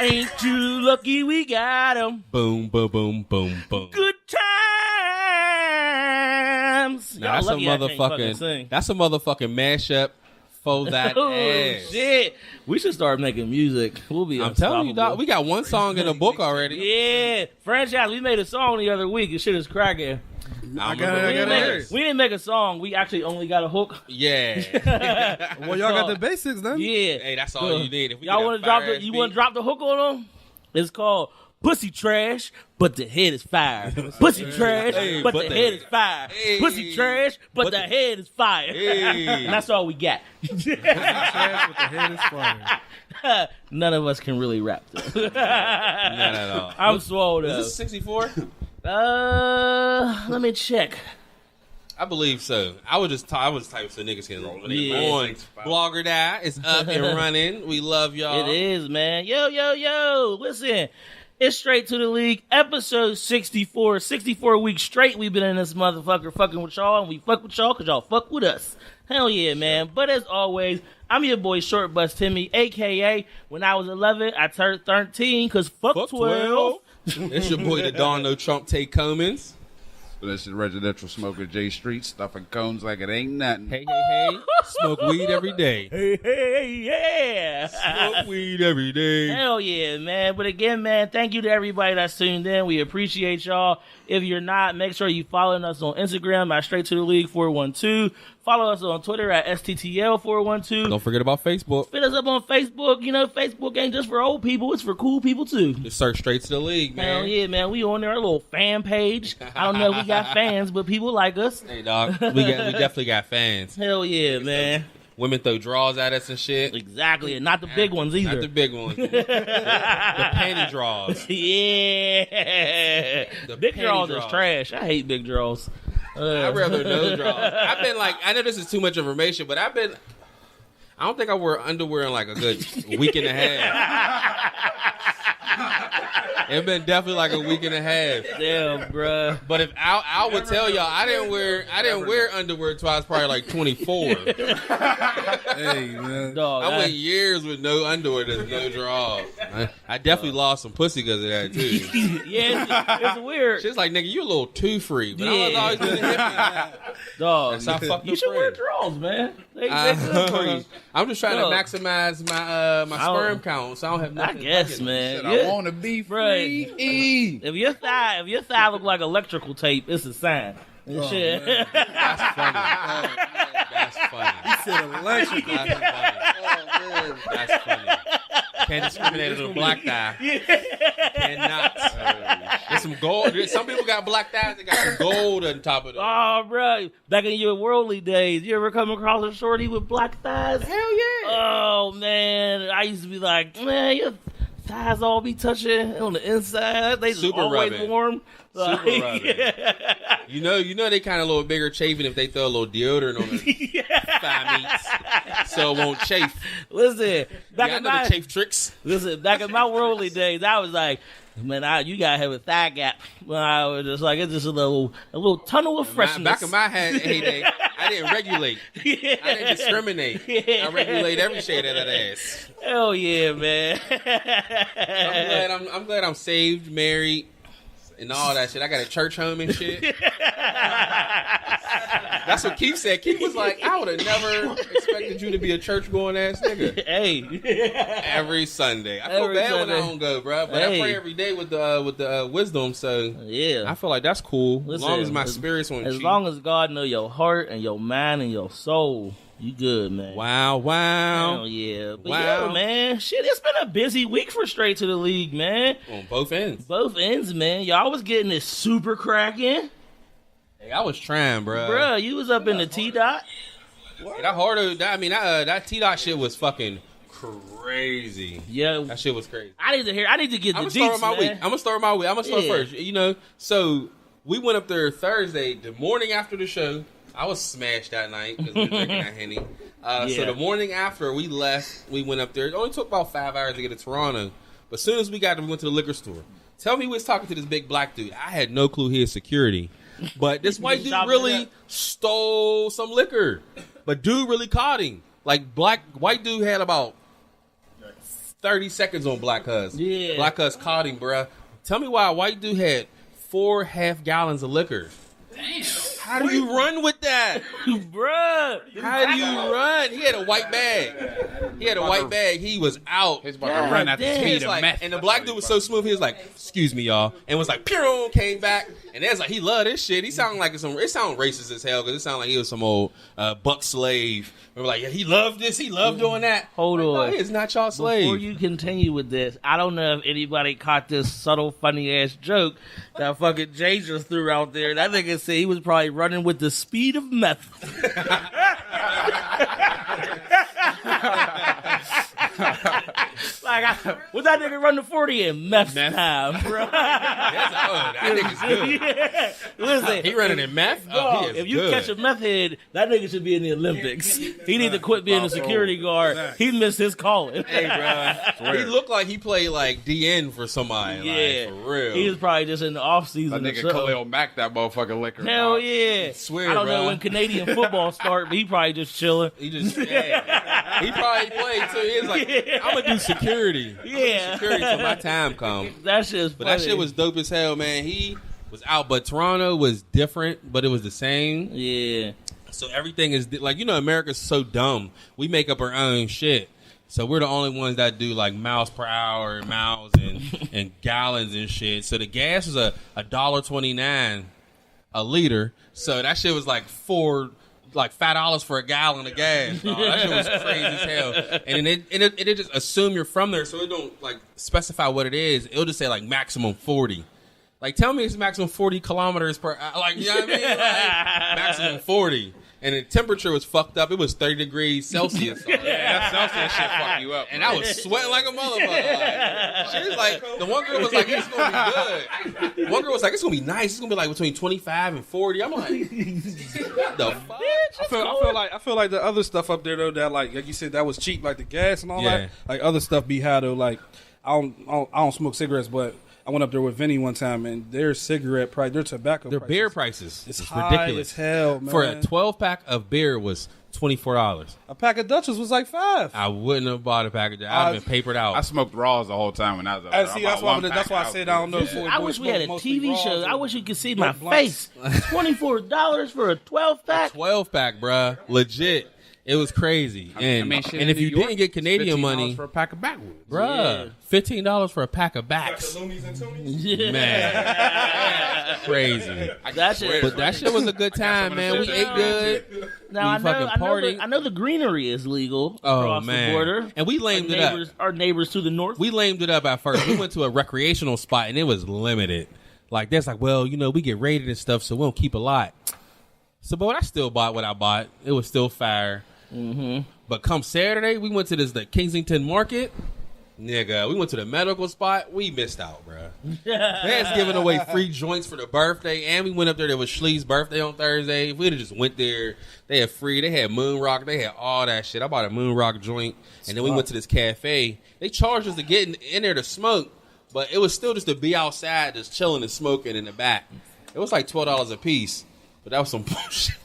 Ain't you lucky we got him? Boom, boom, boom, boom, boom. Good times. Now, that's a motherfucking mashup for that ass. Shit. We should start making music. We'll be I'm telling you, dog, we got one song in the book already. Yeah. Franchise, we made a song the other week. This shit is cracking. I got it. We didn't make a song. We actually only got a hook. Yeah. Well, y'all got the basics then. Yeah. Hey, that's all you need. If we y'all want to drop the? You want to drop the hook on them? It's called Pussy Trash, but the head is fire. Pussy trash, but the head is fire. Pussy trash, but the head is fire. And that's all we got. Pussy trash with the head is fire. None of us can really rap. Not at all. I'm swole though. Is this 64? Let me check. I believe so. I would just type so niggas can roll it on. Blogger Die is up and running. We love y'all. It is, man. Yo. Listen, it's Straight to the League, episode 64. 64 weeks straight we've been in this motherfucker fucking with y'all, and we fuck with y'all because y'all fuck with us. Hell yeah, man. But as always, I'm your boy Short Bus Timmy, a.k.a. when I was 11, I turned 13 because fuck 12. It's your boy, the Donald Trump Tate Cummins. This is residential smoker J Street, stuffing cones like it ain't nothing. Hey. Smoke weed every day. Hey, yeah. Smoke weed every day. Hell yeah, man. But again, man, thank you to everybody that's tuned in. We appreciate y'all. If you're not, make sure you following us on Instagram at Straight to the League 412. Follow us on Twitter at STTL 412. Don't forget about Facebook. Hit us up on Facebook. You know, Facebook ain't just for old people. It's for cool people, too. Just search Straight to the League, man. Hell yeah, man. We on there, a little fan page. I don't know if we got fans, but people like us. Hey, dog. We definitely got fans. Hell yeah, man. Women throw draws at us and shit. Exactly, and not the big ones either. Not the big ones. the panty draws. Yeah. The big draws is trash. I hate big draws. I'd rather no draws. I've been like, I know this is too much information, but I don't think I wore underwear in like a good week and a half. It's been definitely like a week and a half. Damn, bruh. But if I would tell y'all, I didn't wear underwear until I was probably like 24. Hey, man. Dog, I went years with no underwear, there's no drawers. I definitely lost some pussy because of that too. Yeah, it's weird. She's like, nigga, you a little too free. But I was always been a hippie. Dog, That's how I fucked you should wear drawers, man. They good for you. I'm just trying to maximize my sperm count, so I don't have nothing. I guess, man. I want to be free. If your thigh look like electrical tape, it's a sign. Shit. Man. That's funny. That's funny. He said electrical. That's funny. Can't discriminate on a black thigh. Cannot. There's some gold. Some people got black thighs. They got some gold on top of them. Oh, bro. Back in your worldly days, you ever come across a shorty with black thighs? Hell yeah. Oh, man. I used to be like, man, your thighs all be touching on the inside. They just Super always rubbing. warm. Super rubbing. You know they kind of a little bigger chafing if they throw a little deodorant on the thigh meats, so it won't chafe. Listen, I know the chafe tricks. Listen, back in my worldly days, I was like, man, you gotta have a thigh gap. When I was just like, it's just a little tunnel of freshness. Back in my heyday, I didn't regulate. Yeah. I didn't discriminate. Yeah. I regulate every shade of that ass. Hell yeah, man. I'm glad I'm saved, married, and all that shit. I got a church home and shit. That's what Keith said. Keith was like, I would have never expected you to be a church going ass nigga. Hey. Every Sunday. I feel bad when I don't go, bro. But I pray every day with the wisdom, so yeah. I feel like that's cool. Listen, as long as my spirits won't cheat. As long as God know your heart and your mind and your soul, you good, man. Wow. Hell yeah. But yo, man, shit, it's been a busy week for Straight to the League, man. On both ends. Both ends, man. Y'all was getting this super cracking. Hey, I was trying, bro. Bruh, you was up in the T-Dot. Hey, that T-Dot shit was fucking crazy. Yeah. That shit was crazy. I need to get the deets, I'm gonna start my week. I'm gonna start first. You know, so we went up there Thursday, the morning after the show. I was smashed that night because we were drinking that Henny. So the morning after we left, we went up there. It only took about 5 hours to get to Toronto. But as soon as we got there, we went to the liquor store. Tell me we was talking to this big black dude. I had no clue he was security. But this white dude really stole some liquor. But dude really caught him. Like white dude had about 30 seconds on Black Cuz. Yeah. Black Cuz caught him, bruh. Tell me why a white dude had 4 half gallons of liquor. Damn. How do you run with that? Bruh. How do you run? He had a white bag. He was out. He's about to run at the damn. He speed was of like, meth. and the black dude was so smooth. He was like, "Excuse me, y'all," and was like, "Pew!" Came back, and it's like he loved this shit. He sounded like it sounded racist as hell because it sounded like he was some old buck slave. We were like, yeah, he loved this. He loved doing that. Hold on. No, he is not y'all slave. Before you continue with this, I don't know if anybody caught this subtle, funny-ass joke that fucking Jay just threw out there. That nigga said he was probably running with the speed of meth. What's that nigga run to 40 in? Meth time, bro. That nigga's good. Yeah. Listen, He running in meth. dog, He is if you good. catch a meth head, that nigga should be in the Olympics. He need to quit being a security guard. He missed his calling. Hey, bro. He looked like he played like DN for somebody. Yeah, Like, for real. He was probably just in the off season. That nigga Khalil Mack, that motherfucking liquor. Hell dog. yeah! Swear, I don't know bruh. when Canadian football start, but he probably just chilling. He just, yeah. He probably played too. He was like, I'm gonna do security. Yeah. Security till my time comes. That shit's But funny. that shit was dope as hell, man. He was out, but Toronto was different, but it was the same. Yeah. So everything is like, you know, America's so dumb. We make up our own shit. So we're the only ones that do like miles per hour and miles and gallons and shit. So the gas was a $1.29 a liter. So that shit was like $5 for a gallon of gas. Dog. That shit was crazy as hell. And then it just assume you're from there, so it don't like specify what it is. It'll just say like maximum 40. Like, tell me it's maximum 40 kilometers per hour. Like, you know what I mean? Like, maximum 40. And the temperature was fucked up. It was 30 degrees Celsius. That Celsius shit fuck you up. And I was sweating like a motherfucker. Like, she was like, the one girl was like, it's going to be good. One girl was like, it's going to be nice. It's going to be like between 25 and 40. I'm like, the fuck? I feel like the other stuff up there though that like you said that was cheap, like the gas and all Yeah. that. Like other stuff be how though. Like I don't smoke cigarettes, but I went up there with Vinny one time and their cigarette price, their tobacco, Their prices, beer prices. it's It's high ridiculous. as hell, man. For a 12-pack of beer was $24. A pack of Dutchess was like $5. I wouldn't have bought a package. I'd have been papered out. I smoked raws the whole time when I was up And there. see, I that's bought why one that's pack why I out said there. I don't know. If I wish we had a TV show. I wish you could see my blunts. face. $24 for a 12-pack? 12-pack, bruh. Legit. It was crazy. And, I mean, shit, and in if New you York, didn't get Canadian $15 money, for a pack of backwoods. bruh, $15 for a pack of backs. Loonies and Toonies? Yeah. Man. Crazy. That shit. But that shit was a good time, man. We ate good. Now we fucking partied. I know the greenery is legal Oh, across man. the border. And we lamed it up. Our neighbors to the north. We lamed it up at first. We went to a recreational spot, and it was limited. Like, that's like, well, you know, we get rated and stuff, so we don't keep a lot. So, but I still bought what I bought. It was still fire. Mm-hmm. But come Saturday, we went to the Kensington Market. Nigga, we went to the medical spot. We missed out, bro. They was giving away free joints for the birthday, and we went up there. There was Schlee's birthday on Thursday. If we'd have just went there, they had free. They had Moon Rock. They had all that shit. I bought a Moon Rock joint, and then we went to this cafe. They charged us to get in there to smoke, but it was still just to be outside, just chilling and smoking in the back. It was like $12 a piece, but that was some bullshit.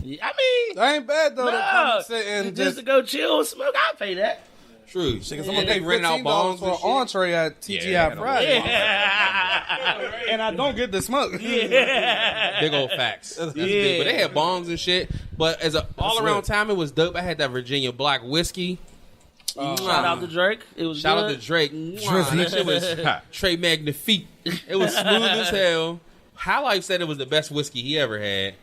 I mean, That ain't bad though. To come no, and sit and just to go chill and smoke, I'll pay that. True. Because Yeah, I'm gonna they pay renting out $15 bongs for an and shit. entree at TGI Friday, and I don't get to smoke. Big old facts. That's big. But they had bongs and shit. But as an all-around time, it was dope. I had that Virginia Black whiskey. Shout out to Drake. It was Shout good. out to Drake. That shit was Trey Magnifique. It was smooth as hell. High Life said it was the best whiskey he ever had.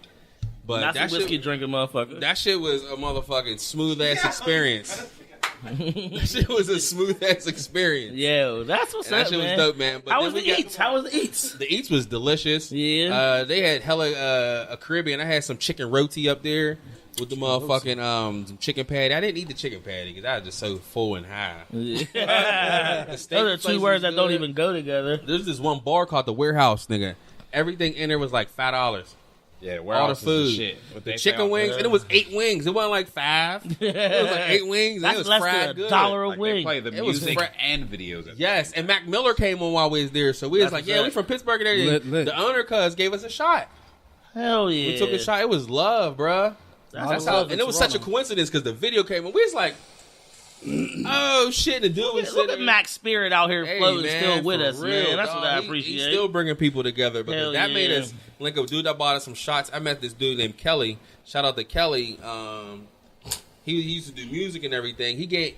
But Not that some whiskey shit, drinking motherfucker. that shit was a motherfucking smooth-ass experience. That shit was a smooth-ass experience. Yeah, that's what's And that up, shit was man. dope, man. But How then was we the got- eats? How was the eats? The eats was delicious. Yeah. They had hella a Caribbean. I had some chicken roti up there with the motherfucking some chicken patty. I didn't eat the chicken patty because I was just so full and high. The steak Those are place two words was that don't good. even go together. There's this one bar called the Warehouse, nigga. Everything in there was like $5. Yeah, All the food, shit. What the they chicken found, wings, man. and it was 8 wings. It wasn't like 5. It was like 8 wings. And That's it was less fried than good. $1 a Like, they wing. play the It was music fra- and videos. Yes, and Mac Miller came on while we was there, so we was That's like, what's "Yeah, up. we from Pittsburgh and everything." Lit. The owner cuz gave us a shot. Hell yeah. We took a shot. It was love, bruh. That's how, love and it was such a coincidence because the video came and we was like, Oh shit! The dude was Look at Max Spirit out here floating, man, still with for us, real, man. That's dog. what I He's appreciate. still bringing people together, but Hell that made yeah. us link up. Dude that bought us some shots. I met this dude named Kelly. Shout out to Kelly. He used to do music and everything. He gave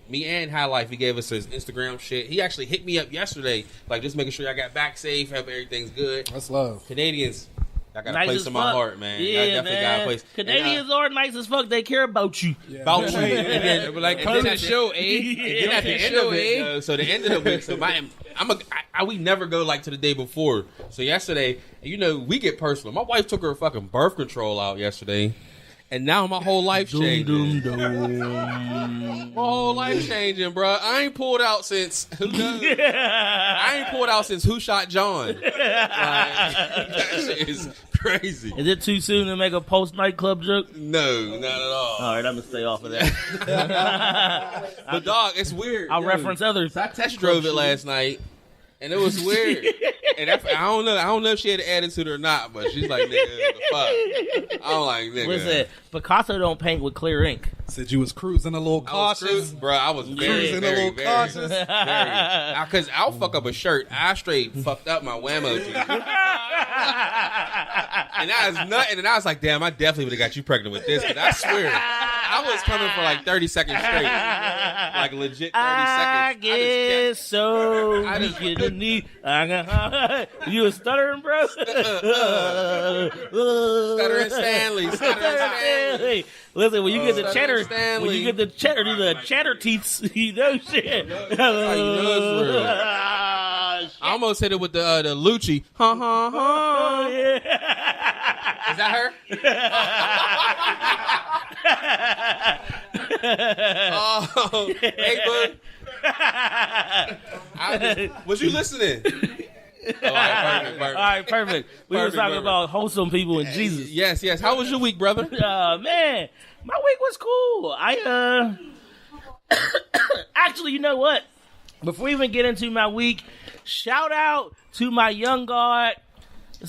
me and High Life. He gave us his Instagram shit. He actually hit me up yesterday, like just making sure I got back safe, hope everything's good. That's love. Canadians, I got a Nice place as in my fuck. heart, man. Yeah, I definitely man. got a place. Canadians are nice as fuck. They care about you. Yeah. About you. And then, Like, and come then to at the the- show, eh? and then at the end of it, so the end of the week, so we never go like to the day before. So yesterday, you know, we get personal. My wife took her fucking birth control out yesterday, and now my whole life changing. My whole life changing, bro. I ain't pulled out since who knows? I ain't pulled out since Who Shot John. Like, that shit is crazy. Is it too soon to make a post nightclub joke? No, not at all. All right, I'm gonna stay off of that. But dog, it's weird. I'll Yo. reference others. I test drove it last night, and it was weird. And I don't know if she had an attitude or not, but she's like, nigga, the fuck. I'm like, nigga. Listen, Picasso don't paint with clear ink. Said you was cruising a little I was cautious. bro. I was very, Cruising a very, little very, cautious. Because I'll fuck up a shirt. I straight fucked up my whammo too. And that is nothing. And I was like, damn, I definitely would have got you pregnant with this. But I swear, I was coming for like 30 seconds straight. Like legit 30 I seconds. guess so. I just- We get a knee. You was stuttering, bro? Stuttering Stanley. Stuttering Stanley. Listen, when you get the Stuttering cheddar, Stanley. when you get the cheddar, do the cheddar teats, you know shit. how you know it's real. Ah, I almost hit it with the Lucci. Ha ha ha. yeah. Is that her? Oh, hey, bud. Was you listening? All right, perfect. All right, perfect. We were Perfect, talking perfect. about wholesome people and Jesus. Yes, yes. How was your week, brother? Man, my week was cool. Actually, you know what? Before we even get into my week, shout out to my young god.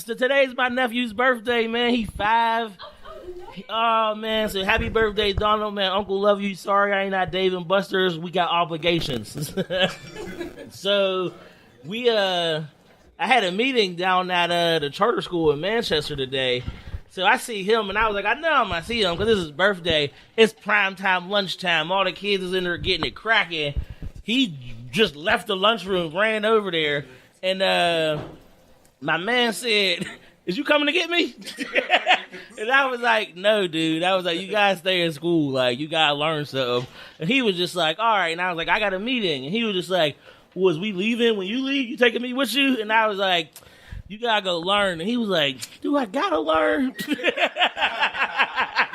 Today's my nephew's birthday, man. He's 5. Oh, man. So happy birthday, Donald, man. Uncle love you. Sorry I ain't not Dave and Buster's. We got obligations. So I had a meeting down at the charter school in Manchester today. So I see him, and I was like, I know I'm going to see him because this is his birthday. It's prime time, lunchtime. All the kids is in there getting it cracking. He just left the lunchroom, ran over there, and my man said, is you coming to get me? And I was like, no, dude. I was like, you guys stay in school. Like, you got to learn something. And he was just like, all right. And I was like, I got a meeting. And he was just like, was we leaving? When you leave, you taking me with you? And I was like, you got to go learn. And he was like, do I got to learn?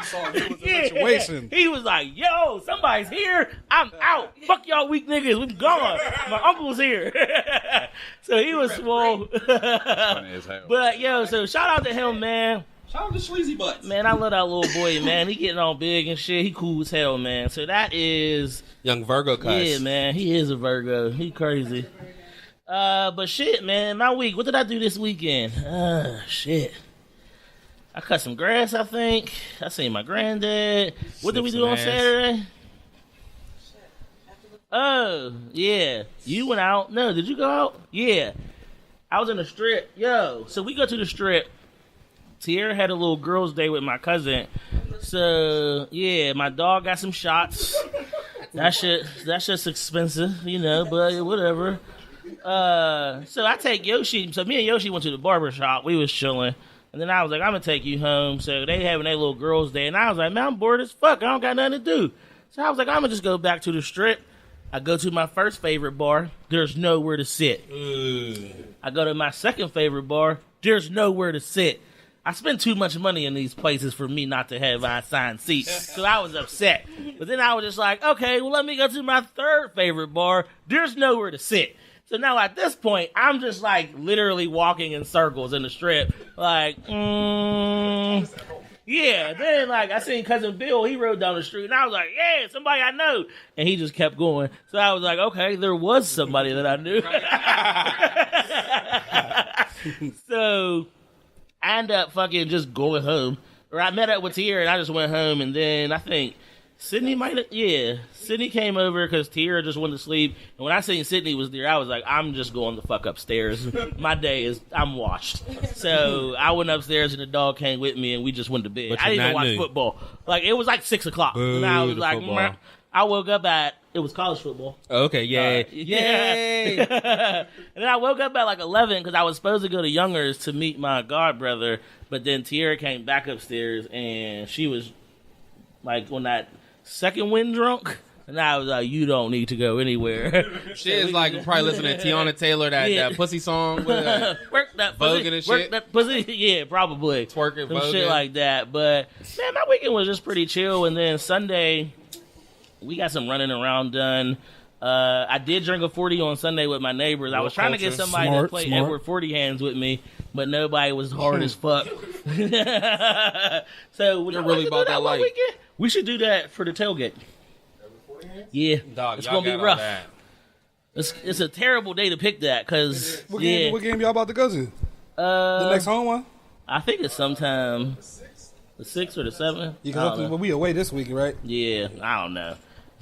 Situation. He was like, yo, somebody's here. I'm out. Fuck y'all weak niggas. We gone. My uncle's here. So he was small. Funny as hell. But, yo, so shout out to him, man. Shout out to Sleazy Butts. Man, I love that little boy, man. He getting all big and shit. He cool as hell, man. So that is... Young Virgo cuss. Yeah, man. He is a Virgo. He crazy. But shit, man. My week. What did I do this weekend? Shit. I cut some grass, I think. I seen my granddad. What did we do some on ass. Saturday? Oh, yeah. You went out. No, did you go out? Yeah. I was in the strip. Yo, so we go to the strip. Tierra had a little girls' day with my cousin. So, yeah, my dog got some shots. That's just expensive, you know, but whatever. So I take Yoshi. So me and Yoshi went to the barber shop. We was chilling. And then I was like, I'm going to take you home. So they having their little girls' day. And I was like, man, I'm bored as fuck. I don't got nothing to do. So I was like, I'm going to just go back to the strip. I go to my first favorite bar. There's nowhere to sit. I go to my second favorite bar. There's nowhere to sit. I spend too much money in these places for me not to have assigned seats. So I was upset. But then I was just like, okay, well, let me go to my third favorite bar. There's nowhere to sit. So now at this point, I'm just like literally walking in circles in the strip. Like, yeah. Then like I seen Cousin Bill, he rode down the street, and I was like, yeah, somebody I know. And he just kept going. So I was like, okay, there was somebody that I knew. So I ended up fucking just going home. Or I met up with Tierra, and I just went home, and then I think Sydney might have, yeah. Sydney came over because Tierra just went to sleep. And when I seen Sydney was there, I was like, I'm just going the fuck upstairs. My day is, I'm washed. So I went upstairs and the dog came with me and we just went to bed. But I didn't even you're not watch new. football. Like, it was like 6 o'clock. Boo And I was to like, football. meh. I woke up at, it was college football. Okay, yay. Yeah. And then I woke up at like 11 because I was supposed to go to Youngers to meet my god brother. But then Tierra came back upstairs and she was like on that second wind drunk. And I was like, you don't need to go anywhere. She is like probably listening to Tiana Taylor, that pussy song with Work that pussy. voguing and Work shit. that pussy. Yeah, probably. Twerking, Some voguing. shit like that. But, man, my weekend was just pretty chill. And then Sunday, we got some running around done. I did drink a 40 on Sunday with my neighbors. I was trying to get culture. somebody to Smart, play smart. Edward 40 hands with me, but nobody was hard as fuck. So You're really about that life. weekend? We should do that for the tailgate. Yeah, Dog, it's y'all gonna be got all rough. that. It's a terrible day to pick that because What game y'all about to go to? The next home one? I think it's sometime the 6th or the 7th. But we away this week, right? Yeah, I don't know.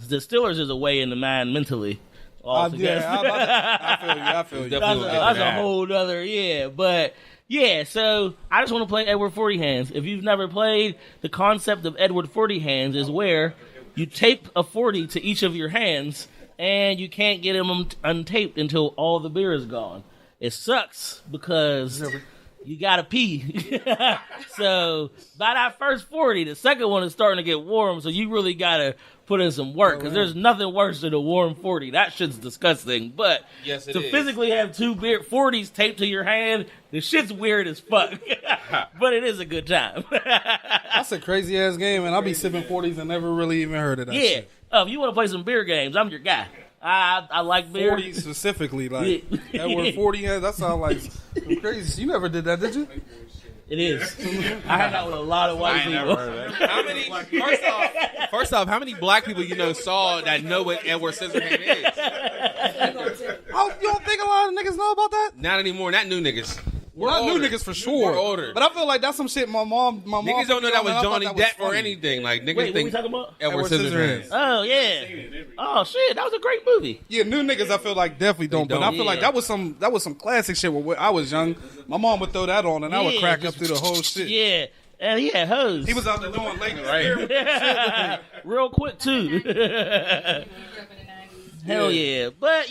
The Steelers is away in the mind mentally. Altogether. I feel you. Definitely will get to That's a that. whole other, but yeah, so I just want to play Edward 40 hands. If you've never played, the concept of Edward 40 hands is where you tape a 40 to each of your hands and you can't get them untaped until all the beer is gone. It sucks because you gotta pee. So by that first 40, the second one is starting to get warm, so you really gotta put in some work because there's nothing worse than a warm 40. That shit's disgusting. But Yes, it to is. physically have two beer 40s taped to your hand, the shit's weird as fuck. But it is a good time. That's a crazy ass game, and I'll be sipping 40s and never really even heard of that Yeah. shit. If you want to play some beer games, I'm your guy. I like beer. 40 specifically, like Yeah. that word 40 has, that sounds like some crazy. You never did that, did you? It is. I hang out with a lot of white people. How many? First off, how many black people you know saw that know what Edward Scissorhand is? You don't think a lot of niggas know about that? Not anymore. Not new niggas. We're Not new older. niggas for sure. We're older. But I feel like that's some shit my mom. Niggas don't know that was I thought Johnny that was Depp or funny. anything. Like niggas Wait, what we think talking about? Edward Edward Scissorhands. Oh, yeah. Oh, shit. That was a great movie. Yeah, new niggas I feel like definitely don't. But I feel like Yeah. that was some classic shit when I was young. My mom would throw that on and I would Yeah, crack just- up through the whole shit. Yeah. And he had hoes. He was out there doing late, right? Real quick, too. Hell yeah. But,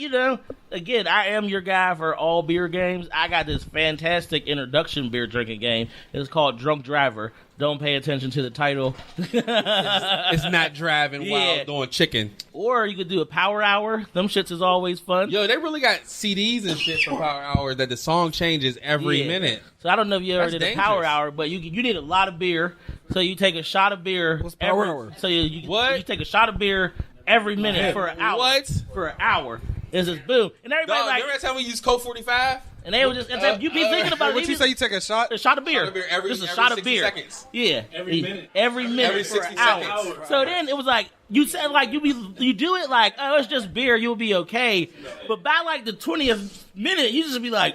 again, I am your guy for all beer games. I got this fantastic introduction beer drinking game. It's called Drunk Driver. Don't pay attention to the title. It's not driving Yeah. while doing chicken. Or you could do a power hour. Them shits is always fun. Yo, they really got CDs and shit for Power Hour that the song changes every Yeah. minute. So I don't know if you ever That's did a power dangerous. hour, but you need a lot of beer. So you take a shot of beer. What's power every, hour? So you What? take a shot of beer every minute for an hour. What? For an hour. It's just boom. And everybody Dog, like, remember that time we used Coke 45? and they would just, you be thinking about it. What you say? You take a shot? A shot of beer. Shot of beer every- Just a every shot of 60 beer. seconds. Yeah. Every minute. Every minute Every for 60 an hour. seconds. So then it was like, you said like, you do it like, oh, it's just beer, you'll be okay. But by like the 20th minute, you just be like,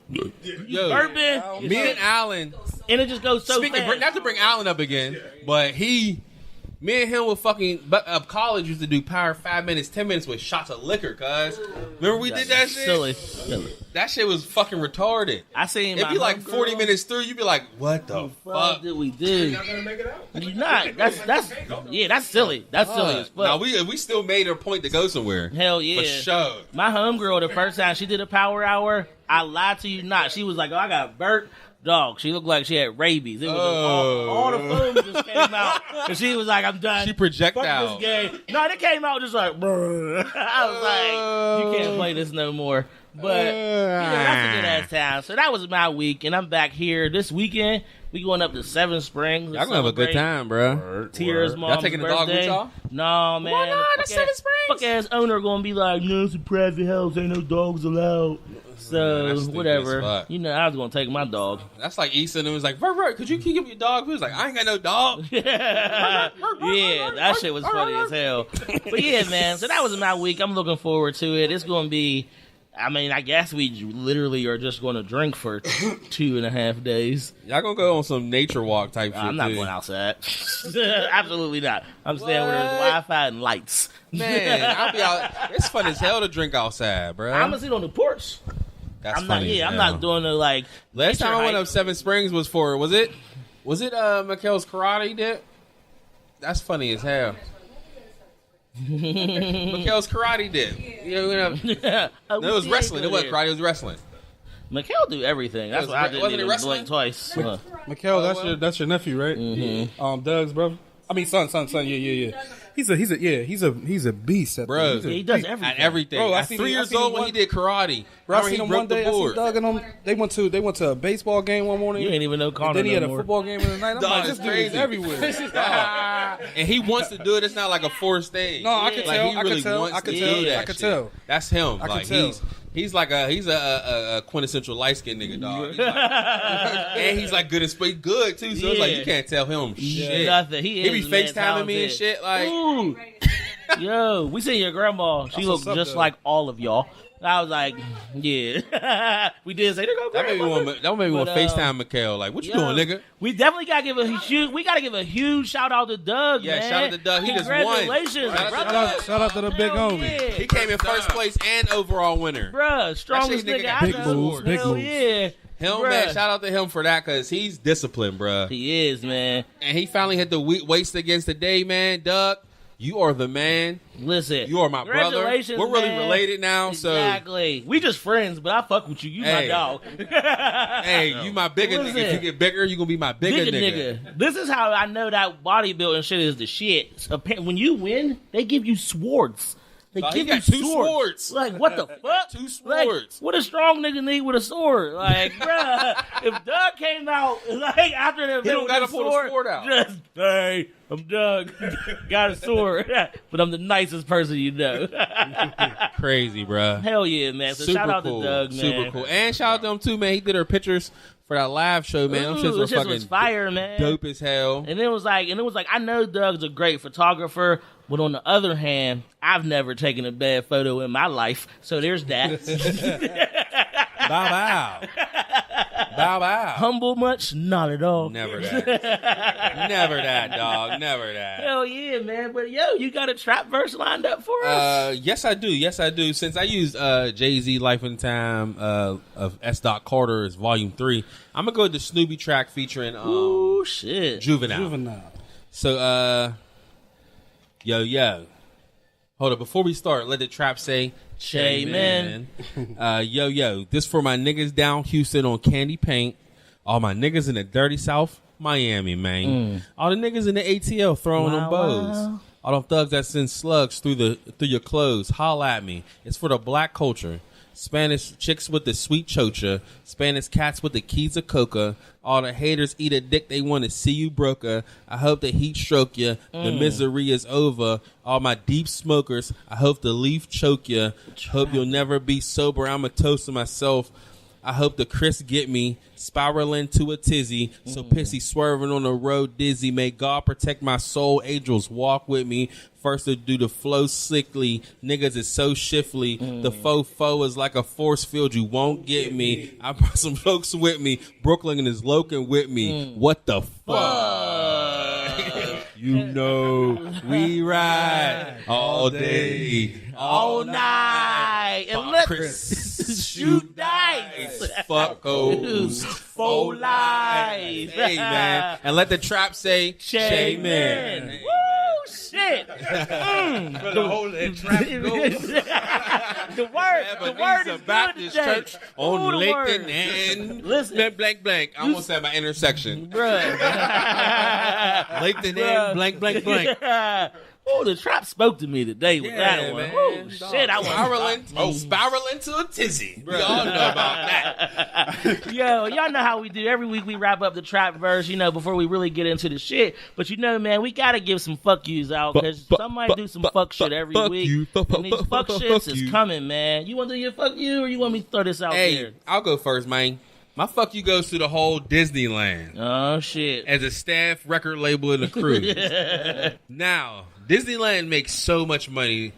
Yo, burping. me and Alan, And it just goes so speaking, fast. not to bring Alan up again, but me and him would fucking, college used to do power 5 minutes, 10 minutes with shots of liquor, cuz. Remember we did that shit? Silly. That shit was fucking retarded. I seen It'd my be like homegirl. 40 minutes through, you'd be like, what the What fuck? did we do? Not gonna make it out. You're not. That's silly. That's silly as fuck. Now we still made a point to go somewhere. Hell yeah. For sure. My homegirl, the first time she did a power hour, I lied to you not. She was like, oh, I got burnt. Dog, she looked like she had rabies. It was all the foam just came out. And she was like, I'm done. She projectile. Fuck this game. No, it came out just like, brr. I was like, you can't play this no more. But, that's a good ass time. So that was my week, and I'm back here this weekend. We going up to Seven Springs. Y'all gonna have a good time, bro. Tier's mom's Y'all taking the dog with birthday. y'all? No, man. Why not? The That's Seven Springs. fuck ass owner gonna be like, no, it's a private house, ain't no dogs allowed. So that's stupid whatever. as fuck. I was gonna take my dog. That's like Easton and was like, Vert, could you keep your dog? He was like, I ain't got no dog. Yeah, that shit was funny as hell. But yeah, man. So that was my week. I'm looking forward to it. It's gonna be I mean, I guess we literally are just going to drink for 2.5 days. Y'all gonna go on some nature walk type shit? I'm not going outside. Absolutely not. I'm staying where there's Wi-Fi and lights. Man, I'll be out. It's fun as hell to drink outside, bro. I'm gonna sit on the porch. That's I'm funny. not. I'm not doing the like. Last time I went up Seven Springs was for was it Mikhail's karate dip? That's funny as hell. Mikhail's karate dip. No, it was wrestling. It wasn't karate. It was wrestling. Mikhail do everything. That's why I didn't wasn't it even wrestling? blink twice. Mikhail, that's your nephew, right? Mm-hmm. Doug's brother. I mean, son. Yeah. He's a beast, at bro. He does everything. At everything. Bro, At 3 years old when he did karate. Bro, I seen him one day. I seen Doug and them. They went to a baseball game one morning. You ain't even know Connor. And then he had no a more. football game in the night. I'm like, this dude is crazy. everywhere. And he wants to do it. It's not like a forced thing. No, I can Like, tell. he I really can tell. wants I can to tell. do that I can shit. tell. That's him. I can Like tell. he's a quintessential light skinned nigga, dog. He's like, and he's like good at speak good too. So it's like you can't tell him shit. Nothing. He be is, man, FaceTiming me and talented. shit. Like, Ooh. Yo, we seen your grandma. She looked what's up, just though. like all of y'all. I was like, yeah. We did say, there go that made me grandma. want. That made me want But, FaceTime Mikhail. Like, what you doing, nigga? We definitely gotta give a huge shout out to Doug. Yeah, man. shout out to Doug. He just won. Congratulations, Shout out to brother. Shout out to the big Hell homie. yeah. He came in first place and overall winner. Bruh, strongest That shit nigga nigga I got big know. moves, big Hell moves. yeah. Him, Bruh. man. Shout out to him for that because he's disciplined, bruh. He is, man. And he finally hit the waist against the day, man. Doug, you are the man. Listen. You are my brother. Congratulations, We're really man. related now, Exactly. We just friends, but I fuck with you. You my Hey. dog. so hey, you my bigger nigga. If Listen. you get bigger, you gonna be my bigger nigga. This is how I know that bodybuilding shit is the shit. When you win, they give you swords. They Oh, he give you got two swords. Like, what the fuck? Two Like, swords. what a strong nigga need with a sword? Like, bruh, if Doug came out, like, after the He don't gotta pull the sword out. Just, hey, I'm Doug. Got a sword. But I'm the nicest person you know. Crazy, bruh. Hell yeah, man. So Super shout out cool. to Doug, man. Super cool. And shout out to him too, man. He did her pictures for that live show, man. Them shits Ooh, were this shit fucking was fire, man. dope as hell. And it was like, I know Doug's a great photographer, but on the other hand, I've never taken a bad photo in my life. So there's that. Bow bow. Bow bow. Humble much? Not at all. Never that. Never that, dog. Never that. Hell yeah, man. But yo, you got a trap verse lined up for us? Yes, I do. Yes, I do. Since I used Jay-Z Life and Time of S. Carter as Volume 3, I'm going to go with the Snoopy track featuring Ooh, shit. Juvenile. So, yo. Hold up. Before we start, let the trap say, Amen. Yo. This for my niggas down Houston on Candy Paint. All my niggas in the dirty South, Miami, man. All the niggas in the ATL throwing them bows. Wow. All them thugs that send slugs through your clothes, holla at me. It's for the black culture. Spanish chicks with the sweet chocha. Spanish cats with the keys of coca. All the haters eat a dick, they want to see you broker. I hope the heat stroke ya. The misery is over. All my deep smokers, I hope the leaf choke ya. Hope you'll never be sober, I'm a toast to myself. I hope the Chris get me, spiraling to a tizzy, so pissy swerving on the road dizzy. May God protect my soul, angels walk with me. First to do the flow slickly, niggas is so shiftly. The faux is like a force field, you won't get me. I brought some folks with me, Brooklyn is Loken with me. What the fuck? You know we ride all day, all night. And let Chris shoot dice. Fuckos For life. Hey man, and let the trap say Amen. Shaman. Woo, shit. For the whole trap The word is Baptist good today. Church on Ooh, the Lathan word. and Listen. blank. I almost said my intersection. Bruh. Lathan and blank. Oh, the trap spoke to me today with that one. Oh, shit. I was Spiraling to a tizzy. We all know about that. Yo, y'all know how we do. Every week we wrap up the trap verse, before we really get into the shit. But man, we gotta give some fuck yous out because somebody do some fuck shit every week. And these fuck shits is coming, man. You want to do your fuck you or you want me to throw this out there? I'll go first, man. My fuck you goes to the whole Disneyland. Oh, shit. As a staff, record label, and a crew. Now, Disneyland makes so much money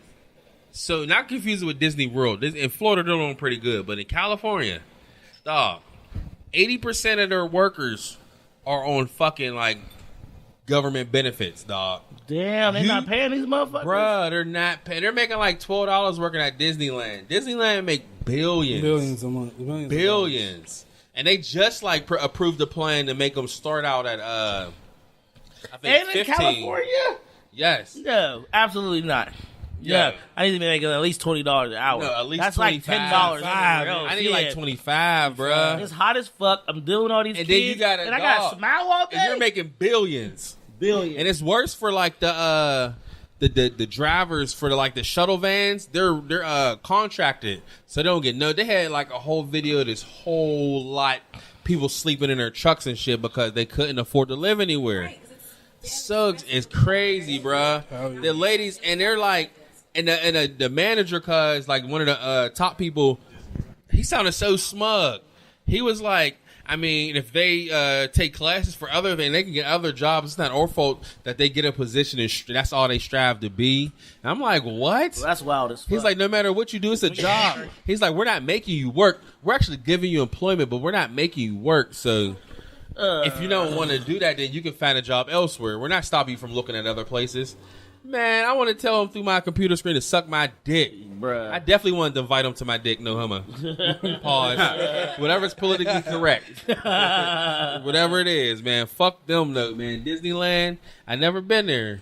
So not confused with Disney World. In Florida, they're doing pretty good, but in California, dog, 80% of their workers are on fucking like government benefits, dog. Damn, they're not paying these motherfuckers? Bruh, they're not paying. They're making like $12 working at Disneyland. Disneyland make billions. Billions a month. Billions. And they just like approved a plan to make them start out at, I think, And 15. in California? Yes. No, absolutely not. Yeah. I need to be making at least $20 an hour. No, at least that's 25. like $10 everywhere else. I need like 25, bruh. It's hot as fuck. I'm dealing with all these And kids. then you got and I got to smile all day. And you're making billions. Billions. And it's worse for like the drivers for the shuttle vans. They're contracted, so they don't get no. They had like a whole video of this whole lot people sleeping in their trucks and shit because they couldn't afford to live anywhere. So it's crazy, bruh. Yeah. The ladies and they're like, and the manager, cause like one of the top people, he sounded so smug. He was like, I mean, if they take classes for other things, they can get other jobs. It's not our fault that they get a position and that's all they strive to be. And I'm like, what? Well, that's wild as fuck. He's like, no matter what you do, it's a job. He's like, we're not making you work. We're actually giving you employment, but we're not making you work. So if you don't want to do that, then you can find a job elsewhere. We're not stopping you from looking at other places. Man, I want to tell him through my computer screen to suck my dick. Bruh. I definitely wanted to invite him to my dick. No homo. Pause. Whatever's politically correct. Whatever it is, man. Fuck them, though, man. Disneyland, I never been there.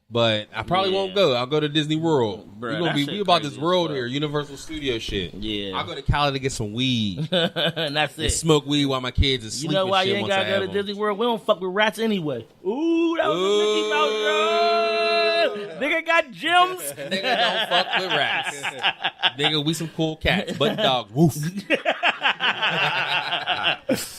But I probably won't go. I'll go to Disney World. Bruh, We about this world here, Universal Studio shit. Yeah. I'll go to Cali to get some weed. And that's And it. smoke weed while my kids are sleeping. You know why shit you ain't once I gotta go have to them. Disney World? We don't fuck with rats anyway. Ooh, that was a Mickey Mouse run. Nigga got gems. Nigga don't fuck with rats. Nigga, we some cool cats. But dogs, woof.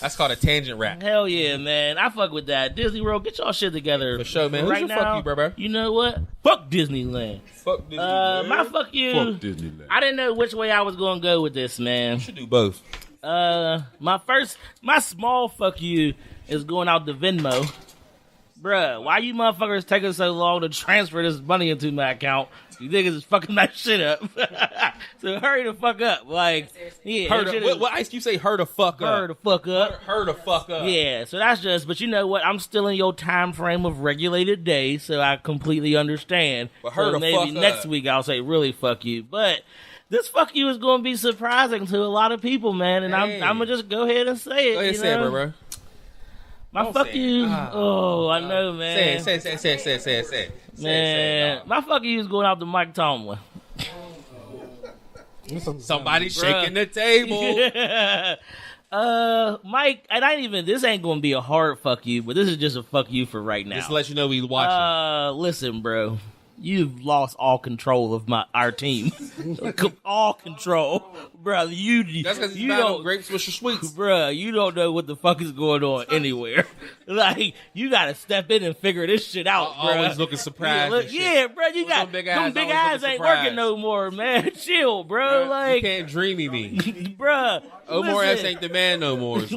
That's called a tangent rap. Hell yeah, man. I fuck with that. Disney World, get y'all shit together. For sure, man. Who's Right your now, fuck you, bro? You know what? Fuck Disneyland. Fuck Disney. My fuck you. Fuck Disneyland. I didn't know which way I was gonna go with this, man. should do both. My small fuck you is going out to Venmo. Bruh, why you motherfuckers taking so long to transfer this money into my account? You niggas is fucking that shit up. So hurry the fuck up. Like, yeah. What Ice Cube say? Hurry the fuck up. Hurry the fuck up. Hurry the fuck up. Yeah, so that's just, but you know what? I'm still in your time frame of regulated days, so I completely understand. But hurry so the maybe fuck next up. week I'll say really fuck you. But this fuck you is going to be surprising to a lot of people, man, and Hey. I'm going to just go ahead and say it. Go ahead, you say it, know? bro. My Don't fuck say you. it. I know, man. Say it. Man, my fuck you is going out to Mike Tomlin. Somebody shaking the table. Mike, and this ain't gonna be a hard fuck you, but this is just a fuck you for right now. Just to let you know we watching. Listen, bro. You've lost all control of our team. All control. Bro, That's because you you don't don't grapes with your sweets. Bruh, you don't know what the fuck is going on anywhere. Like, you gotta step in and figure this shit out, bruh. Always looking surprised. and shit. Yeah, bro, you got Them big them eyes big always eyes looking ain't surprised. working no more, man. Chill, bro. You Like, can't dreamy me. bruh. Omar S listen. ain't the man no more. So.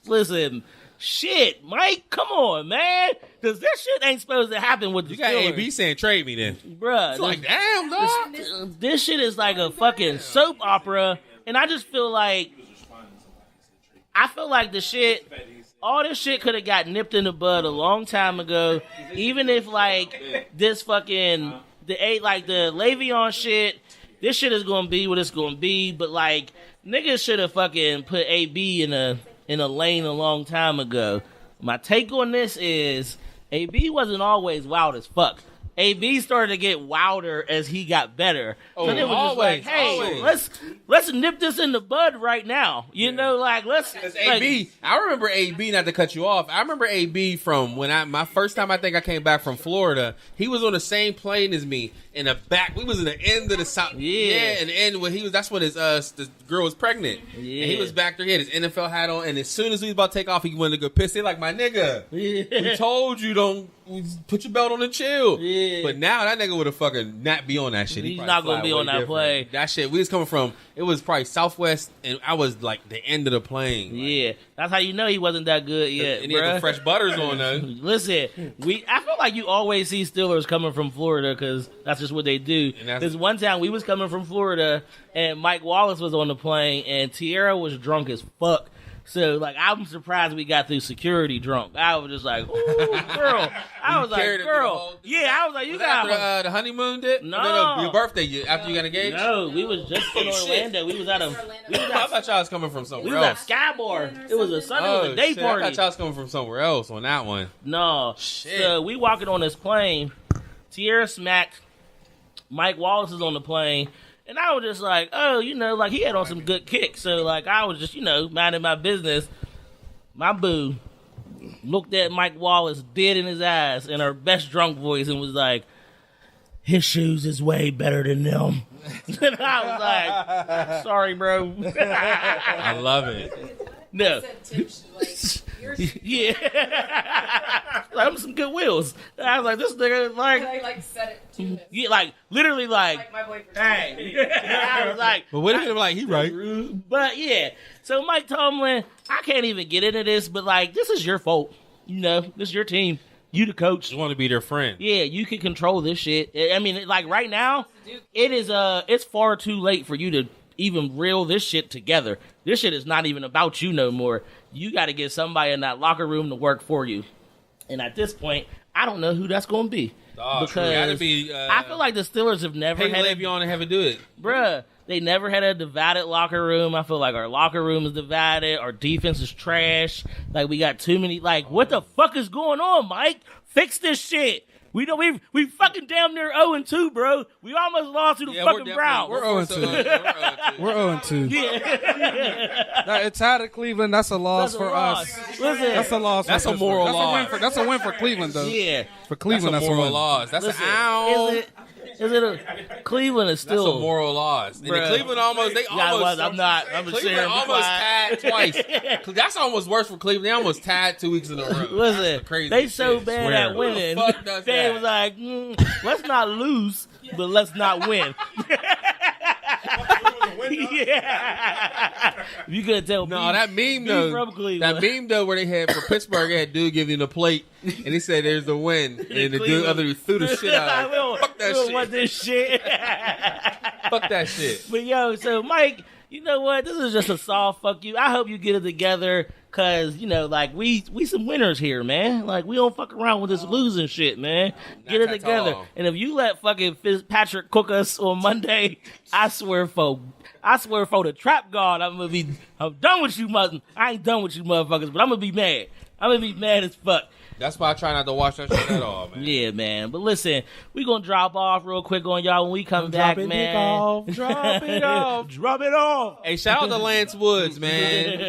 Listen. Shit, Mike, come on, man. Cause this shit ain't supposed to happen with the You got Steelers. AB saying trade me then. Bruh. It's like, damn, dog. This shit is like a fucking soap opera, and I just feel like all this shit could have got nipped in the bud a long time ago. Even if like this fucking the Le'Veon shit, this shit is gonna be what it's gonna be. But like niggas should have fucking put AB in a lane a long time ago. My take on this is AB wasn't always wild as fuck. AB started to get wilder as he got better. Oh, So it was always, just like, hey, always. let's nip this in the bud right now. You know, like let's. Because like, AB, I remember AB, not to cut you off, I remember AB from when my first time I think I came back from Florida, he was on the same plane as me in the back. We was in the end of the south. Yeah. In the end when that's when his the girl was pregnant. Yeah. And he was back there, he had his NFL hat on, and as soon as we was about to take off, he wanted to go piss. They like, my nigga, we told you don't put your belt on and chill. Yeah. But now that nigga would have fucking not be on that shit. He's not gonna be on that plane. That shit, we was coming from, it was probably Southwest, and I was like the end of the plane. Like, Yeah, that's how you know he wasn't that good yet, and he had the bruh. fresh butters on though. Listen, I feel like you always see Steelers coming from Florida because that's just what they do. This one time we was coming from Florida and Mike Wallace was on the plane and Tierra was drunk as fuck. So, like, I'm surprised we got through security drunk. I was just like, ooh, girl. I was like, girl. Yeah, I was like, you got after, the honeymoon did? No. Your birthday, after you got engaged? No, we was just in Orlando. We was at a... I thought y'all was coming from somewhere We was else. at Sky Bar. It was a Sunday, it was a day shit. party. I thought y'all was coming from somewhere else on that one. No. Shit. So, we walking on this plane. Tierra smacked. Mike Wallace is on the plane. And I was just like, oh, you know, like, he had on some good kicks. So, like, I was just, you know, minding my business. My boo looked at Mike Wallace dead in his eyes in her best drunk voice and was like, his shoes is way better than them. And I was like, sorry, bro. I love it. No. Yeah. Like, I'm some good wheels. I was like, this nigga, like... I like said it to him. Yeah, like, literally, like my boyfriend. dang. I was like... But what if I'm like, he right. But, yeah. So, Mike Tomlin, I can't even get into this, but, like, this is your fault. You know, this is your team. You the coach. Just want to be their friend. Yeah, you can control this shit. I mean, like, right now, it's far too late for you to even reel this shit together. This shit is not even about you no more. You got to get somebody in that locker room to work for you. And at this point, I don't know who that's going to be. Oh, because be, I feel like the Steelers have never had Le'Veon to have it do it. Bruh, they never had a divided locker room. I feel like our locker room is divided. Our defense is trash. Like, we got too many. Like, what the fuck is going on, Mike? Fix this shit. We know we fucking damn near 0-2, bro. We almost lost to the fucking Browns. We're 0-2. We're 0-2. Yeah. Now, it's tied to Cleveland. That's a loss for us. Listen, That's a loss. That's for a moral loss. That's a win for Cleveland, though. Yeah. For Cleveland, that's a moral loss. That's Listen, an ow. Is it a Cleveland is still That's a moral loss. And Bruh. Cleveland almost I'm not. I'm just Cleveland almost tied twice. That's almost worse for Cleveland. They almost tied 2 weeks in a row. Listen, they so shit. bad Swear. at winning. Who the fuck does They that? was like, let's not lose, but let's not win. Yeah. You couldn't tell. No, that meme though. from Cleveland. That meme though, where they had for Pittsburgh, they had dude giving the plate, and he said, "There's the win," and the dude other dude threw the shit out. Fuck that shit. Want this shit. Fuck that shit. But yo, so Mike, you know what? This is just a soft fuck you. I hope you get it together, cause you know, like we some winners here, man. Like we don't fuck around with this losing shit, man. Get it together. And if you let fucking Fitzpatrick cook us on Monday, I swear for the trap god, I'm done with you, I ain't done with you, motherfuckers. But I'm gonna be mad. I'm gonna be mad as fuck. That's why I try not to watch that shit at all, man. Yeah, man. But listen, we gonna drop off real quick on y'all when we come back, man. Drop it off. Drop it off. Hey, shout out to Lance Woods, man.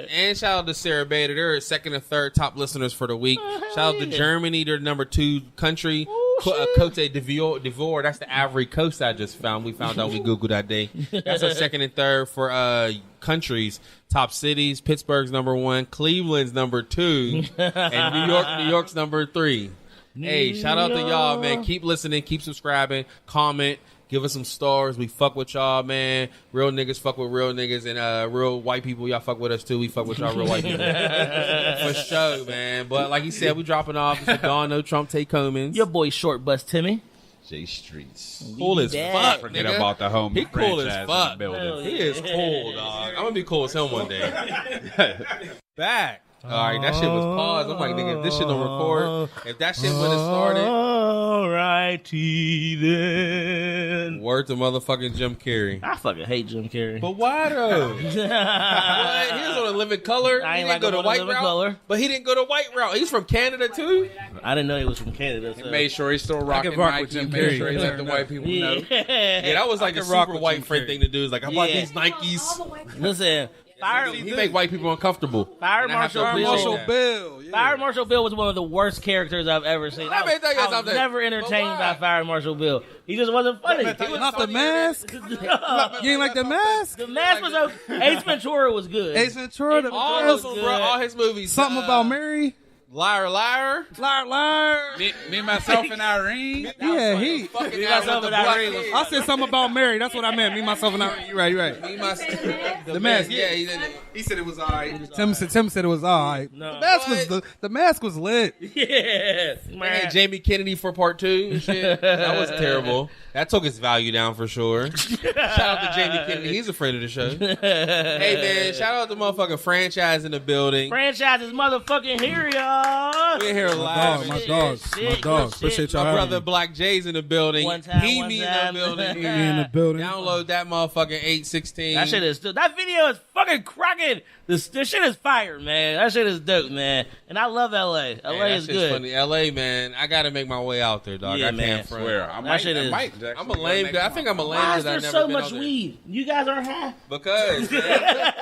and shout out to Sarah Bader. They're second and third top listeners for the week. Shout out to Germany. They're number 2 country. Cote d'Ivoire. That's the Ivory Coast I just found. We found out we Googled that day. That's our second and third for countries. Top cities. Pittsburgh's number 1. Cleveland's number 2. And New York's number 3. Hey, shout out to y'all, man. Keep listening. Keep subscribing. Comment. Give us some stars. We fuck with y'all, man. Real niggas fuck with real niggas. And real white people, y'all fuck with us, too. We fuck with y'all real white people. For sure, man. But like he said, we dropping off. It's Don No Trump, Tay Comins. Your boy Short Bus Timmy. J Streets. Cool as fuck, Forget nigga. about the home He cool as franchise in fuck. the building. He is cool, dog. I'm gonna be cool as him one day. Back. All right, that shit was paused. I'm like, nigga, if this shit don't record, if that shit would have started. Alrighty then. Word to motherfucking Jim Carrey. I fucking hate Jim Carrey. But why though? What? He was on a Living Color. I ain't He didn't like go him to on a white Living route. Color. But he didn't go to white route. He's from Canada too. I didn't know he was from Canada. So. Made sure he's still rocking rock with Nike. Jim Made Carrey. sure he let the white people know. Yeah, that was like a rock super with white Jim friend Carrey. thing to do. Is like, I bought Yeah. these Nikes. Listen, He make white people uncomfortable. Fire And I have to Marshal appreciate Marshall that. Bill. Yeah. Fire Marshal Bill was one of the worst characters I've ever seen. Let me tell you I was something. never But entertained why? by Fire Marshal Bill. He just wasn't funny. He was Not the funny. mask. You ain't like the mask. The Mask was okay. Ace Ventura was good. Ace Ventura. The All mask. of them, bro. All his movies. Something about Mary. Liar, liar. Liar. Me, myself, and Irene. Yeah, he. Fucking Me, out myself, with and the Irene black was- kid. I said something about Mary. That's what I meant. Me, myself, and Irene. You right. Me, my, The mask. Yeah, he did. He said it was all right. Tim said it was all right. No. The mask was lit. Yes, They man. had Jamie Kennedy for part 2 and shit. That was terrible. That took his value down for sure. Shout out to Jamie Kennedy. He's afraid of the show. Hey, man. Shout out to motherfucking franchise in the building. Franchise is motherfucking here, y'all. We're here live. My Shit, dogs. shit, My good dogs. shit. Appreciate y'all My having brother me. Black J's in the building. One time, He one me in time. the building. Me in the building. Download that motherfucking 816. That shit is still. That video is fucking cracking. This shit is fire, man. That shit is dope, man. And I love LA. LA Man, that is shit's good. funny. LA, man. I gotta make my way out there, dog. Yeah, I man. can't front. Swear, I might. shit is- I'm a lame guy. I think I'm a lame Why is because there I've never so been much out there. weed? You guys are high. Because man,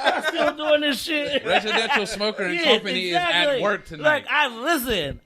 I'm still doing this shit. Residential Smoker and Yeah, Company exactly. is at work tonight. Like,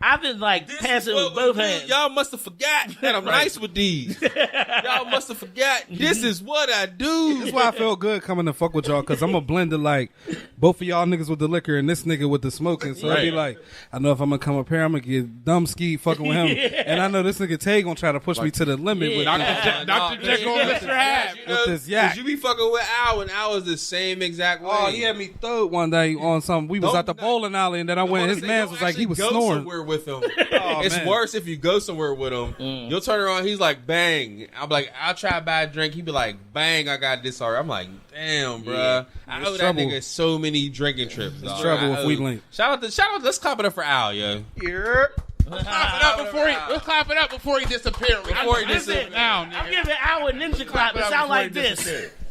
I've been like this passing is with what we both do. hands. Y'all must have forgot that I'm nice with these. Y'all must have forgot this is what I do. That's why I feel good coming to fuck with y'all, because I'm a blend of like both of y'all niggas with the liquor and this nigga with the smoking. So I'd be like, I know if I'm gonna come up here, I'm gonna get dumb ski fucking with him. And I know this nigga Tay gonna try to push me to the limit with Dr. Jekyll and Mr. Hyde. You know, this yak. 'cause you be fucking with Al, and Al was the same exact way. Oh, he had me throwed one day on something. We was Don't- at the bowling alley, and then I went. His man was like, he was go snoring. somewhere with him. Oh, It's man. worse if you go somewhere with him. You'll turn around, he's like, bang. I'm like, I'll try to buy a drink. He'd be like, bang, I got this already. I'm like, damn, bruh. I It's owe that trouble. nigga so many drinking trips. Dog. trouble I if we owe- link. Shout out, let's clap it up for Al, yo. Let's clap it up before he disappears. Before he disappears. Now, I'm nigga. giving Al a ninja clap. It sound like this.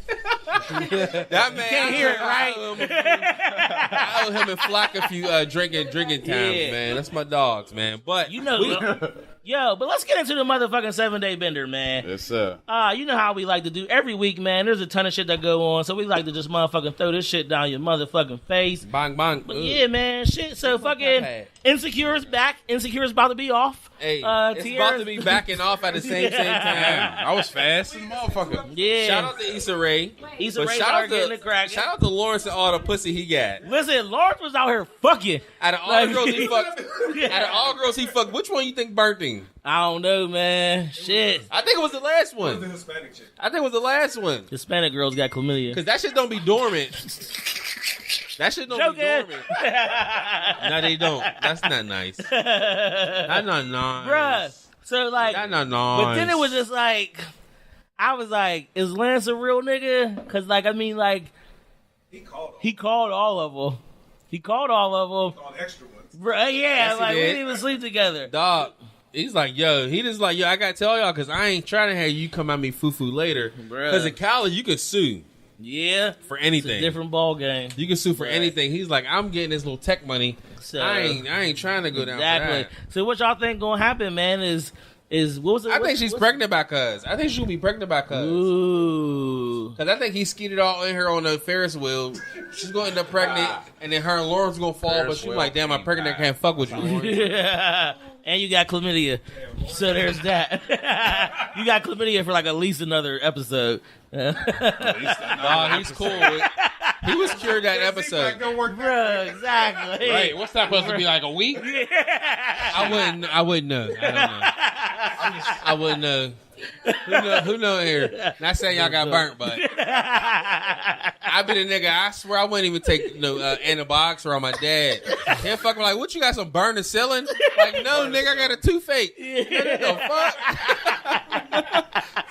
That man, Can't hear it, right? I owe him and Flock a few drinking times, Yeah. man. That's my dogs, man. But You know, but let's get into the motherfucking 7-day bender, man. Yes, sir. You know how we like to do every week, man. There's a ton of shit that go on, so we like to just motherfucking throw this shit down your motherfucking face. bang, bang. But yeah, man, shit. So fucking bad. Insecure is back. Insecure is about to be off. Hey, it's about Tierra's- to be backing off at the same time. Damn, I was fast as a motherfucker. Yeah. Shout out to Issa Rae. Issa But Rae shout started out getting to it cracking. shout out to Lawrence and all the pussy he got. Listen, Lawrence was out here fucking. Out of all the girls he fucked, out of all girls he fucked, which one you think burnt him? I don't know, man. Shit. I think it was the last one. I think it was the last one. Hispanic girls got chlamydia. Cause that shit don't be dormant. That shit don't be Joking. dormant. No, they don't. That's not nice. That's not nice. Bruh. So, like, That's not nice. but then it was just like, I was like, is Lance a real nigga? Because, like, I mean, like, he called all of them. He called all of them. extra ones. Bruh, yeah, Yes, he like, we did. didn't even sleep together. Dog. He's like, yo, he just like, yo, I gotta tell y'all, cause I ain't trying to have you come at me foo-foo later. Bruh. Cause in college, you could sue Yeah. for It's anything. a different ball game. You can sue for Right. anything. He's like, I'm getting this little tech money. So, I ain't trying to go down exactly. for that. So what y'all think gonna happen, man, is what was it? I think she's pregnant by cuz. I think she'll be pregnant by cuz. Ooh. Cause I think he skeeted all in her on the Ferris wheel. She's gonna end up pregnant, and then her and Lawrence gonna fall. Ferris But she's wheel like, damn, I'm pregnant. I can't fuck with you, Lawrence. Yeah. And you got chlamydia. So there's that. You got chlamydia for like at least another episode. Nah, he's cool. He was cured that episode. Bruh, exactly. Right, what's that supposed to be, like a week? I wouldn't know. I don't know. I wouldn't know. Who know here? Not saying y'all got burnt, but I been a nigga. I swear I wouldn't even take no antibiotics around my dad. Him fucking like, what you got, some burn the ceiling? Like, no, nigga, I got a toothache. What the fuck?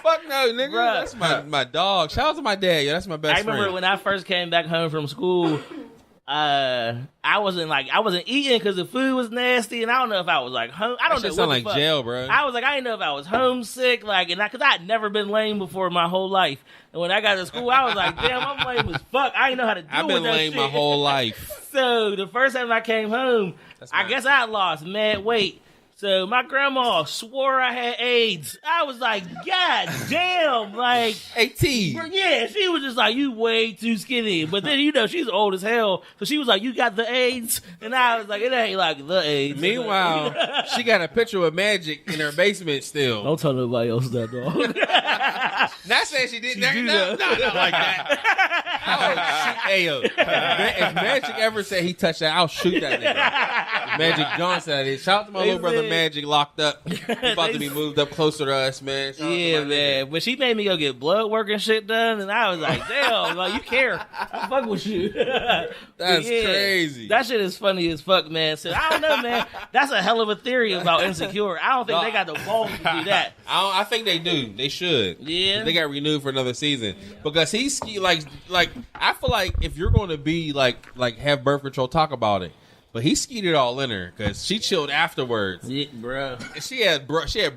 Fuck no, nigga. Bruh. That's my dog. Shout out to my dad. Yeah, that's my best I remember friend. when I first came back home from school, I wasn't eating because the food was nasty, and I don't know if I was like home. I don't That know shit what sound the like fuck. jail, bro. I was like, I didn't know if I was homesick, like, and because I had never been lame before my whole life. And when I got to school, I was like, damn, I'm lame as fuck. I didn't know how to deal I've with been that lame shit. my whole life. So the first time I came home, That's I mine. guess I lost mad weight. So my grandma swore I had AIDS. I was like, God damn, like, Hey, T. yeah, she was just like, you way too skinny. But then, you know, she's old as hell. So she was like, you got the AIDS? And I was like, it ain't like the AIDS. Meanwhile, she got a picture of Magic in her basement still. Don't tell nobody else that, dog. Not saying she didn't. do No, that. not like that. Hey, yo. If Magic ever said he touched that, I'll shoot that nigga. Magic Johnson out here. Shout out to my little brother said- Magic locked up. He about to be moved up closer to us, man. Shout out to Yeah, my man. nigga. But she made me go get blood work and shit done, and I was like, damn, like, you care. I fuck with you. But That's crazy. That shit is funny as fuck, man. So I don't know, man. That's a hell of a theory about Insecure. I don't think they got the balls to do that. I think they do. They should. Yeah. They got renewed for another season because he's like I feel like if you're going to be like have birth control, talk about it. But he skied it all in her because she chilled afterwards. Yeah, bro. She had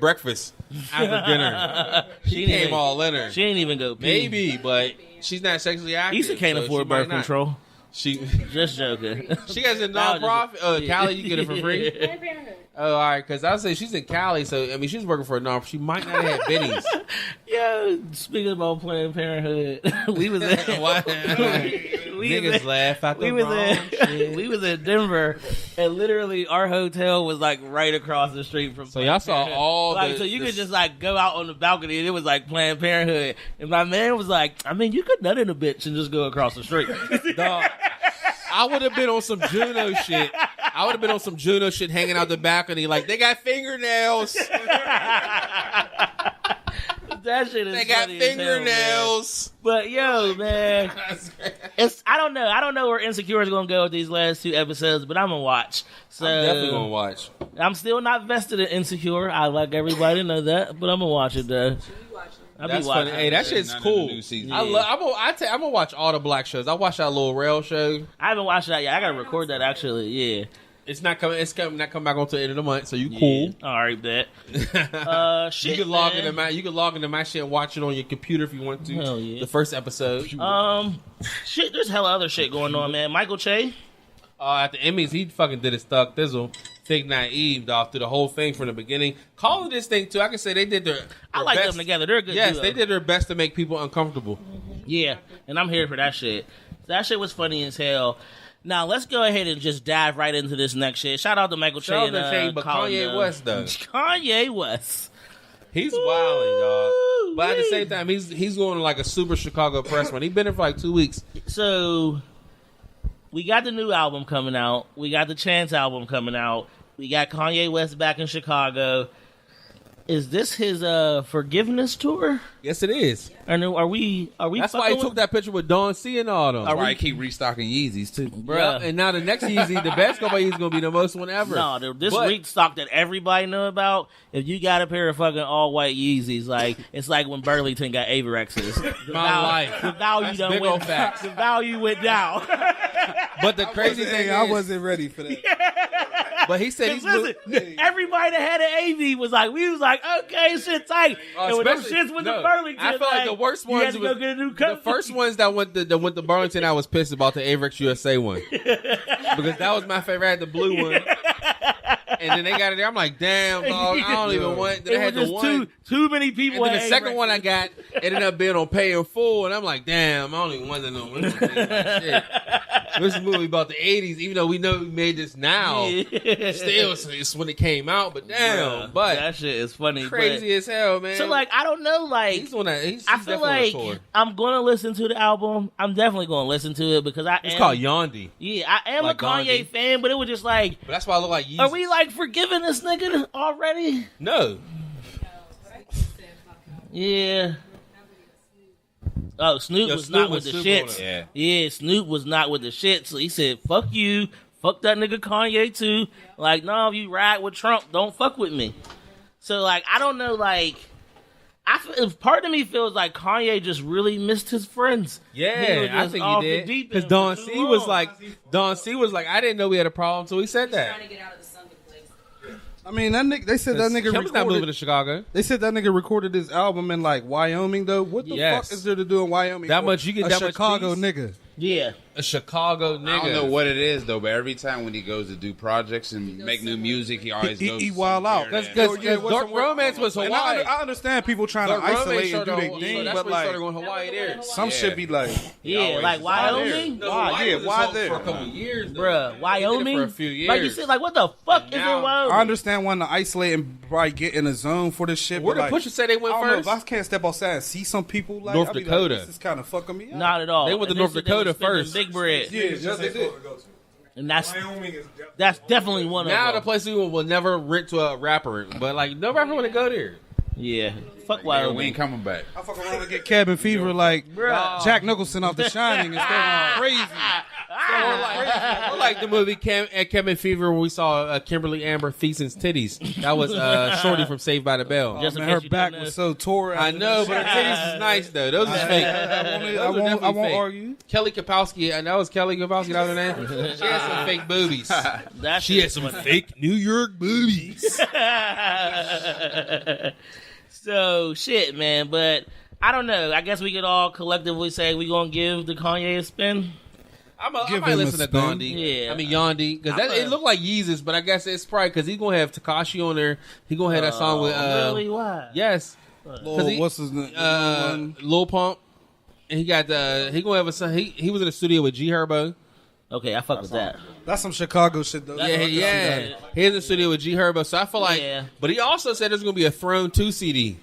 breakfast after dinner. She ain't came even- all in her. She ain't even go pee. Maybe, but she's not sexually active. Issa can't so afford she might birth not. control. She Just joking. she has a That was nonprofit. just- Cali, you get it for free. Planned Parenthood. Oh, all right. Because I would say she's in Cali, so I mean she's working for a non. She might not have bennies. Yo, speaking about Planned Parenthood, we was in What? we was Niggas in- laugh at the we was wrong in shit. we was in Denver, and literally our hotel was like right across the street from. So y'all saw Planned Parenthood. all like the- so you the- could just like go out on the balcony and it was like Planned Parenthood, and my man was like, I mean, you could nut in a bitch and just go across the street. Dog, I would have been on some Juno shit. I would have been on some Juno shit hanging out the balcony like, they got fingernails. That shit is They got funny as hell, man. fingernails. But yo, man, it's I don't know where Insecure is gonna go with these last 2 episodes, but I'm gonna watch. So I'm definitely going to watch. I'm still not vested in Insecure. I like everybody to know that, but I'm gonna watch it though. I'll be That's watching. funny. Hey, that shit's None of the cool. new season. I'm gonna watch all the black shows. I watched that little rail show. I haven't watched that yet. I gotta record that actually. Yeah. It's not coming. It's not coming back until the end of the month. So you cool. All right, bet. Shit. You can log man. into my. You can log into my shit and watch it on your computer if you want to. Hell yeah. The first episode. Shit. There's hella other shit going on, man. Michael Che. At the Emmys, he fucking did his thug thizzle. Think Naive, dog, through the whole thing from the beginning. Call it this thing too. I can say they did their I like best. them together. They're a good. Yes, duo. they did their best to make people uncomfortable. Yeah, and I'm here for that shit. That shit was funny as hell. Now let's go ahead and just dive right into this next shit. Shout out to Michael Che Shout out and to Che, but Colin, Kanye West, though. Kanye West. He's wilding, dog. But at the Woo-wee. same time, he's going to like a super Chicago press run. He's been there for like 2 weeks. So we got the new album coming out. We got the Chance album coming out. We got Kanye West back in Chicago. Is this his forgiveness tour? Yes, it is. Or no, are we? That's why he fucking took that picture with Dawn C and all them. Are Why we- I keep restocking Yeezys too. Bruh. And now the next Yeezy, the basketball Yeezy is going to be the most one ever. No, this But- restock that everybody know about. If you got a pair of fucking all white Yeezys, like it's like when Burlington got Averexes. The life. The value That's done big went. old facts. The value went down. But the crazy thing I is, wasn't ready for that. but he said he's Listen, everybody that had an AV was like, we was like, okay, shit tight. And when those shits went to Burlington, I feel like the worst you had ones to was go get a new the cup. first ones that went to Burlington. I was pissed about the Averex USA one because that was my favorite. I had the blue one, and then they got it there. I'm like, damn, dog, I don't even want. Then It I had was the just one, too many people. and then the had second Averexes. one I got ended up being on Pay in Full, and I'm like, damn, I don't even want to know. What shit. This is a movie about the '80s, even though we know we made this now. Yeah. Still, it's when it came out, but damn, Bruh, but that shit is funny. crazy as hell, man. So like, I don't know, like. he's on that. He's I feel definitely on like tour. I'm gonna listen to the album. I'm definitely gonna listen to it because It's am. called Yandi. Yeah, I am Like a Kanye Gandhi. fan, but it was just like, But that's why I look like Yeezus. are we like forgiving this nigga already? No. Yeah. Oh, Snoop Yo, was Snoop not with was the super on shits. it. Yeah, Snoop was not with the shit. So he said, "Fuck you, fuck that nigga Kanye too." Like, no, if you ride with Trump, don't fuck with me. So like, I don't know, like. Part of me feels like Kanye just really missed his friends. He was Yeah, I just think off he the did. deep Because end Don for C too was long. like, I didn't know we had a problem until he said that. Trying to get out of the sunken place. I mean, that nigga. They said that nigga Kim's not moving recorded. to Chicago. They said that nigga recorded his album in like Wyoming though. What the Yes. fuck is there to do in Wyoming? That for much- you get a that much Chicago peace? nigga. Yeah. A Chicago nigga. I don't know what it is though, but every time when he goes to do projects and make new music, he always He goes wild out. somewhere Because that- Yeah, what's Dark somewhere- Romance was And Hawaii. I understand people trying Dark to isolate and do their so thing, that's but when he started like going Hawaii there. some Yeah. shit be like, Yeah, always like is Wyoming? No, Why? Hawaii Yeah, was why his home there? for a couple years, though. Bruh, He did it Wyoming? for a few years. Like you said, like what the fuck is in now- Wyoming? I understand wanting to isolate and probably get in a zone for this shit. Where but did like, Pusha say they went I don't know, first? if I can't step outside and see some people like North I'll be like, Dakota. this is kind of fucking me up. Not at all. They went to And North they said they Dakota was spending first. Big bread. Yeah, yes, they did. And that's Wyoming is definitely one of them. Now the place we will never rent to a rapper, but like no rapper want to go there. Yeah, fuck Yeah, we Wyoming. ain't coming back. I fuck around and get cabin fever like Jack Nicholson off The Shining and start going crazy. Or like the movie Cabin Fever when we saw Kimberly Amber Thiesen's titties. That was Shorty from Saved by the Bell. Just in Man, case her you back don't was know. so tore. I know, but her titties is nice though. Those is fake. I won't argue. Kelly Kapowski, and that was Kelly Kapowski. That was her name. She had some fake boobies. That She had some fake New York boobies. So shit, man. But I don't know. I guess we could all collectively say we gonna give the Kanye a spin. I Give might him a listen to spin. Gandhi. Yeah. I mean Yandi, because it looked like Yeezus, but I guess it's probably because he's gonna have Takashi on there. He gonna have that song with Really? Why? yes, Lil, what's his name? Lil Pump, and he got he gonna have a song. He was in the studio with G Herbo. Okay, I fuck with that. That's some Chicago shit though. Yeah. He's in the studio with G Herbo, so I feel like. Yeah. But he also said there's gonna be a Throne 2 CD.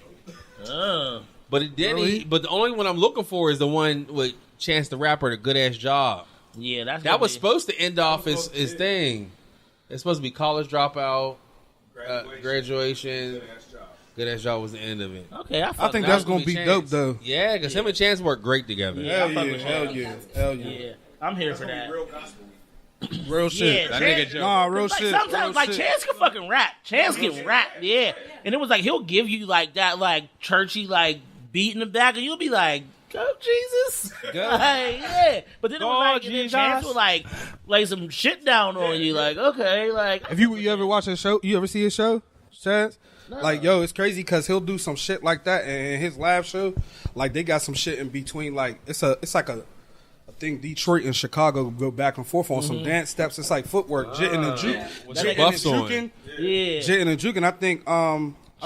But it didn't. Really? But the only one I'm looking for is the one with Chance the Rapper, the Good Ass Job. Yeah, That was supposed to end off his thing. It's supposed to be college dropout, graduation. Good Ass Job was the end of it. Okay, I I think that's gonna be dope though. Yeah, because him and Chance work great together. Yeah. Hell yeah, hell yeah, hell yeah. Yeah, I'm here for that. real gospel. Real shit. Yeah, That Chance- nigga joke. Nah, real Like, shit. sometimes, real like, shit. Chance can fucking rap. Chance can rap, yeah. And it was like, he'll give you, like, that, like, churchy, like, beat in the back, and you'll be like, go, Jesus. Go. Like, yeah. But then it was Go, like, and then Chance Jesus. would, like, lay some shit down on you, like, okay, like. If you ever watch his show, you ever see his show, Chance? Like, yo, it's crazy because he'll do some shit like that, and in his live show, like, they got some shit in between. Like, it's like a thing. Detroit and Chicago go back and forth on some dance steps. It's like footwork, jitting and juke, jitting and Buffs on. juking, Yeah. jitting and juking. I think,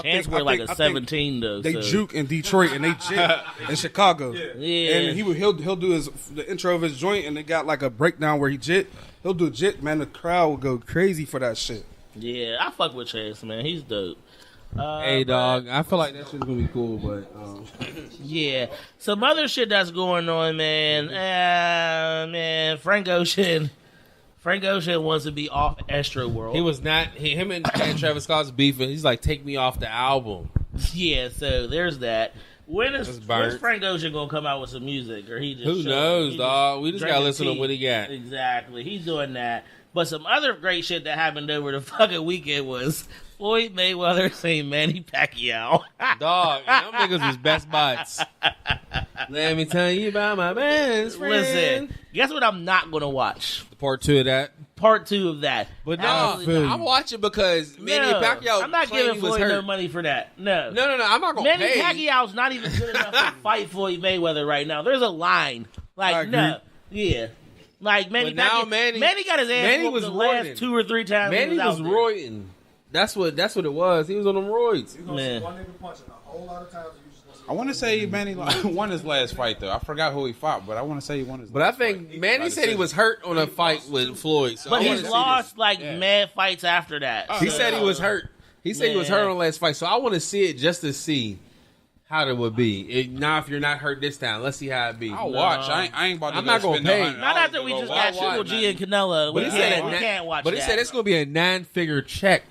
Chance wear like a 17, though. They so. juke in Detroit and they jit in Chicago. Yeah. And he'll do the intro of his joint, and they got like a breakdown where he jit. He'll do jit, man. The crowd will go crazy for that shit. Yeah, I fuck with Chance, man. He's dope. Hey, dog, I feel like that shit's gonna be cool, but Yeah. Some other shit that's going on, man. Man, Frank Ocean wants to be off Astro World. he was not. Him and Travis Scott's beefing. He's like, take me off the album. Yeah, so there's that. When's burnt. Frank Ocean gonna come out with some music, or he just Who knows, dog? We just gotta drinking listen to tea? what he got. Exactly, he's doing that. But some other great shit that happened over the fucking weekend was Floyd Mayweather saying Manny Pacquiao. Dog, and them niggas was best buds. Let me tell you about my best friend. Listen, guess what? I'm not gonna watch Part 2 of that. part 2 of that. But Absolutely no, not. I'm watching because Manny Pacquiao. I'm not claimed giving he was Floyd hurt. no money for that. No. No, I'm not gonna Manny pay. Pacquiao's not even good enough to fight Floyd Mayweather right now. There's a line. I Like, agree. no. Yeah. Like, Manny But now Pacquiao. Manny got his ass Manny whooped was the roiding. last 2 or 3 times Manny he was was out there. roiding. That's what it was. He was on them roids. You're gonna Man. see one nigga punching a whole lot of times. You just gonna see I want to say Manny won his last fight though. I forgot who he fought, but I want to say he won his. But I last think fight. Manny said he was hurt on a fight with Floyd. So But I wanna he's see lost, this. like, Yeah. mad fights after that. He said he was hurt. He said he was Man. hurt on the last fight. So I want to see it just to see how it would be. Now, if you're not hurt this time, let's see how it be. I'll watch. I ain't about to. I'm go not gonna spend pay. $100 Not after to we go just watch got Triple it. G and Canelo. But We he said can't watch But that. he said it's going to be a 9-figure check.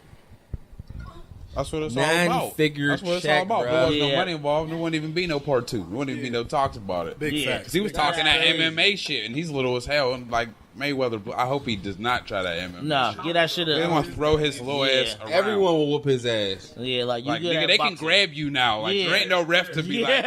That's what it's all about. Nine-figure That's what it's check, all about. bro. There wasn't Yeah. no money involved. There wouldn't even be no part 2. There wouldn't even be no talks about it. Big Yeah. facts. Because he was talking that MMA shit, and he's little as hell. And like Mayweather, I hope he does not try that MMA. No, shit. get that shit They up. want to throw his little Yeah. ass around. Everyone will whoop his ass. Yeah, like, you Like, good nigga, at they can boxing. grab you now. Like, Yeah. there ain't no ref to be like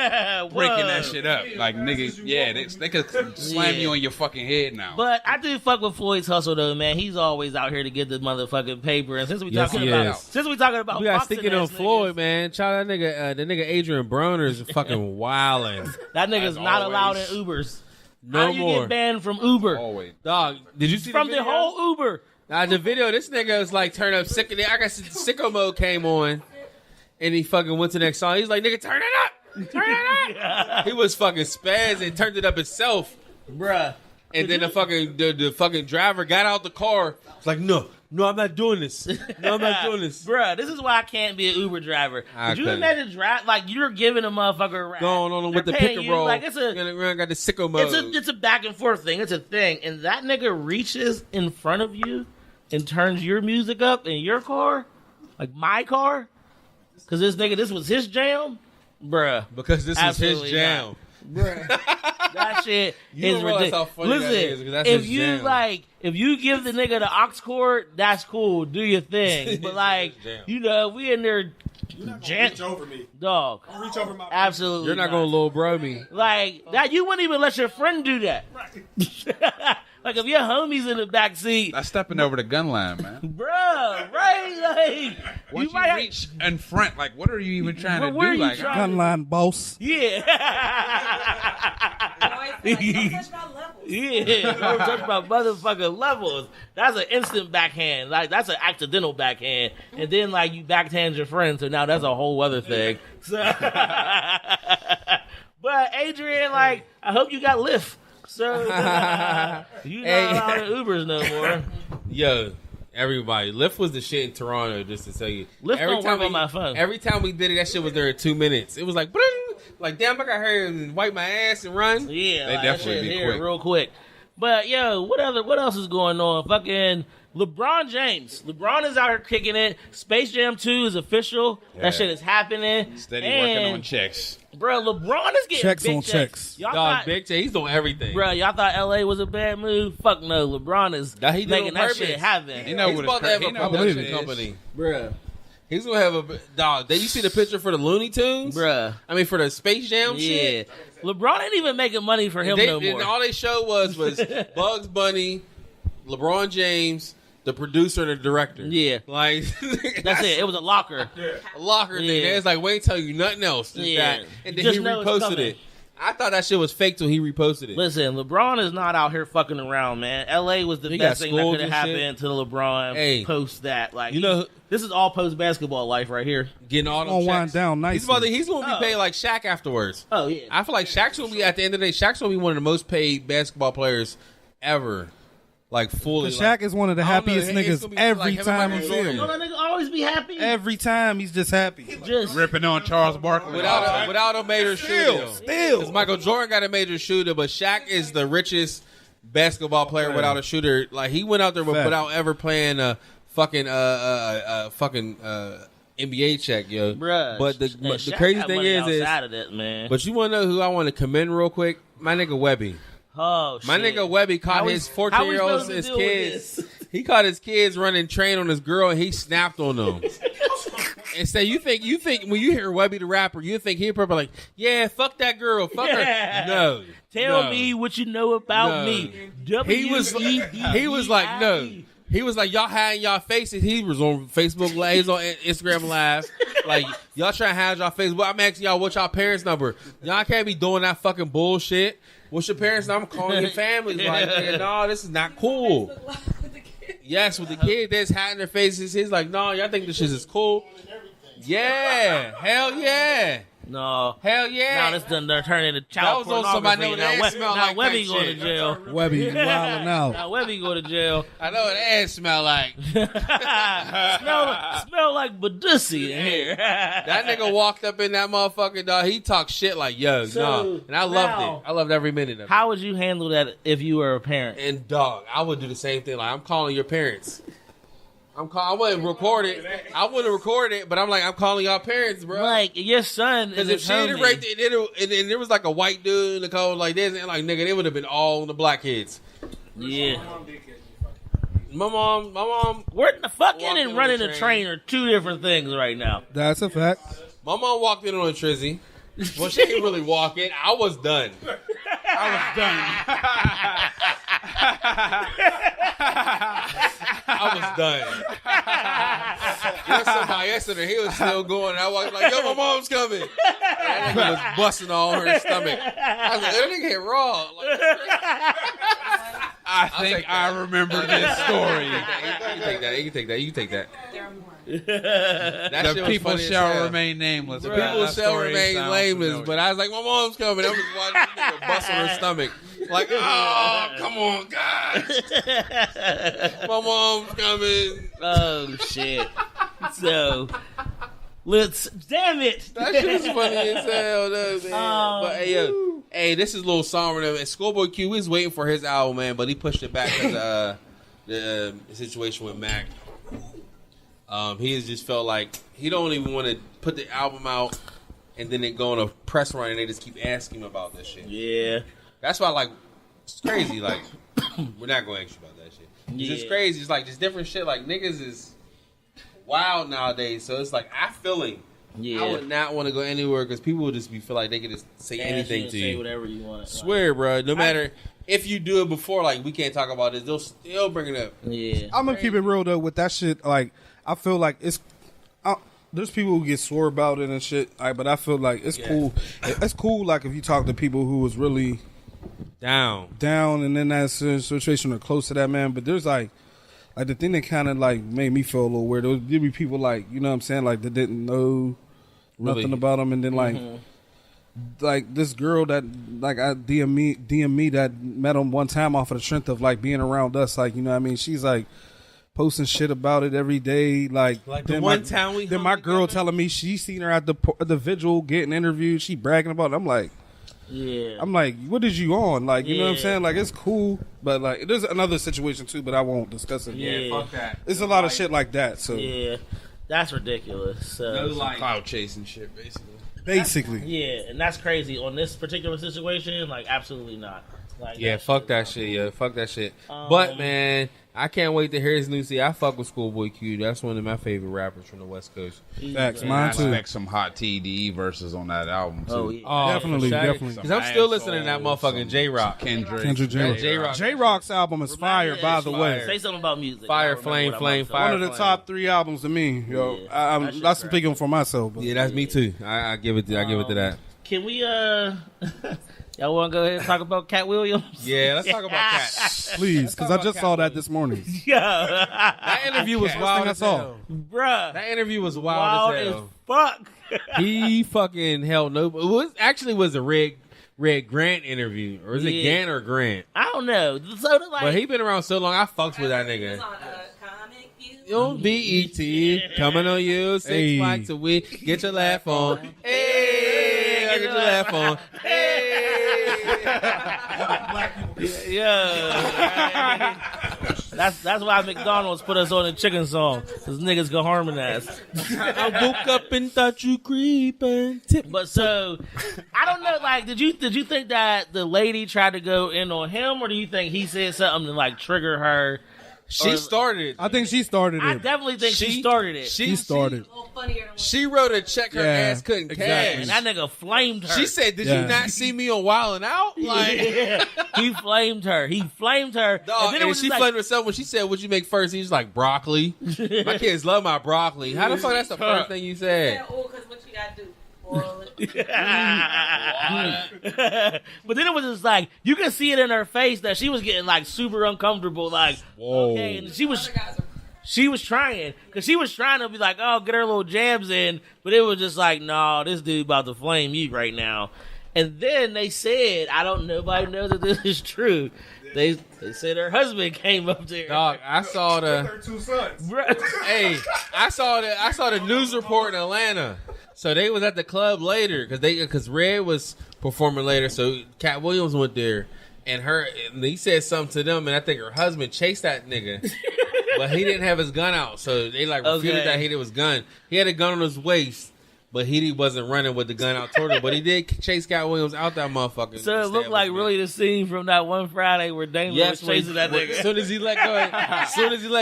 breaking whoa. that shit up. Like, nigga, yeah, they could slam Yeah. you on your fucking head now. But I do fuck with Floyd's hustle though, man. He's always out here to get the motherfucking paper. And since we Yes, talking he about is. We got boxing sticking on ass Floyd, niggas, man. Child, that nigga, the nigga Adrian Broner is fucking wildin'. that nigga's As not allowed in always. Ubers. No How do you more. get banned from Uber? Always. Dog, did you see From the the video? whole Uber. The video, this nigga was like, turn up sick. I guess sicko mode came on, and he fucking went to the next song. He's like, nigga, turn it up, turn it up. He was fucking spaz and turned it up himself, Bruh. and then the fucking driver got out the car. It's like, no, No, I'm not doing this. No, I'm not doing this. Bruh, this is why I can't be an Uber driver. Could you couldn't. imagine like you're giving a motherfucker a ride? Going on with the They're pick paying and you, roll. like it's a got the sicko mode. it's a back and forth thing. It's a thing. And that nigga reaches in front of you and turns your music up in your car, like my car, because this was his jam, bruh. Because this was his Absolutely jam. not. Bruh. That shit You is don't realize ridiculous. how funny that is, 'cause that's if his you jam. if you give the nigga the aux cord, that's cool. Do your thing. But like, jam. you know, we in there, You're not Jam- gonna reach over me. dog. Don't reach over my. Absolutely, You're not gonna little bro me. like that. You wouldn't even let your friend do that. Like if your homie's in the back seat, That's stepping over the gun line, man. bruh, right? Like Once you might you have, reach in front, like, what are you even trying to Where are do? you Like, trying- Gun line boss. yeah. I always feel like, don't touch my levels. Yeah, don't touch my motherfucking levels. That's an instant backhand. Like that's an accidental backhand, and then like you backhand your friend. So now that's a whole other thing. So, but Adrian, like, I hope you got Lyft. So you not allowed in Ubers no more. Yo, everybody, Lyft was the shit in Toronto. Just to tell you, Lyft don't work on my phone. Every time we did it, that shit was there in 2 minutes. It was like, bling, like damn, I got here and wipe my ass and run. Yeah, They like, definitely that shit be here quick. real quick. But yo, what else is going on? Fucking LeBron James. LeBron is out here kicking it. Space Jam 2 is official. Yeah. That shit is happening. steady and, working on checks. Bro, LeBron is getting Checks big on checks. Y'all Dog, thought, Big J, he's doing everything. bro, y'all thought LA was a bad move? Fuck no. LeBron is That he did making on that purpose. shit happen. You know He's what about to have he a know what production it is. company. Bruh. He's gonna have a dog. Did you see the picture for the Looney Tunes? Bruh. I mean, for the Space Jam Yeah. shit. LeBron ain't even making money for him no And more. all they showed was Bugs Bunny, LeBron James, the producer and the director. Yeah. Like That's it. It was a locker. a locker thing. Yeah. It's like, we ain't tell you nothing else. Just Yeah. that. And then Just he know it's reposted coming. it. I thought that shit was fake till he reposted it. Listen, LeBron is not out here fucking around, man. LA was the He best got thing that schooled could have and shit. happened to LeBron Hey. post that. Like, You know- this is all post basketball life right here. Getting all Gonna them wind checks. down nicely. He's gonna be Oh. paid like Shaq afterwards. Oh yeah. I feel like Shaq's gonna be at the end of the day. Shaq's gonna be one of the most paid basketball players ever. Like fully. Cause like, Shaq is one of the I don't know, happiest it's niggas gonna be every like him and time Michael you see Jordan. him. Don't that nigga always be happy? Every time he's just happy. Just Ripping on Charles Barkley. without a major shooter. Because Michael Jordan got a major shooter, but Shaq is the richest basketball player without a shooter. Like he went out there Fact. without ever playing a fucking NBA check, yo. bruh. But the Shaq crazy got thing money is outside of that, man. but you want to know who I want to commend real quick? My nigga Webby. Oh shit. My nigga Webby caught How his we- how we 14-year-olds, supposed to his deal with kids. this? He caught his kids running train on his girl, and he snapped on them. And say, you think when you hear Webby the rapper, you think he'd probably like, yeah, fuck that girl, fuck Yeah. her. No, Tell no. me what you know about No. me. He was like, no. He was like, y'all hiding y'all faces. He was on Facebook Live, he was on Instagram Live. Like, y'all trying to hide y'all faces. Well, I'm asking y'all, what's y'all parents' number? Y'all can't be doing that fucking bullshit. What's your parents' number? I'm calling your families. Like, nigga, no, this is not cool. Yes, with the kids that's hiding their faces. He's like, no, y'all think this shit is cool? Yeah. Hell yeah. No. Hell yeah. Now this done turn into child That was on somebody pornography. that Now, smelled now like Webby that going shit. to jail. Webby, you wilding out. Now Webby go to jail. I know what ass smell like. smell like Badussi in here. That nigga walked up in that motherfucking dog. He talked shit like, yo, So, no. And I loved now- it. I loved every minute of it. How would you handle that if you were a parent? And dog, I would do the same thing. Like, I'm calling your parents. I wouldn't record it. I wouldn't record it, but I'm like, I'm calling y'all parents, bro. Like your son Because is if she had homie. raped it, and there was like a white dude in the code like this, and like, nigga, they would have been all the black kids. Yeah. My mom, Where the fucking Walking and on running the a train are two different things right now. That's a fact. my mom walked in on a trizzy. Well, she didn't really walk in. I was done. I was done. There's somebody yesterday, he was still going. I was like, yo, my mom's coming. And that nigga was busting all her stomach. I was like, that nigga hit raw. Like, I take think that. I remember this story. you can take that. You can take that. You can take that. There are more. That The shit was people funny as shall hell. remain nameless. People That shall story remain sounds nameless, familiar. but I was like, my mom's coming. I'm just watching this nigga bust on her stomach. Like, oh, come on, guys. My mom's coming. Oh shit. So damn it. That shit is funny as hell, though, man. But hey, yo, this is a little song. And Schoolboy Q, we was waiting for his album, man, but he pushed it back because of the situation with Mac. He has just felt like he don't even want to put the album out and then they go on a press run and they just keep asking him about this shit. Yeah. That's why, like, it's crazy. Like, we're not going to ask you about that shit. It's just crazy. It's like just different shit. Like, niggas is wild nowadays. So it's like, I feel him. Yeah. I would not want to go anywhere because people would just feel like they could just say anything to you. Say whatever you want. Swear, bro. No matter if you do it before, like, we can't talk about this, they'll still bring it up. Yeah. I'm going to keep it real, though, with that shit. Like, I feel like it's... there's people who get sore about it and shit, like, but I feel like it's cool. It's cool, like, if you talk to people who was really down and in that situation or close to that, man. But there's, like the thing that kind of, like, made me feel a little weird. There'd be people, like, you know what I'm saying, like, that didn't know nothing about him. And then, like, like, this girl that, like, I DM me that met him one time off of the strength of, like, being around us. Like, you know what I mean? She's, like, posting shit about it every day. Like the one time we... Then my girl telling me she seen her at the vigil getting interviewed. She bragging about it. I'm like... Yeah. I'm like, what is you on? Like, you know what I'm saying? Like, it's cool, but like, there's another situation too, but I won't discuss it. Yeah, fuck that. It's a lot of shit like that. So yeah, that's ridiculous. So, no, like cloud chasing shit, basically. Yeah, and that's crazy on this particular situation. Like, absolutely not. Like, yeah, fuck that shit. Yeah, fuck that shit. But man, I can't wait to hear his new CD. I fuck with Schoolboy Q. That's one of my favorite rappers from the West Coast. Facts, I mine too. expect some hot TDE verses on that album too. Oh, yeah. Definitely. Because I'm still listening to that motherfucking J-Rock. Kendrick J-Rock. J-Rock's album is fire, by the way. Say something about music. Fire, flame, fire. One of the top 3 albums to me, yo. Yeah, I'm speaking for myself. But. Yeah, that's me too. I give it to that. Can we y'all want to go ahead and talk about Cat Williams? Yeah, let's talk about Cat. Please, because I just saw that this morning. Yeah. That interview was wild as hell. Bruh. That interview was wild as hell. Fuck. He fucking held no... It was a Red Grant interview. Or is it Gant or Grant? I don't know. So, like, but he been around so long, I fucks with that nigga. Yo, BET, coming on you, 6 mics a week, get your laugh on. Hey, get your laugh on. Hey. Yeah. That's why McDonald's put us on the chicken song. Cause niggas go harmonize. I woke up and thought you creeping. But so, I don't know. Like, did you think that the lady tried to go in on him, or do you think he said something to like trigger her? She started. I think she started it. I definitely think she started it. She started. She wrote a check her ass couldn't cash. And that nigga flamed her. She said, "Did you not see me on Wild 'N Out?" Like, he flamed her. Dog, and then she flamed herself when she said, "What'd you make first?" He was like, "Broccoli." My kids love my broccoli. How the fuck? That's the first thing you said. Oh, because what you gotta do. Boil it. But then it was just like, you can see it in her face that she was getting like super uncomfortable. Like, whoa. Okay, and she was trying, because she was trying to be like, oh, get her little jabs in, but it was just like, no, this dude about to flame you right now. And then they said, nobody knows that this is true. They said her husband came up there. Dog, I saw Her 2 sons. Hey, I saw the news report in Atlanta. So they was at the club later because Red was performing later. So Cat Williams went there, and he said something to them, and I think her husband chased that nigga, but he didn't have his gun out. So they like refuted that he had his gun. He had a gun on his waist, but he wasn't running with the gun out toward him. But he did chase Cat Williams out that motherfucker. So it looked like really the scene from that one Friday where Damon was chasing that nigga. As soon as he let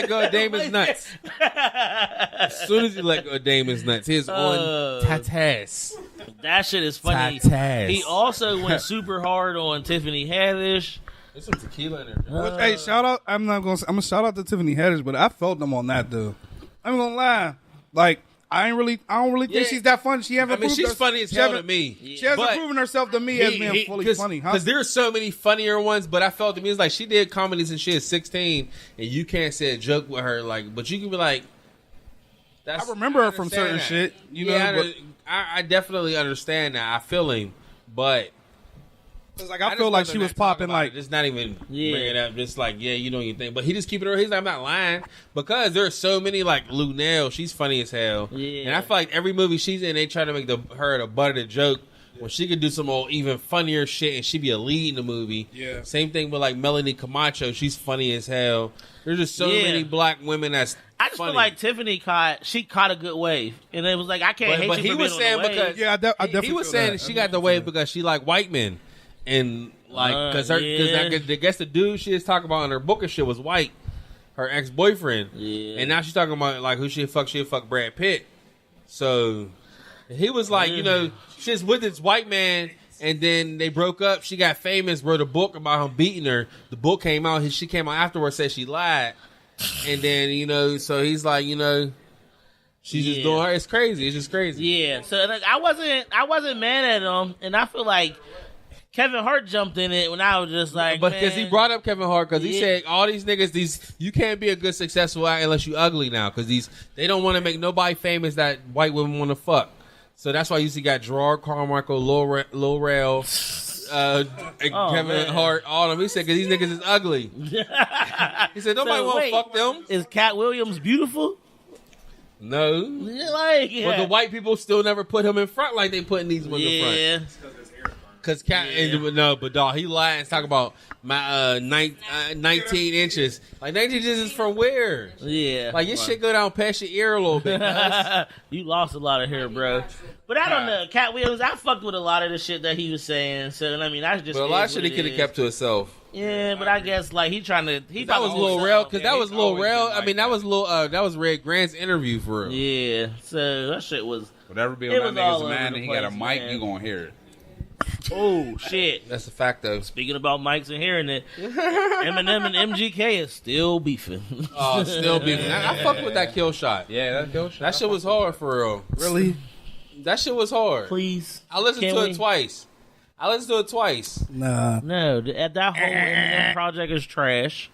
go of Damon's nuts. As soon as he let go of Damon's nuts, he was on Tatas. That shit is funny. Tatas. He also went super hard on Tiffany Haddish. There's some tequila in there. Hey, shout out! I'm gonna shout out to Tiffany Haddish, but I felt them on that though. I'm gonna lie, like. I don't really think she's that funny. She's funny as hell to me. She hasn't proven herself to me as being fully funny. Because there are so many funnier ones, but I felt to me it's like she did comedy since she was 16, and you can't say a joke with her. Like, but you can be like, I remember her from certain shit. You know, I definitely understand that. I feel him, but Cause like I feel like she was popping like just not even bringing it up, just like you know your thing. But he just keeping her. He's like, I'm not lying because there's so many like Lunel. She's funny as hell, and I feel like every movie she's in, they try to make her the butt of the joke when she could do some old even funnier shit and she be a lead in the movie. Yeah. Same thing with like Melanie Camacho. She's funny as hell. There's just so many black women that's. I just feel like Tiffany caught a good wave, and it was like I can't hate but you for being on the wave. I definitely. He was saying she got the wave because she like white men. And like, because I guess the dude she was talking about in her book and shit was white, her ex boyfriend, and now she's talking about like who she'd fuck Brad Pitt. So he was like, you know, she's with this white man, and then they broke up. She got famous, wrote a book about him beating her. The book came out. She came out afterwards, said she lied, and then you know, so he's like, you know. She's just doing her. It's crazy. It's just crazy. Yeah. So like, I wasn't mad at him, and I feel like Kevin Hart jumped in it when I was just like, but because he brought up Kevin Hart because he said all these niggas, you can't be a good successful actor unless you ugly now because they don't want to make nobody famous that white women want to fuck. So that's why you see got Gerard Carmichael, Lil Rel, Kevin Hart, all of them. He said because these niggas is ugly. He said nobody want to fuck them. Is Cat Williams beautiful? No, but the white people still never put him in front like they putting these ones in front. Cause but dog, he lied and talk about my 19 inches. Like 19 inches is from where? Yeah, like your shit go down past your ear a little bit. You lost a lot of hair, bro. But I don't know, Cat Williams. I fucked with a lot of the shit that he was saying. So I mean, I just. But a lot of shit he could have kept to himself. Yeah, but I guess like he trying to. That was Lil Rel because that was Lil Rel. I mean, that was that was Red Grant's interview for real. Yeah, so that shit was. Whatever be on that nigga's man, and he got a mic, you gonna hear it. Oh shit! That's a fact, though. Speaking about mics and hearing it, Eminem and MGK is still beefing. Oh, still beefing. I fucked with that kill shot. Yeah, that kill shot. That shit was hard for real. Really? That shit was hard. Please, I listened to it twice. Nah. No, that whole Eminem project is trash.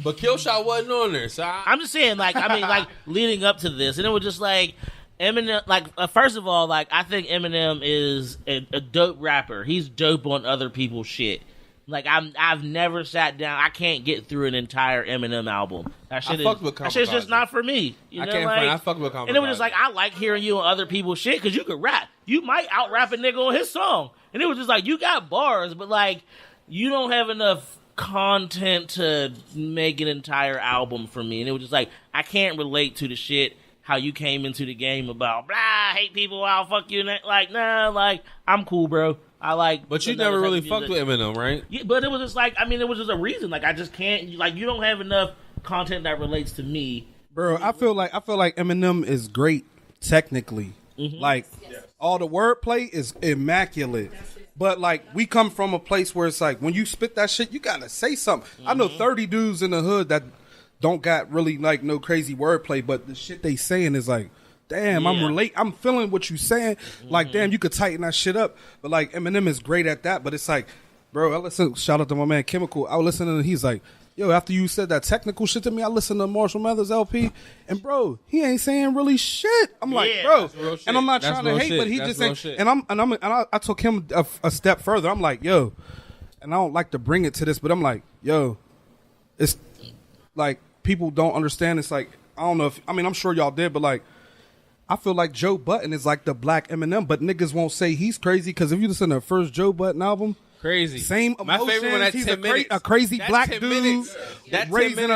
But kill shot wasn't on there, so I'm just saying, like, I mean, like leading up to this, and it was just like. Eminem, like, first of all, like, I think Eminem is a dope rapper. He's dope on other people's shit. Like, I've never sat down. I can't get through an entire Eminem album. That shit's just not for me. You know, I fuck with Kamikaze. And it was just like, I like hearing you on other people's shit because you could rap. You might out-rap a nigga on his song. And it was just like, you got bars, but, like, you don't have enough content to make an entire album for me. And it was just like, I can't relate to the shit how you came into the game about blah, I hate people, I'll fuck you. Like, nah, like, I'm cool, bro. I like. But you never really fucked with Eminem, right? Yeah, but it was just like, I mean, it was just a reason. Like, I just can't. Like, you don't have enough content that relates to me, bro. I feel like Eminem is great technically. Mm-hmm. Like, all the wordplay is immaculate. But like, we come from a place where it's like when you spit that shit, you gotta say something. Mm-hmm. I know 30 dudes in the hood that don't got really like no crazy wordplay, but the shit they saying is like, damn, I'm feeling what you saying. Like, damn, you could tighten that shit up. But like, Eminem is great at that. But it's like, bro, shout out to my man Chemical. I was listening and he's like, yo, after you said that technical shit to me, I listened to Marshall Mathers LP, and bro, he ain't saying really shit. I'm like, bro, and I'm not trying to hate, but he just saying, and I took him a step further. I'm like, yo, and I don't like to bring it to this, but I'm like, yo, it's like, people don't understand. It's like, I don't know if, I mean, I'm sure y'all did, but like, I feel like Joe Budden is like the black Eminem, but niggas won't say he's crazy because if you listen to the first Joe Budden album, crazy, same emotions. My favorite one. He's a crazy that's black 10 dude minutes. That raising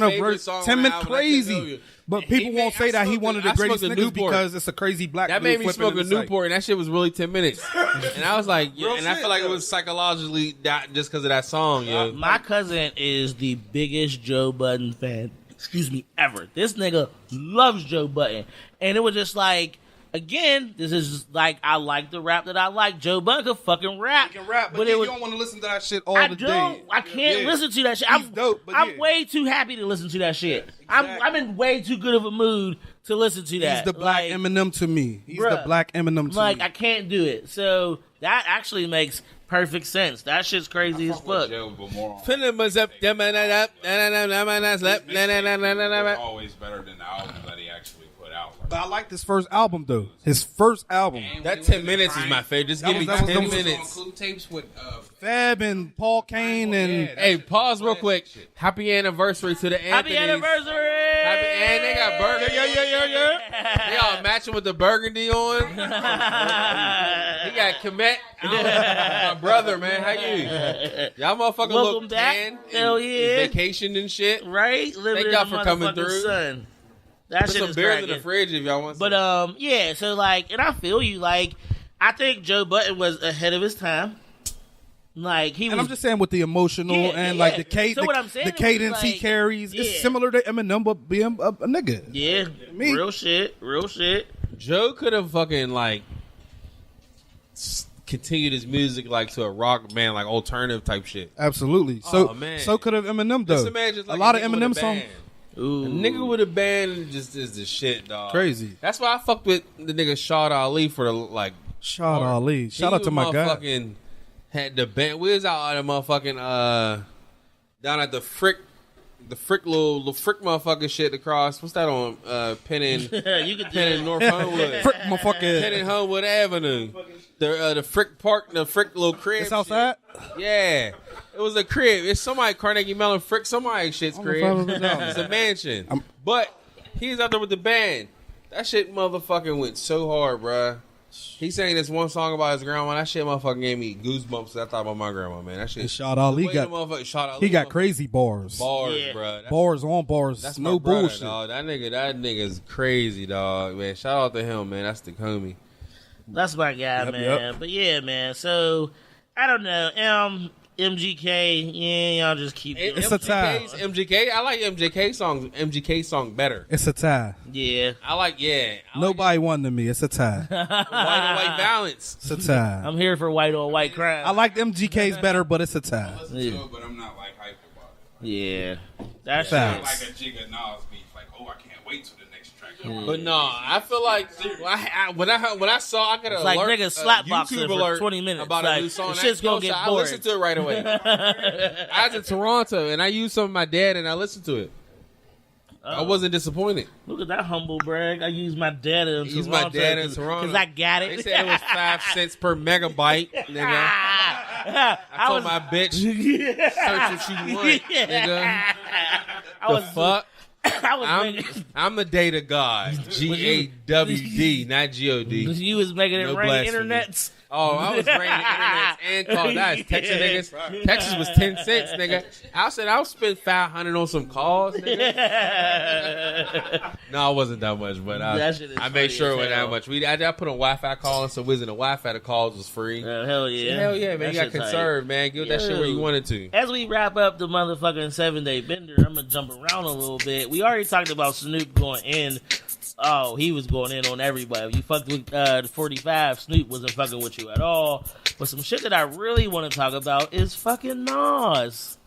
a 10 minute crazy. But people won't say that he wanted the greatest nigga because it's a crazy black dude. That made me smoke a Newport, and that shit was really 10 minutes. And I was like, yeah, and I feel like it was psychologically just because of that song. Yeah. My cousin is the biggest Joe Budden fan. Ever. This nigga loves Joe Budden. And it was just like, again, this is like, I like the rap that I like. Joe Budden could fucking rap. He can rap, but you don't want to listen to that shit all the day. I can't listen to that shit. I'm way too happy to listen to that shit. Exactly. I'm in way too good of a mood to listen to that. He's the black Eminem to me. He's the black Eminem to me. Like, I can't do it. So, that actually makes perfect sense. That shit's crazy as fuck. Always better than the albums that he actually put out. But I like this first album though. His first album. That 10 minutes is my favorite. Just give me that was 10 the- minutes. On clue tapes with Fab and Paul Kane and Hey, pause real quick. Happy anniversary to the Happy Anthonys. anniversary! And they got burgundy. They all matching with the burgundy on. He got Komet. My brother, man. How you? Y'all motherfucker Welcome look back. tan. Hell yeah. Vacation and shit. Right? Living Thank in y'all the for coming motherfucking through. Sun. That Put shit some is beers in cracking. the fridge if y'all want some. But yeah, so like, and I feel you. Like, I think Joe Budden was ahead of his time. Like he and was. I'm just saying with the emotional Yeah, and yeah. like the So what I'm saying the is, cadence he like, carries, yeah. it's similar to Eminem but being a nigga. yeah, Me. real shit. Joe could have fucking like continued his music like to a rock band, like alternative type shit. Absolutely. So Oh, man. so could have Eminem though. Just imagine like a lot of nigga with Eminem a songs. band. Ooh, A nigga with a band just is the shit, dog. Crazy. That's why I fucked with the nigga Shad Ali for the like. Shout out Ali. Shout out to my guy. Fucking had the band. We was out at the motherfucking down at the frick little frick motherfucking shit across. What's that on Penn and you could Penn and North Homewood? Frick motherfucker. Penn and Homewood Avenue. The frick park, the frick little crib. It's outside? shit. Yeah. It was a crib. It's somebody Carnegie Mellon frick somebody shit's crib. It's a mansion. But he's out there with the band. That shit motherfucking went so hard, bruh. He sang this one song about his grandma. That shit motherfucking gave me goosebumps. I thought about my grandma, man. That shit. And Shad Ali the way the got motherfucker- Shad Ali he got motherfucker- crazy bars. bars, Yeah. bruh. That's, Bars on bars. that's No my brother, bullshit. dog. That nigga's crazy, dog. Man, shout out to him, man. That's the homie. That's my guy, Yep, man. yep. But yeah, man. So I don't know. MGK, yeah, y'all just keep. It's a tie. MGK. I like MGK songs. MGK song better. It's a tie. Yeah, I like Nobody won to me. It's a tie. white on white balance. It's a tie. I'm here for white on white crime. I like MGK's better, but it's a tie. Listen to it, but I'm not like hyped about it. Yeah, that's Facts. Like a Jigga Nas beef. Like, oh, I can't wait till the next track. But no, I feel like when I saw I got It's an like alert, niggas slapboxing YouTube for alert 20 minutes. about Like, a new song. the shit's gonna get I boring. listened to it right away. I was in Toronto and I used some of my dad and I listened to it. I wasn't disappointed. Look at that humble brag. I use my data in Used Toronto. my data in Toronto. Because I got it. They said it was 5 cents per megabyte, nigga. I told my bitch, search what you want, nigga. I was, The fuck? I was making, I'm the data god. GAWD, not GOD. you was making it No rain blasphemy. internets. Oh, I was raining internet and call that. Texas niggas. Texas was 10 cents, nigga. I said I'll spend $500 on some calls, nigga. No, it wasn't that much, but That shit is I funny made sure as it wasn't hell. that much. I put a Wi-Fi call in, so we was in the Wi-Fi. The calls was free. Hell yeah. Hell yeah, man. That You got shit tight. conserved, man. Give that shit where you Yo. wanted to. As we wrap up the motherfucking 7-day bender, I'm gonna jump around a little bit. We already talked about Snoop going in. Oh, he was going in on everybody. If you fucked with the 45, Snoop wasn't fucking with you at all. But some shit that I really want to talk about is fucking Nas.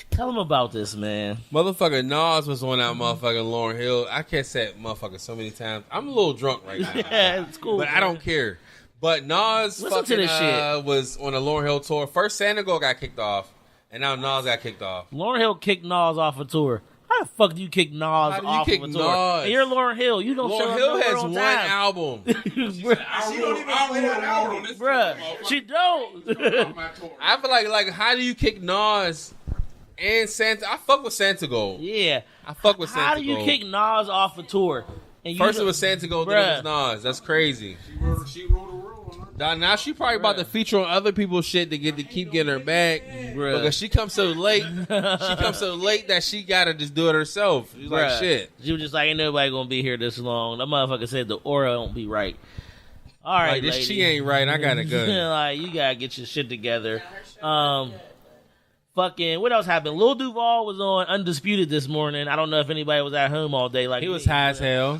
Tell him about this, man. Motherfucker Nas was on that motherfucking Lauryn Hill. I can't say it, motherfucker, so many times. I'm a little drunk right now. Yeah, it's cool. But I don't care. But Nas Listen fucking to this shit. was on a Lauryn Hill tour. First Santiago got kicked off, and now Nas got kicked off. Lauryn Hill kicked Nas off a tour. How the fuck do you kick Nas off kick of a tour? Nas? And you're Lauryn Hill. You don't show Lauryn up Hill nowhere has on one time. album. She don't even play that album. Bruh, she don't. I feel like how do you kick Nas and Santa? I fuck with Santa Gold. Yeah. I fuck with Santa How do you Gold. kick Nas off a tour? And you First it don't- was Santa Gold, then it was Bruh. Nas. That's crazy. She wrote a rule on her. Now she probably about to feature on other people's shit to keep getting her back. Bruh. Because she comes so late. She comes so late that she gotta just do it herself. She's like Bruh. shit. She was just like, ain't nobody gonna be here this long. That motherfucker said the aura don't be right. All right, Like this lady. she ain't right. I gotta go. Like, you gotta get your shit together. Fucking, what else happened? Lil Duval was on Undisputed this morning. I don't know if anybody was at home all day. Like He was me. high as hell.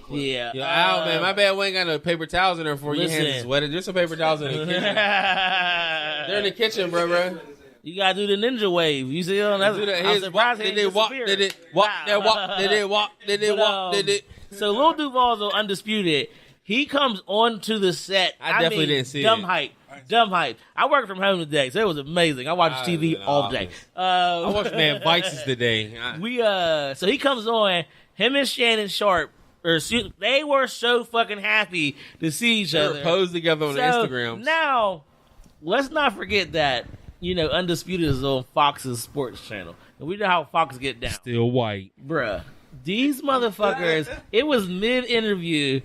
Yeah. Yo, Al, man, my bad. We ain't got no paper towels in there for you. Your hands Listen. is wetted. There's some paper towels in the kitchen. They're in the kitchen, bro. You gotta do the ninja wave. You see them? That's, Do that. I'm Here's surprised walk, he did ain't it walk, disappeared. did it walk, that walk, did it walk, did it But, walk, did it. So Lil Duval's on Undisputed. He comes onto the set. I definitely mean, didn't see dumb it. hype. Dumb hype. I worked from home today, so it was amazing. I watched I TV was in all day. I watched Man Vices today. So he comes on. Him and Shannon Sharp they were so fucking happy to see each They other. were posed together on Instagram. Now, let's not forget that, Undisputed is on Fox's sports channel. And we know how Fox get down. Still white. Bruh, these motherfuckers, it was mid-interview,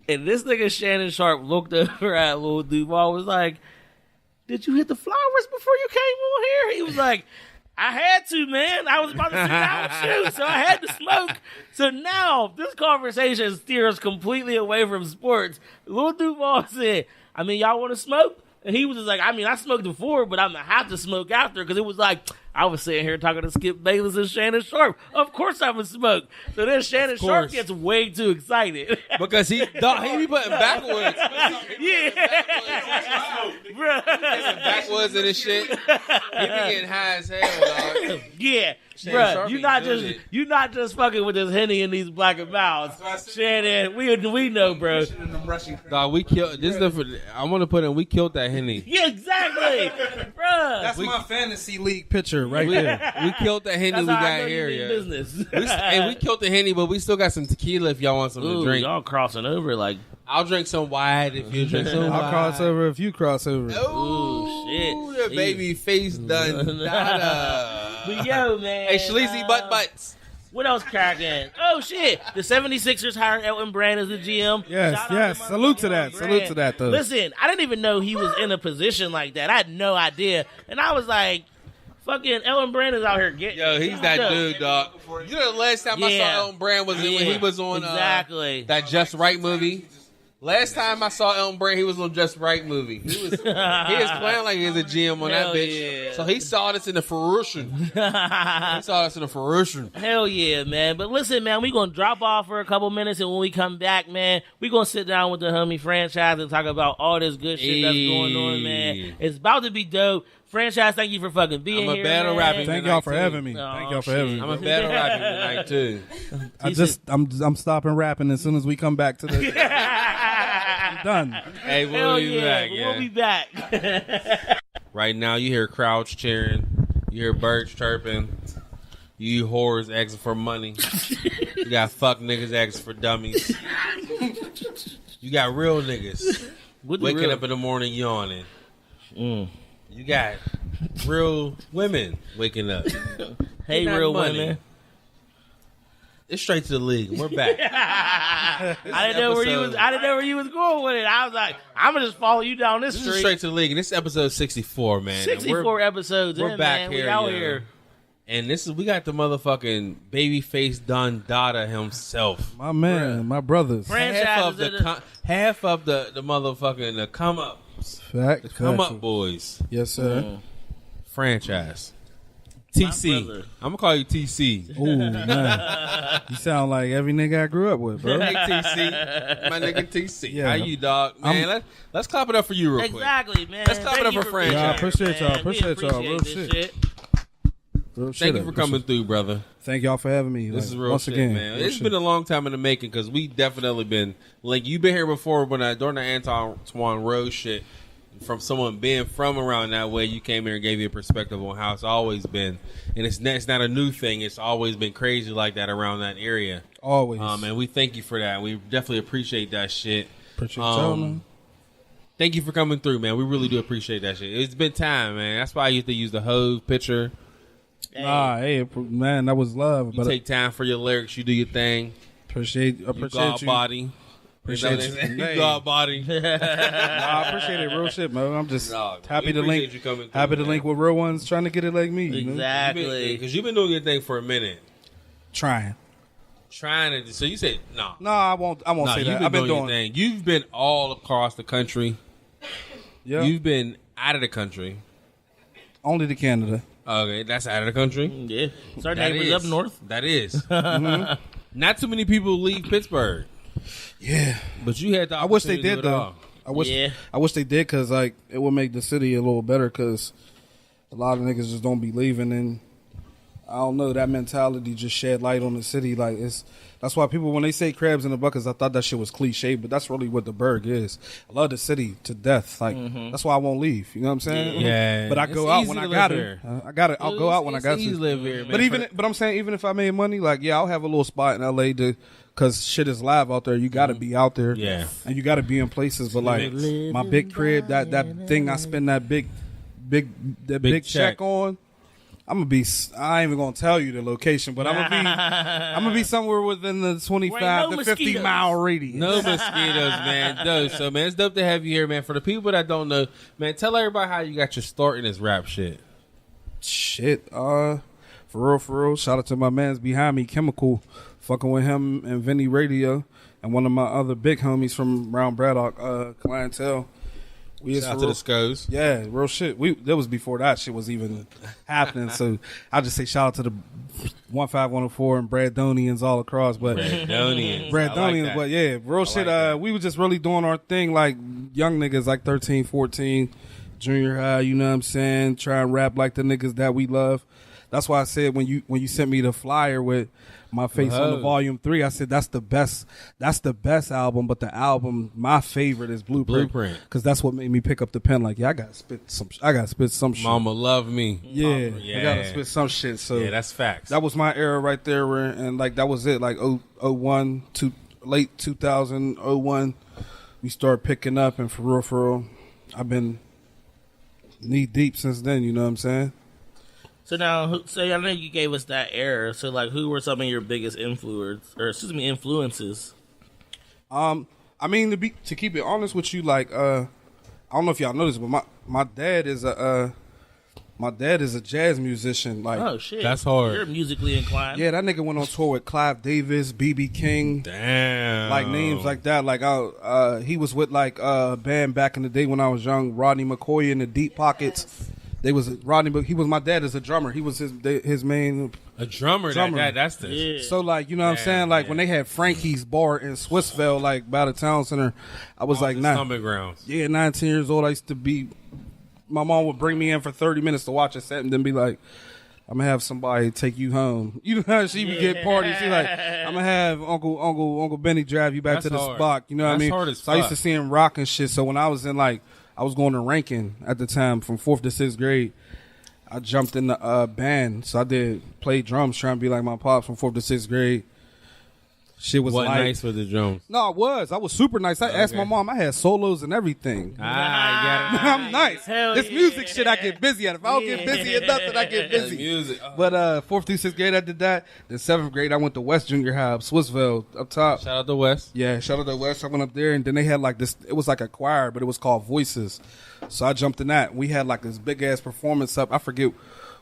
and this nigga Shannon Sharp looked over at Lil Duval, was like, did you hit the flowers before you came on here? He was like, I had to, man. I was about to sit down with you, so I had to smoke. So now, this conversation steers completely away from sports. Lil Duval said, y'all want to smoke? And he was just like, I smoked before, but I'm going to have to smoke after, because it was like, I was sitting here talking to Skip Bayless and Shannon Sharp. Of course I'm going to smoke. So then Shannon Sharp gets way too excited. Because he be putting backwards. Bruh. Backwards and this shit. He be getting high as hell, dog. Yeah. Shannon Bruh, Sharp you not just fucking with this Henny and these black and mouths. Shannon, we know, bro. Dog, we killed. I want to put in. We killed that Henny. Yeah, exactly, bruh. That's my fantasy league picture right there. We killed the Henny. That's We how I got know you here. mean Yeah. business. We killed the Henny, but we still got some tequila if y'all want some to Ooh, drink. y'all crossing over like. I'll drink some wine if you drink some wine. I'll cross over if you cross over. Ooh, shit. the baby face done. But yo, man. Hey, Shleazy butts. What else cracking? Oh shit! The 76ers hired Elton Brand as the GM. Yes, Shout out yes. to Salute to that. motherfucking Salute Brand. to that, though. Listen, I didn't even know he was in a position like that. I had no idea, and I was like, "Fucking Elton Brand is out here getting." Yo, he's that dude, dog. You know, the last time I saw Elton Brand was when he was on exactly that Just Right movie. Last time I saw Elton Brand, he was on Just Right movie. He was playing like he was a GM on Hell that bitch. yeah. So he saw this in the fruition. He saw this in the fruition. Hell yeah, man. But listen, man, we going to drop off for a couple minutes, and when we come back, man, we going to sit down with the homie Franchise and talk about all this good shit that's going on, man. It's about to be dope. Franchise, thank you for fucking being here, I'm a battle man. rapping. Thank y'all for having me. Oh, Thank y'all for having me. I'm a battle rapping tonight, too. I'm stopping rapping as soon as we come back to the. I'm done. Hey, Hell we'll be back, We'll be back. Right now, you hear crowds cheering. You hear birds chirping. You whores asking for money. You got fuck niggas asking for dummies. You got real niggas waking up in the morning yawning. You got real women waking up. Hey, Getting that real money. women. It's straight to the league. We're back. I didn't know where you was going with it. I was like, I'm gonna just follow you down this This street. is straight to the league, and this is episode 64, man. And 64 episodes we're in, back man. here, We out yo. here. And we got the motherfucking babyface Don Dada himself. My man, my brothers. Franchise Half of the motherfucking the come up Fact. boys. Yes, sir. Franchise. TC. brother. I'm gonna call you TC. Ooh, man. You sound like every nigga I grew up with, bro. Hey TC, my nigga TC. Yeah. How you, dog? Man, let's clap it up for you real quick. Exactly, man. Let's clap it Thank up you for Franchise. Yeah, I appreciate y'all. man. We Appreciate y'all. Real this shit. Real Thank shit. you for coming through, brother. Thank y'all for having me. This Like, is real once shit, again, man. real It's shit. been a long time in the making because we definitely been like you've been here before during the Antoine Rose shit. From someone being from around that way, you came here and gave you a perspective on how it's always been, and it's not a new thing. It's always been crazy like that around that area. Always. And we thank you for that. We definitely appreciate that shit. Appreciate y'all, man. Thank you for coming through, man. We really do appreciate that shit. It's been time, man. That's why I used to use the Hove picture. Hey, man, that was love. You But take time for your lyrics. You do your thing. appreciate You God you. body. Appreciate You know what you. they say? Hey. You God body. I appreciate it, real shit, man. I'm just Dog, happy we to appreciate link. you coming through, Happy to man. link with real ones trying to get it like me. You know? Exactly. Because you've been doing your thing for a minute. Trying. Trying to. So you said no. No, I won't. I won't No, say you've that. been I've been doing your doing. thing. You've been all across the country. Yeah. You've been out of the country. Only to Canada. Okay, that's out of the country. Yeah. Start That neighbors is. up north. That is. Not too many people leave Pittsburgh, Yeah. but you had the I wish they opportunity to did do it though. all. I wish they did because like it would make the city a little better because a lot of niggas just don't be leaving and I don't know, that mentality just shed light on the city. Like that's why people, when they say crabs in the buckets, I thought that shit was cliche, but that's really what the burg is. I love the city to death. Like that's why I won't leave. You know what I'm saying? Yeah. But I go out when I got it. I'll go out when I got to. Live here, man. But I'm saying even if I made money, like I'll have a little spot in LA because shit is live out there. You got to be out there. Yeah. And you got to be in places. But like my big crib, that thing I spend that big check on. I ain't even gonna tell you the location, but I'm gonna be somewhere within the 25 to 50 mile radius. No mosquitoes, man. Dope. So, man, it's dope to have you here, man. For the people that don't know, man, tell everybody how you got your start in this rap shit. For real. Shout out to my man's behind me, Chemical, fucking with him and Vinny Radio, and one of my other big homies from around Braddock, Clientele. Shout out to the Scoes. Yeah, real shit. That was before that shit was even happening. So I just say shout out to the 15104 and Braddonians all across. But Braddonians, like but yeah, real shit. We were just really doing our thing like young niggas, like 13, 14, junior high. You know what I'm saying? Try and rap like the niggas that we love. That's why I said when you sent me the flyer with my face on the volume 3, I said that's the best album, but the album my favorite is Blueprint because that's what made me pick up the pen. Like I gotta spit some shit. Mama love me. Yeah, I gotta spit some shit. So yeah, that's facts. That was my era right there, and like that was it. Like 01 to late 2000, 01, we started picking up, and for real, I've been knee deep since then. You know what I'm saying? So now, I know you gave us that era. So like, who were some of your biggest influences? I mean, to keep it honest with you, like, I don't know if y'all know this, but my dad is a jazz musician. Like, oh shit, that's hard. You're musically inclined. Yeah, that nigga went on tour with Clive Davis, B.B. King. Damn, like names like that. Like, he was with like a band back in the day when I was young, Rodney McCoy and the Deep Pockets. They was Rodney, but he was my dad as a drummer. He was his main drummer. That's the yeah. So like, you know what I'm saying? Like when they had Frankie's bar in Swissvale, like by the town center, I was like 19 years old. I used to be. My mom would bring me in for 30 minutes to watch a set and then be like, "I'm gonna have somebody take you home." You know how she would get parties. She like, "I'm gonna have Uncle Benny drive you back to the spot." You know what I mean? Hard as so I used to see him rock and shit. So when I was in like. I was going to Rankin at the time from 4th to 6th grade. I jumped in the band. So I played drums trying to be like my pops from 4th to 6th grade. Shit was nice for the drums. No, I was super nice. I asked my mom. I had solos and everything. You got it. I'm nice. This music shit I get get busy at. If I don't get busy at nothing, I get busy. Music. But 4th through 6th grade I did that. Then 7th grade I went to West Junior High, Swissvale, up top. Shout out to West. Yeah, shout out to West. I went up there and then they had like this. It was like a choir, but it was called Voices. So I jumped in that. We had like this big ass performance up. I forget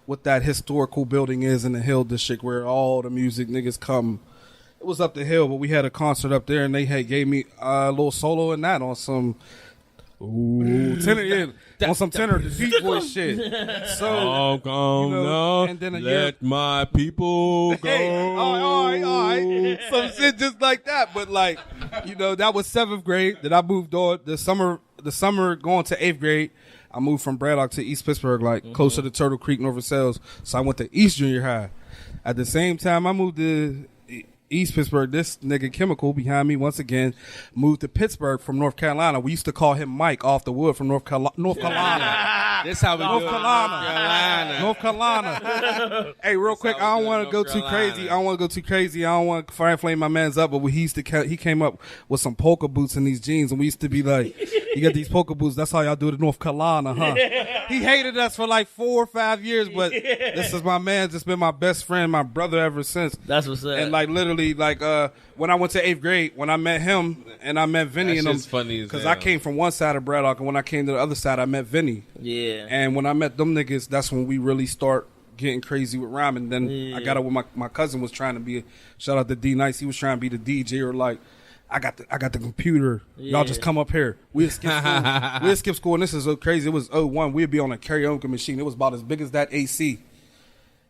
what that historical building is in the Hill District where all the music niggas come. It was up the hill, but we had a concert up there, and they gave me a little solo in that on some tenor, on some tenor deep voice shit. So, and then let my people go. Hey, all right, some shit just like that. But like, that was 7th grade. Then I moved on the summer going to 8th grade. I moved from Braddock to East Pittsburgh, like closer to Turtle Creek, Norfolk Sales. So I went to East Junior High. At the same time, I moved to East Pittsburgh. This nigga Chemical behind me once again moved to Pittsburgh from North Carolina. We used to call him Mike off the wood from North Carolina. This how we North do Carolina. North Carolina. Hey, real quick, I don't want to go too crazy. I don't want to fire and flame my man's up, but he came up with some polka boots and these jeans, and we used to be like, "You got these polka boots? That's how y'all do it in North Carolina, huh?" He hated us for like 4 or 5 years, but this is my man. Just been my best friend, my brother ever since. That's what's up. And like literally. Like when I went to 8th grade, when I met him and I met Vinny and them, because I came from one side of Braddock, and when I came to the other side, I met Vinny. Yeah. And when I met them niggas, that's when we really start getting crazy with rhyming. Then I got it with my cousin was trying to be. Shout out to D Nice. He was trying to be the DJ or like. I got the computer. Y'all just come up here. We'd skip school. We'd skip school, and this is so crazy. It was 01. We'd be on a karaoke machine. It was about as big as that AC,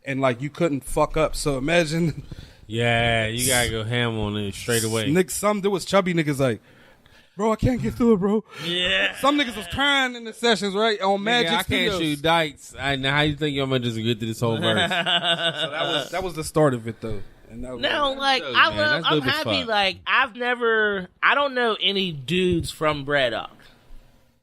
and like you couldn't fuck up. So imagine. Yeah, you gotta go ham on it straight away. There was chubby niggas like, bro, I can't get through it, bro. Yeah. Some niggas was crying in the sessions, right? On Magic Nigga, I can't Studios. shoot dice. Now how you think I'm gonna just get through this whole verse? So that was the start of it, though. And that was Now, like, dope, I man. love, That's I'm dope as happy, fuck. like, I don't know any dudes from Braddock.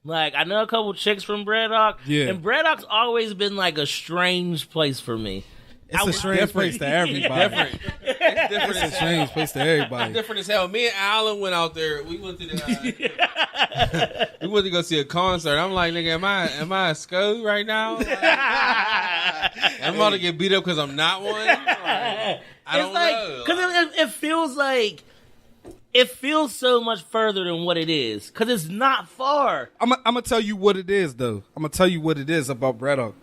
Like, I know a couple chicks from Braddock. Yeah. And Braddock's always been, like, a strange place for me. it's a strange place to everybody. Different. It's different It's a as strange place to everybody. different as hell. Me and Alan went out there. We went to the. We went to go see a concert. I'm like, nigga, am I a SCO right now? Like, I'm about to get beat up because I'm not one. Like, I don't know. Because it feels like, it feels so much further than what it is. Because it's not far. I'm gonna tell you what it is, though. I'm gonna tell you what it is about Braddock.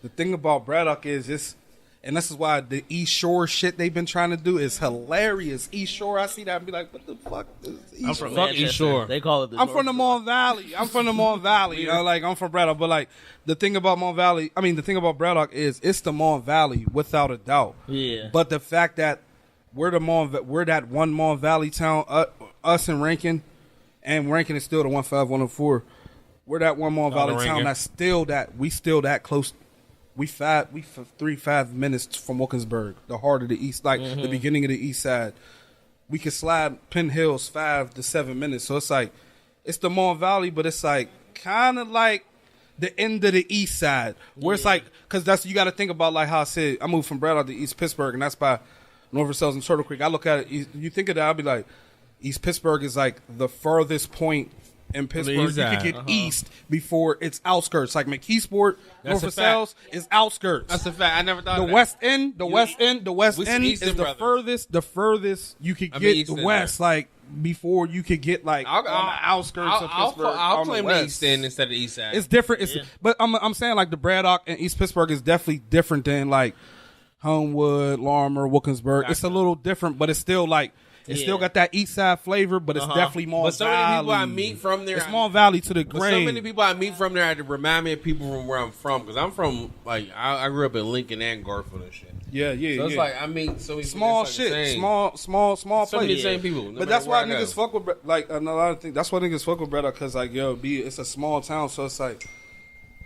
The thing about Braddock is this, and this is why the East Shore shit they've been trying to do is hilarious. East Shore, I see that and be like, what the fuck is East I'm Shore? from Fuck Manchester. East Shore. They call it the I'm North from the Shore. Mon Valley. I'm from the Mon Valley. You know, like I'm from Braddock, but like the thing about the thing about Braddock is it's the Mon Valley without a doubt. Yeah. But the fact that we're that one Mon Valley town, us and Rankin, and Rankin is still the 15104. We're that one Mon Valley Rankin. town that's still that close. We 3-5 minutes from Wilkinsburg, the heart of the east, like the beginning of the east side. We could slide Penn Hills 5 to 7 minutes. So it's like, it's the Mon Valley, but it's like kind of like the end of the east side, where it's like, because that's, you got to think about, like how I said, I moved from Braddock to East Pittsburgh, and that's by North Versailles and Turtle Creek. I look at it, you think of that, I'll be like, East Pittsburgh is like the furthest point in Pittsburgh. You east could side. get east before it's outskirts. Like McKeesport, North a Versailles is outskirts. That's a fact. I never thought The of that. West End, the West We End Eastern is the brothers. furthest you could I mean, get East the End West, like before you could get like on the outskirts of Pittsburgh. I'll on the claim the West. East End instead of East Side. It's different. But I'm saying like the Braddock and East Pittsburgh is definitely different than like Homewood, Larimer, Wilkinsburg. It's a little different, but it's still like it's still got that East Side flavor, but it's definitely more. But so many people I meet from there. It's Mon Valley to the But grain. so many people I meet from there had to remind me of people from where I'm from, because I'm from, like, I grew up in Lincoln and Garfield and shit. Yeah. So it's like I meet so many small it's like the shit, same. small So many places. same people. no But matter that's why where I niggas go. fuck with like a lot of things. That's why niggas fuck with Braddock, because like it's a small town, so it's like,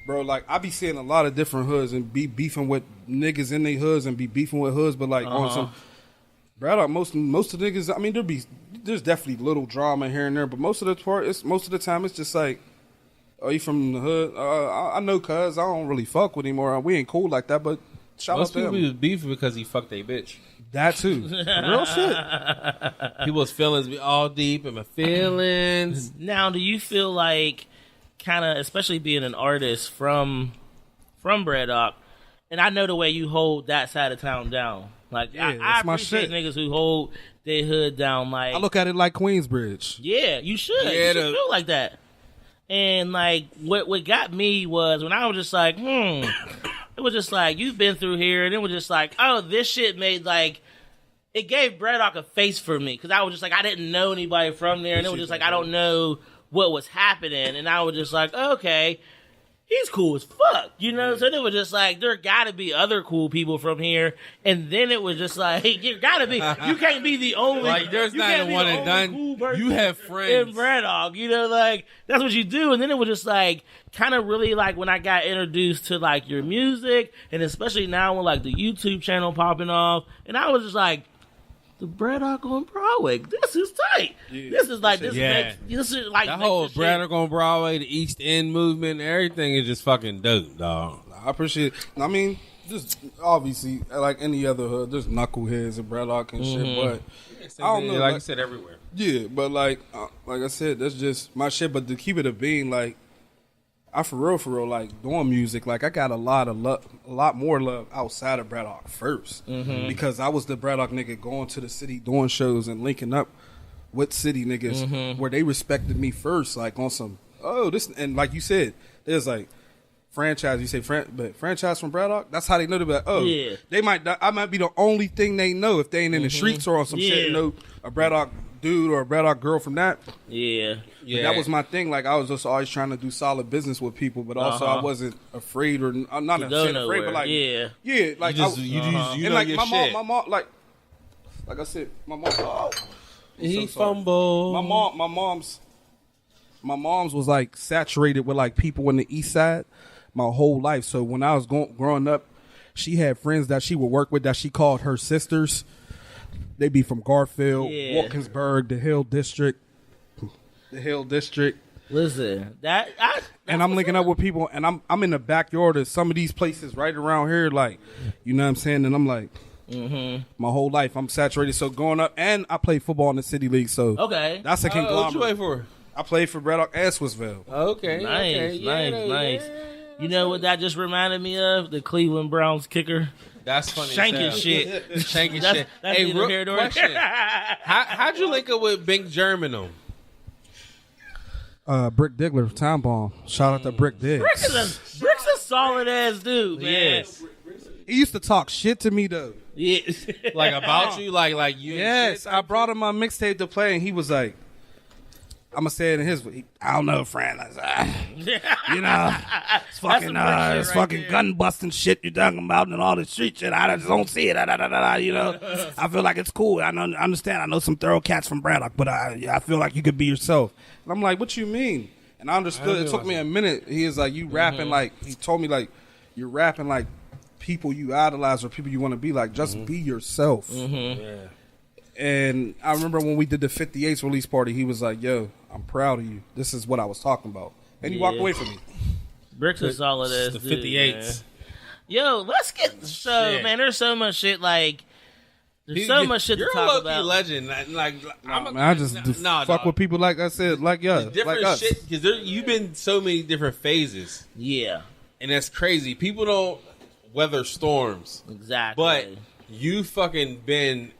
bro, like I be seeing a lot of different hoods and be beefing with niggas in their hoods and be beefing with hoods, but like on some Braddock, most of the niggas. I mean, there's definitely little drama here and there, but most of the time it's just like, oh, you from the hood? I know, cuz I don't really fuck with him, or we ain't cool like that. But shout Most out to people him. was beefing because he fucked a bitch. That too, real shit. People's feelings be all deep in my feelings. Now, do you feel like, kind of, especially being an artist from Braddock, and I know the way you hold that side of town down. Like, Yeah, I that's my appreciate shit. niggas who hold their hood down. Like, I look at it like Queensbridge. yeah, you should. Yeah, you should the- feel like that. And like, what got me was when I was just like, it was just like, you've been through here, and it was just like, oh, this shit made like, it gave Braddock a face for me, because I was just like, I didn't know anybody from there, and it was just like, I don't know what was happening, and I was just like, okay, he's cool as fuck, you know? So it was just like, there gotta be other cool people from here, and then it was just like, you gotta be, you can't be the only, Like, there's you not can't a be one the and only done. cool person You have in friends. Braddock, you know, like, that's what you do. And then it was just like, kind of really like when I got introduced to like your music, and especially now with like the YouTube channel popping off, and I was just like, the Braddock on Broadway, this is tight. This is like, this Yeah. this is like, That makes whole the shit- Braddock on Broadway, the East End movement, everything is just fucking dope, dog. I appreciate it. I mean, just obviously, like any other hood, there's knuckleheads and Braddock and shit, but I don't know. Like Like, I said, everywhere. yeah, but like I said, that's just my shit. But to keep it a being, like, I for real, like doing music, like I got a lot more love outside of Braddock 1st because I was the Braddock nigga going to the city, doing shows and linking up with city niggas where they respected me first, like on some this, and like you said, there's like franchise. You say but franchise from Braddock. That's how they know about. Oh, Yeah. I might be the only thing they know if they ain't in the streets or on some shit. Yeah. Know a Braddock dude or a Braddock girl from that. Yeah. But that was my thing. Like I was just always trying to do solid business with people, but also I wasn't afraid, or I'm not To go necessarily afraid, nowhere. but like Yeah. like You just, I, you and know like your my shit. mom, like I said, my mom. Oh, He so sorry. fumbled. My mom's my mom's was like saturated with like people in the East Side my whole life. So when I was growing up, she had friends that she would work with that she called her sisters. They be from Garfield, Wilkinsburg, the Hill District. Listen, and I'm linking up with people, and I'm in the backyard of some of these places right around here, like, you know what I'm saying? And I'm like, my whole life I'm saturated. So growing up, and I played football in the city league, so that's a conglomerate. What you play for? I played for Braddock and Swissville. Okay, nice. You know what that just reminded me of? The Cleveland Browns kicker. That's funny. Shanking shit. Shanking shit. That's hey, question. How'd you link up with Bink Germinal? Brick Diggler, Time Bomb. Shout out to Brick Diggs. Brick's a solid ass dude, man. Yes. He used to talk shit to me though. Yeah. Like about you, like you. Yes, I brought him my mixtape to play, and he was like, "I'm gonna say it in his. I don't know, friend. You know, it's fucking gun busting shit you're talking about and all this street shit. I just don't see it. You know, I feel like it's cool. I understand. I know some thorough cats from Braddock, but I feel like you could be yourself. And I'm like, what you mean? And I understood. It took me a minute. He is like, you rapping like, he told me like, you're rapping like people you idolize or people you want to be like. Just be yourself. Yeah. And I remember when we did the 58th release party, he was like, yo, I'm proud of you. This is what I was talking about. And he walked away from me. Brick's a solid ass dude, 58s. Man. Yo, let's get man. There's so much shit like. There's so much shit to talk about. You're a legend. I just fuck with people like I said, like us, different like us. shit because you've been so many different phases. Yeah, and that's crazy. People don't weather storms exactly, but you fucking been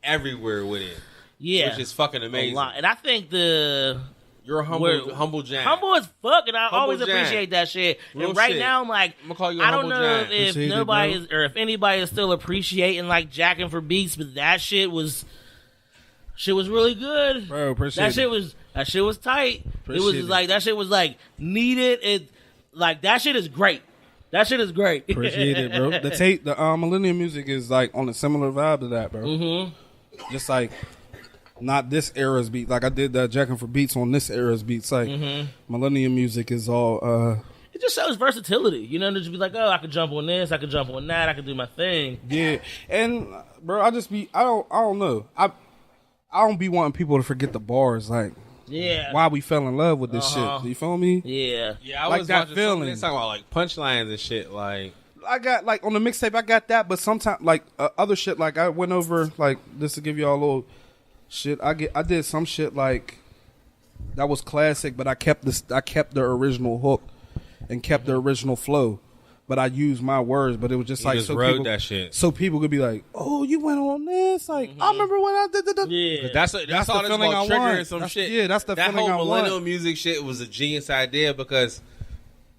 everywhere with it. Yeah, which is fucking amazing. And I think you're a humble giant. Humble as fuck, and I always appreciate that shit. Real and right shit. now, I'm like, I'm gonna call you a I don't humble know giant. if Appreciate nobody it, is, or if anybody is still appreciating like jacking for beats, but that shit was really good. Bro, appreciate that shit was tight. Appreciate it was like that shit was like needed. It like that shit is great. That shit is great. Appreciate it, bro. The Millennium music is like on a similar vibe to that, bro. Mm-hmm. Just like. Not this era's beat. Like I did that jacking for beats on this era's beats. Like Millennium music is all. It just shows versatility. You know, to just be like, oh, I could jump on this, I could jump on that, I could do my thing. Yeah, and bro, I don't know. I don't be wanting people to forget the bars. Like, why we fell in love with this shit. You feel me? Yeah. I like was that watching feeling. They talking about like punchlines and shit. Like I got like on the mixtape, I got that, but sometimes like other shit. Like I went over like this to give y'all a little. Shit, I did some shit like that was classic, but I kept the original hook and kept the original flow, but I used my words. But it was just you like just so wrote people, that shit, so people could be like, "Oh, you went on this." Like I remember when I did. Yeah, that's all the this feeling about I triggering want. some That's, shit. Yeah, that's the that feeling whole I millennial want. music shit was a genius idea because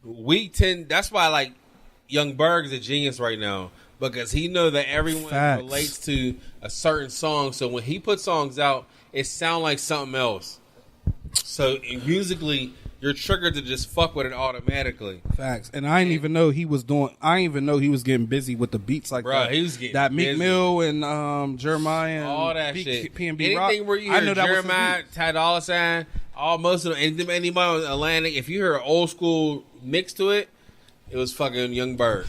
we tend. That's why like Young Berg's a genius right now because he know that everyone Facts. relates to a certain song. So when he puts songs out, it sound like something else. So musically, you're triggered to just fuck with it automatically. Facts. And I didn't even know he was doing. I didn't even know he was getting busy with the beats like Bro, that. he was getting that Meek busy. Mill and Jeremiah and All that shit. P&B Anything Rock. where you I hear know that was his Jeremiah, beat. Ty Dolla $ign, all most of them, anybody on Atlantic, if you hear an old school mix to it, it was fucking Young Berg.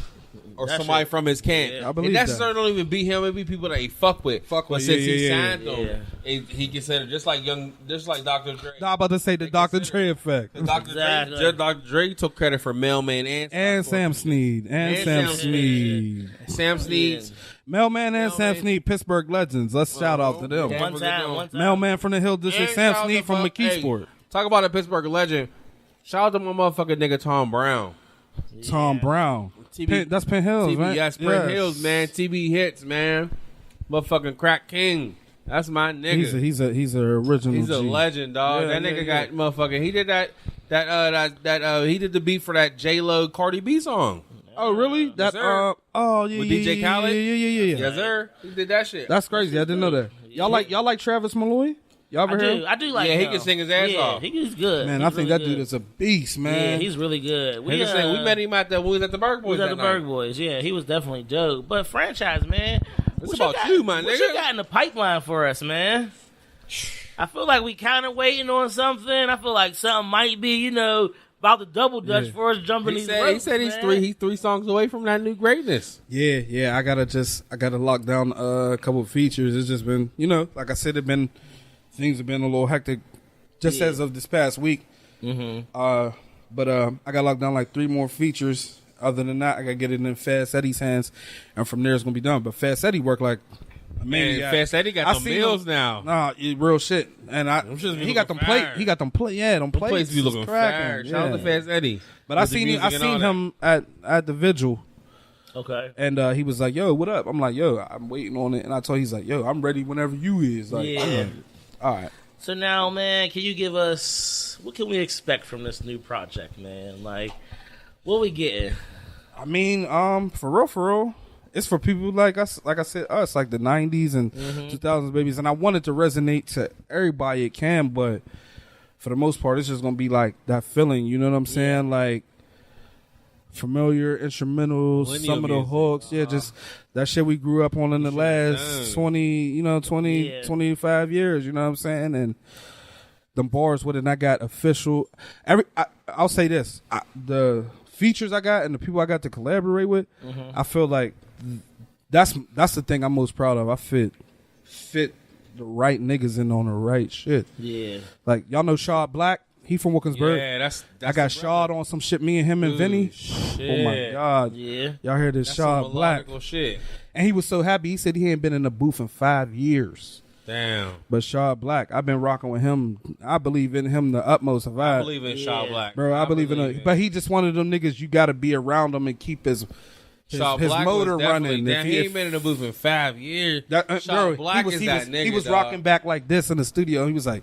Or That somebody shit. from his camp. I believe and that that. necessarily don't even be him. It be people that he fuck with. Fuck with, But since yeah, he yeah, signed them, he considered just like Dr. Dre. Nah, I'm about to say the Dr. Dre effect. Dr. Dre took credit for Mailman And Sam Snead. And Sam Snead. Sam Snead. Mailman and Sam Snead, Pittsburgh legends. Let's shout out to them. One time. Mailman from the Hill District, And Sam shout out Snead to from fuck- McKeesport. Hey, talk about a Pittsburgh legend. Shout out to my motherfucking nigga Tom Brown. Tom Brown. That's Penn Hills, TB, right? yes, Penn Hills, man. TB hits, man. Motherfucking Crack King. That's my nigga. He's a original. He's a G. legend, dog. Yeah, that nigga yeah. got motherfucking. He did he did the beat for that J-Lo Cardi B song. Oh, really? That sir. oh yeah, With yeah, DJ yeah, Khaled? Yeah. Yes, sir. He did that shit. That's crazy. I didn't know that. Y'all like Travis Malloy? Y'all ever heard? I do like Yeah, he him. can sing his ass off. He's good. Man, He's I think really that dude good. is a beast, man. Yeah, he's really good. We met him at the we was at the Berg We Boys. was at that the night. Berg Boys. Yeah, he was definitely dope. But franchise, man. It's about you, my What nigga. you got in the pipeline for us, man? I feel like we kind of waiting on something. I feel like something might be, about the double dutch for us jumping these ropes. He said he's three songs away from that new greatness. Yeah. I gotta lock down a couple of features. It's just been, like I said, things have been a little hectic, just as of this past week. Mm-hmm. But I gotta lock down like 3 more features. Other than that, I gotta get it in Fast Eddie's hands, and from there it's gonna be done. But Fast Eddie worked like a maniac. Fast Eddie got them bills now. Nah, real shit. And he got them plate. He got them plate. Yeah, them plates be looking fire. Yeah. Shout out to Fast Eddie. But I seen him at the vigil. Okay. And he was like, "Yo, what up?" I'm like, "Yo, I'm waiting on it." And I told him, he's like, "Yo, I'm ready whenever you is." Like, yeah. All right. So now, man, can you give us what can we expect from this new project, man? Like, what we getting? I mean, for real, it's for people like us, like I said, like the 90s and 2000s babies. And I want it to resonate to everybody it can, but for the most part, it's just going to be like that feeling, you know what I'm saying? Like familiar instrumentals, some of the hooks. Yeah, just that shit we grew up on in the last 25 years, you know what I'm saying? And them bars with it, and I got official. I'll say this. The features I got and the people I got to collaborate with, I feel like that's the thing I'm most proud of. I fit the right niggas in on the right shit. Yeah. Like, y'all know Shad Black? He from Wilkinsburg. Yeah, that's I got Shad on some shit, me and him and Vinny. Shit. Oh my God. Yeah. Y'all hear this Shad Black. Shit. And he was so happy. He said he ain't been in the booth in 5 years. Damn. But Shad Black, I've been rocking with him. I believe in him the utmost of I believe in Shad Black. Bro, I believe in him. But he just one of them niggas you got to be around him and keep his motor running. Damn, he ain't been in the booth in 5 years. Bro, Black is that nigga. He was rocking back like this in the studio. He was like,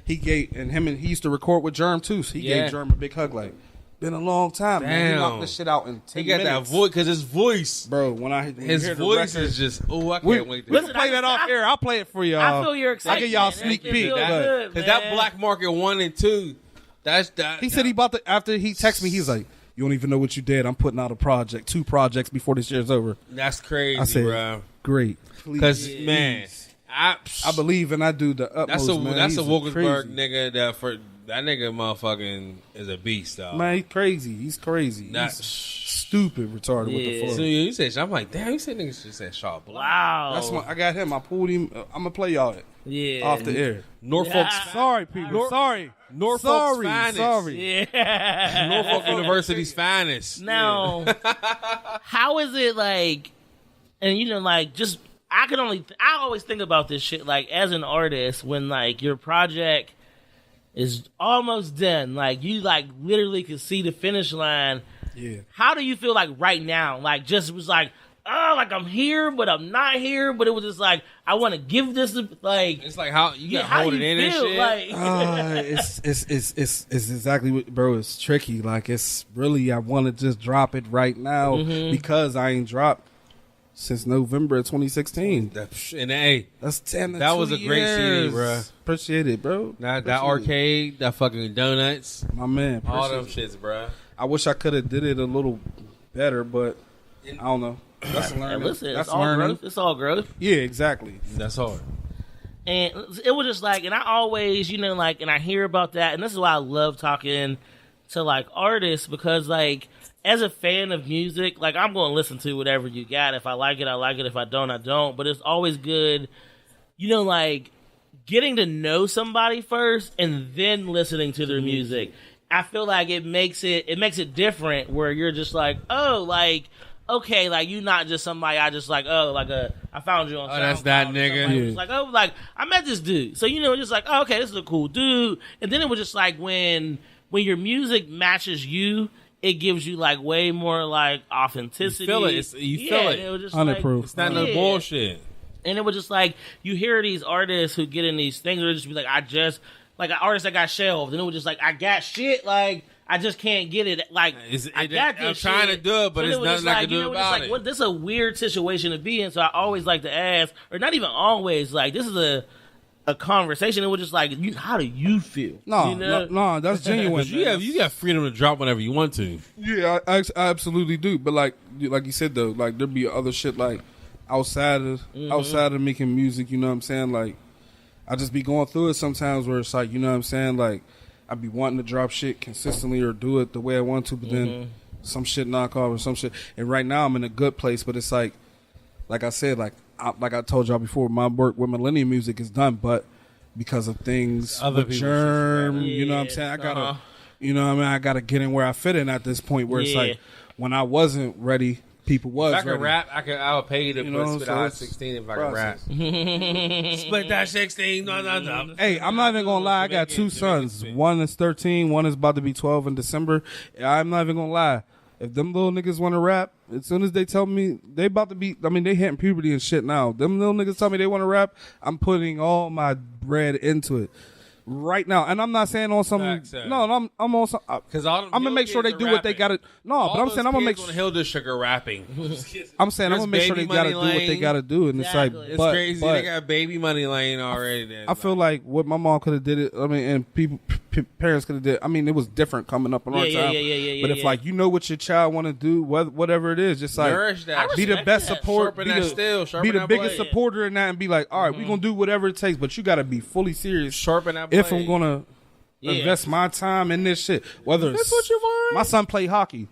he used to record with Germ too. So he gave Germ a big hug like, been a long time, man. He knocked this shit out in 10 minutes. He got that voice, because his voice. Bro, his voice is just, I can't wait to Let's play that off air. I'll play it for y'all. I feel you're excited. I'll give y'all a sneak peek. Because that Black Market 1 and 2, that's that. He said after he texted me, he's like, you don't even know what you did. I'm putting out 2 projects before this year's over. That's crazy, I said, bro. Great. Because, man, I believe and I do the utmost, That's a Wilkinsburg nigga that nigga motherfucking is a beast, dog. Man, he's crazy. He's stupid retarded with the flow. So you said, I'm like, damn, you said niggas just said Shad Black. Wow. I got him. I pulled him. I'm gonna play y'all it. Off the air. Norfolk's sorry, people. Sorry. Norfolk's finest. Sorry. Yeah. Norfolk University's finest. Now, how is it like? And just I always think about this shit like as an artist when like your project is almost done, like you like literally could see the finish line. Yeah. How do you feel like right now? Like just was like, oh, like I'm here, but I'm not here. But it was just like I want to give this like. It's like how you gotta hold it in and shit. Like, it's exactly what, bro. It's tricky. Like it's really I want to just drop it right now because I ain't dropped since November of 2016. And hey, that's 10. That was a great CD, bro. Appreciate it, bro. That arcade, that fucking donuts, my man. All them shits, bro. I wish I could have did it a little better, but I don't know. That's learning. Listen, that's it's all learning. growth. It's all growth. Yeah, exactly. That's hard. And it was just like, and I always, like, and I hear about that, and this is why I love talking to like artists because like. As a fan of music, like I'm going to listen to whatever you got. If I like it, I like it. If I don't, I don't. But it's always good, like getting to know somebody first and then listening to their music. I feel like it makes it different where you're just like, oh, like okay, like you're not just somebody I just like, oh, like I found you on. SoundCloud that's that nigga. It was like, oh, like I met this dude. So just like, oh, okay, this is a cool dude. And then it was just like when your music matches you. It gives you like way more like authenticity. You feel it. You feel it. It was just 100 proof. It's not no bullshit. And it was just like you hear these artists who get in these things where it just be like like an artist that got shelved, and it was just like I got shit, like I just can't get it. Like I got this. I'm trying to do it, but it's nothing I can do about it. This is a weird situation to be in. So I always like to ask, or not even always, like this is a conversation. It was just like, how do you feel? No, that's genuine. you got freedom to drop whenever you want to. Yeah, I absolutely do. But like you said though, like there be other shit like outside of making music. You know what I'm saying? Like I just be going through it sometimes where it's like, you know what I'm saying? Like, I be wanting to drop shit consistently or do it the way I want to, but then some shit knock off or some shit. And right now I'm in a good place, but it's like I said, like I told y'all before, my work with Millennium Music is done, but because of things, Other with people's Germ, shit, you know what I'm saying? I gotta, you know what I mean? I gotta get in where I fit in at this point where it's like, when I wasn't ready, people was If I could ready. rap, I would pay you to You know, spit so out it's 16 if I could rap. process. Split that 16. No. Hey, I'm not even gonna lie. I got two sons. One is 13. One is about to be 12 in December. I'm not even gonna lie. If them little niggas want to rap, as soon as they tell me they about to be, I mean, they hitting puberty and shit now. Them little niggas tell me they want to rap, I'm putting all my bread into it right now. And I'm not saying on some. Facts, No, I'm on some. Because all them I'm gonna hill make sure they kids do are what they rapping. got to. No, but I'm saying I'm gonna make. on the hill to sugar rapping. I'm saying I'm There's gonna make sure they Baby got to do Money what they Lane. got to do, and Exactly. it's It's like, crazy. But They got Baby Money Lane already. There. I feel like what my mom could have did it. I mean, and people, parents could have did. I mean, it was different coming up in our Yeah, time. yeah, But if like you know what your child want to do, whatever it is, just like Nourish that. be the respect best that. support, Sharpen be that the, steel, be sharpen the that biggest blade. supporter in that, and be like, all right, we gonna do whatever it takes, but you got to be fully serious. Sharpen that If I'm blade. gonna invest my time in this shit, whether That's it's what you want. my son play hockey.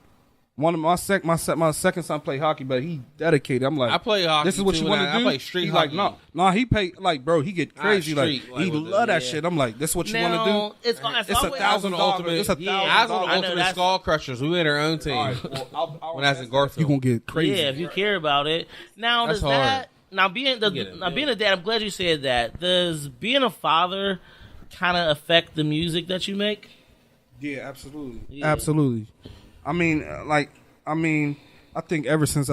One of my second son play hockey, but he dedicated. I'm like, I play hockey. this is what too, you want and to do. I play street He's hockey. like, no, he pay like, bro, he get crazy. street, Like, he like with love the- that shit. I'm like, this is what you Now, want to do. it's It's always, I was on the $1,000. ultimate. It's $1,000. I was on the I know ultimate that's- skull crushers. We had our own team. When I was in Garfield. You gonna get crazy. Yeah, if you care about it. Now, That's does hard. that now being being a dad? I'm glad you said that. Does being a father kind of affect the music that you make? Yeah, absolutely. Yeah. Absolutely. I mean, I think ever since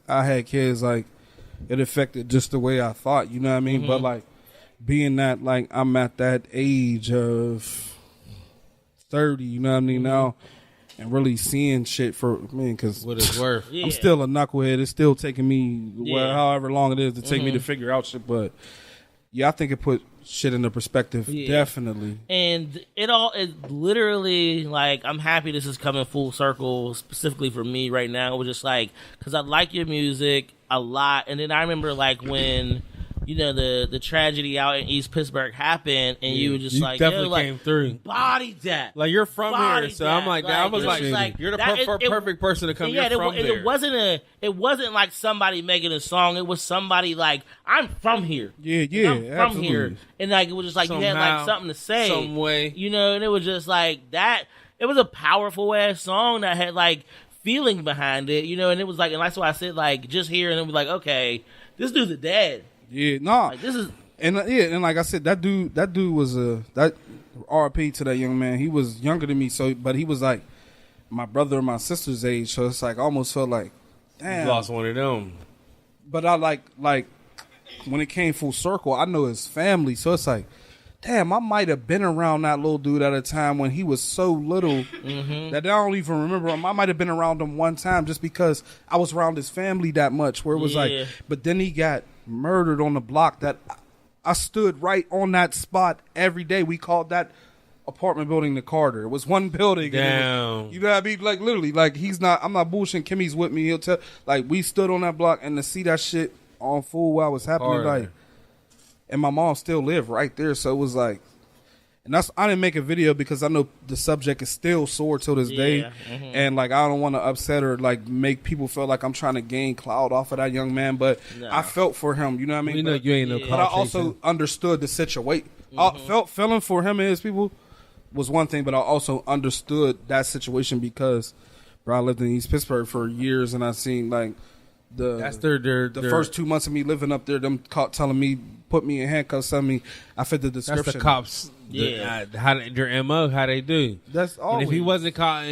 I had kids, like, it affected just the way I thought, you know what I mean? But like, being that, like, I'm at that age of 30, you know what I mean, now, and really seeing shit for me, because What it's worth. Yeah. I'm still a knucklehead. It's still taking me Yeah. however long it is to take me to figure out shit, but yeah, I think it put shit into perspective, Yeah. definitely. And it literally, like, I'm happy this is coming full circle specifically for me right now. It was just like, because I like your music a lot. And then I remember, like, when, you know, the tragedy out in East Pittsburgh happened, and you were just You like, definitely yo, like, came through. bodied that. Like, you're from Bodied here, so I'm that. like, I was it like, like, you're the that- perfect person to come. Yeah, You're from there. it wasn't like somebody making a song. It was somebody like, I'm from here. Yeah, Like, yeah, I'm from absolutely. here, and like it was just like you had like Somehow, something to say, some way. you know. And it was just like that. It was a powerful ass song that had like feeling behind it, you know. And it was like, and that's why I said like just here, and it was like, okay, this dude's a dad. Yeah, nah. Like this is And and like I said, that dude was that RP to that young man. He was younger than me, but he was like my brother or my sister's age. So it's like I almost felt like, damn. You lost one of them. But I like when it came full circle, I know his family. So it's like, damn, I might have been around that little dude at a time when he was so little that I don't even remember him. I might have been around him one time just because I was around his family that much. Where it was Yeah. like, but then he got murdered on the block that I stood right on that spot every day. We called that apartment building the Carter. It was one building. and it was- Damn. you know what I mean? Like literally, like I'm not bullshitting. Kimmy's with me. He'll tell. Like we stood on that block and to see that shit on full while it was happening. Harder. Like, and my mom still lived right there, so it was like, and I didn't make a video because I know the subject is still sore till this day, mhm. and like I don't want to upset or like make people feel like I'm trying to gain clout off of that young man, but Nah. I felt for him. You know what I mean? We know But- you ain't no Yeah. but I clout also chasing. understood the situation. Mm-hmm. Feeling for him and his people was one thing, but I also understood that situation because, bro, I lived in East Pittsburgh for years, and I seen like That's their the first 2 months of me living up there, them telling me, put me in handcuffs, telling me I fit the That's description. the cops. Yeah. Their MO, how they do. That's all. And if he wasn't caught,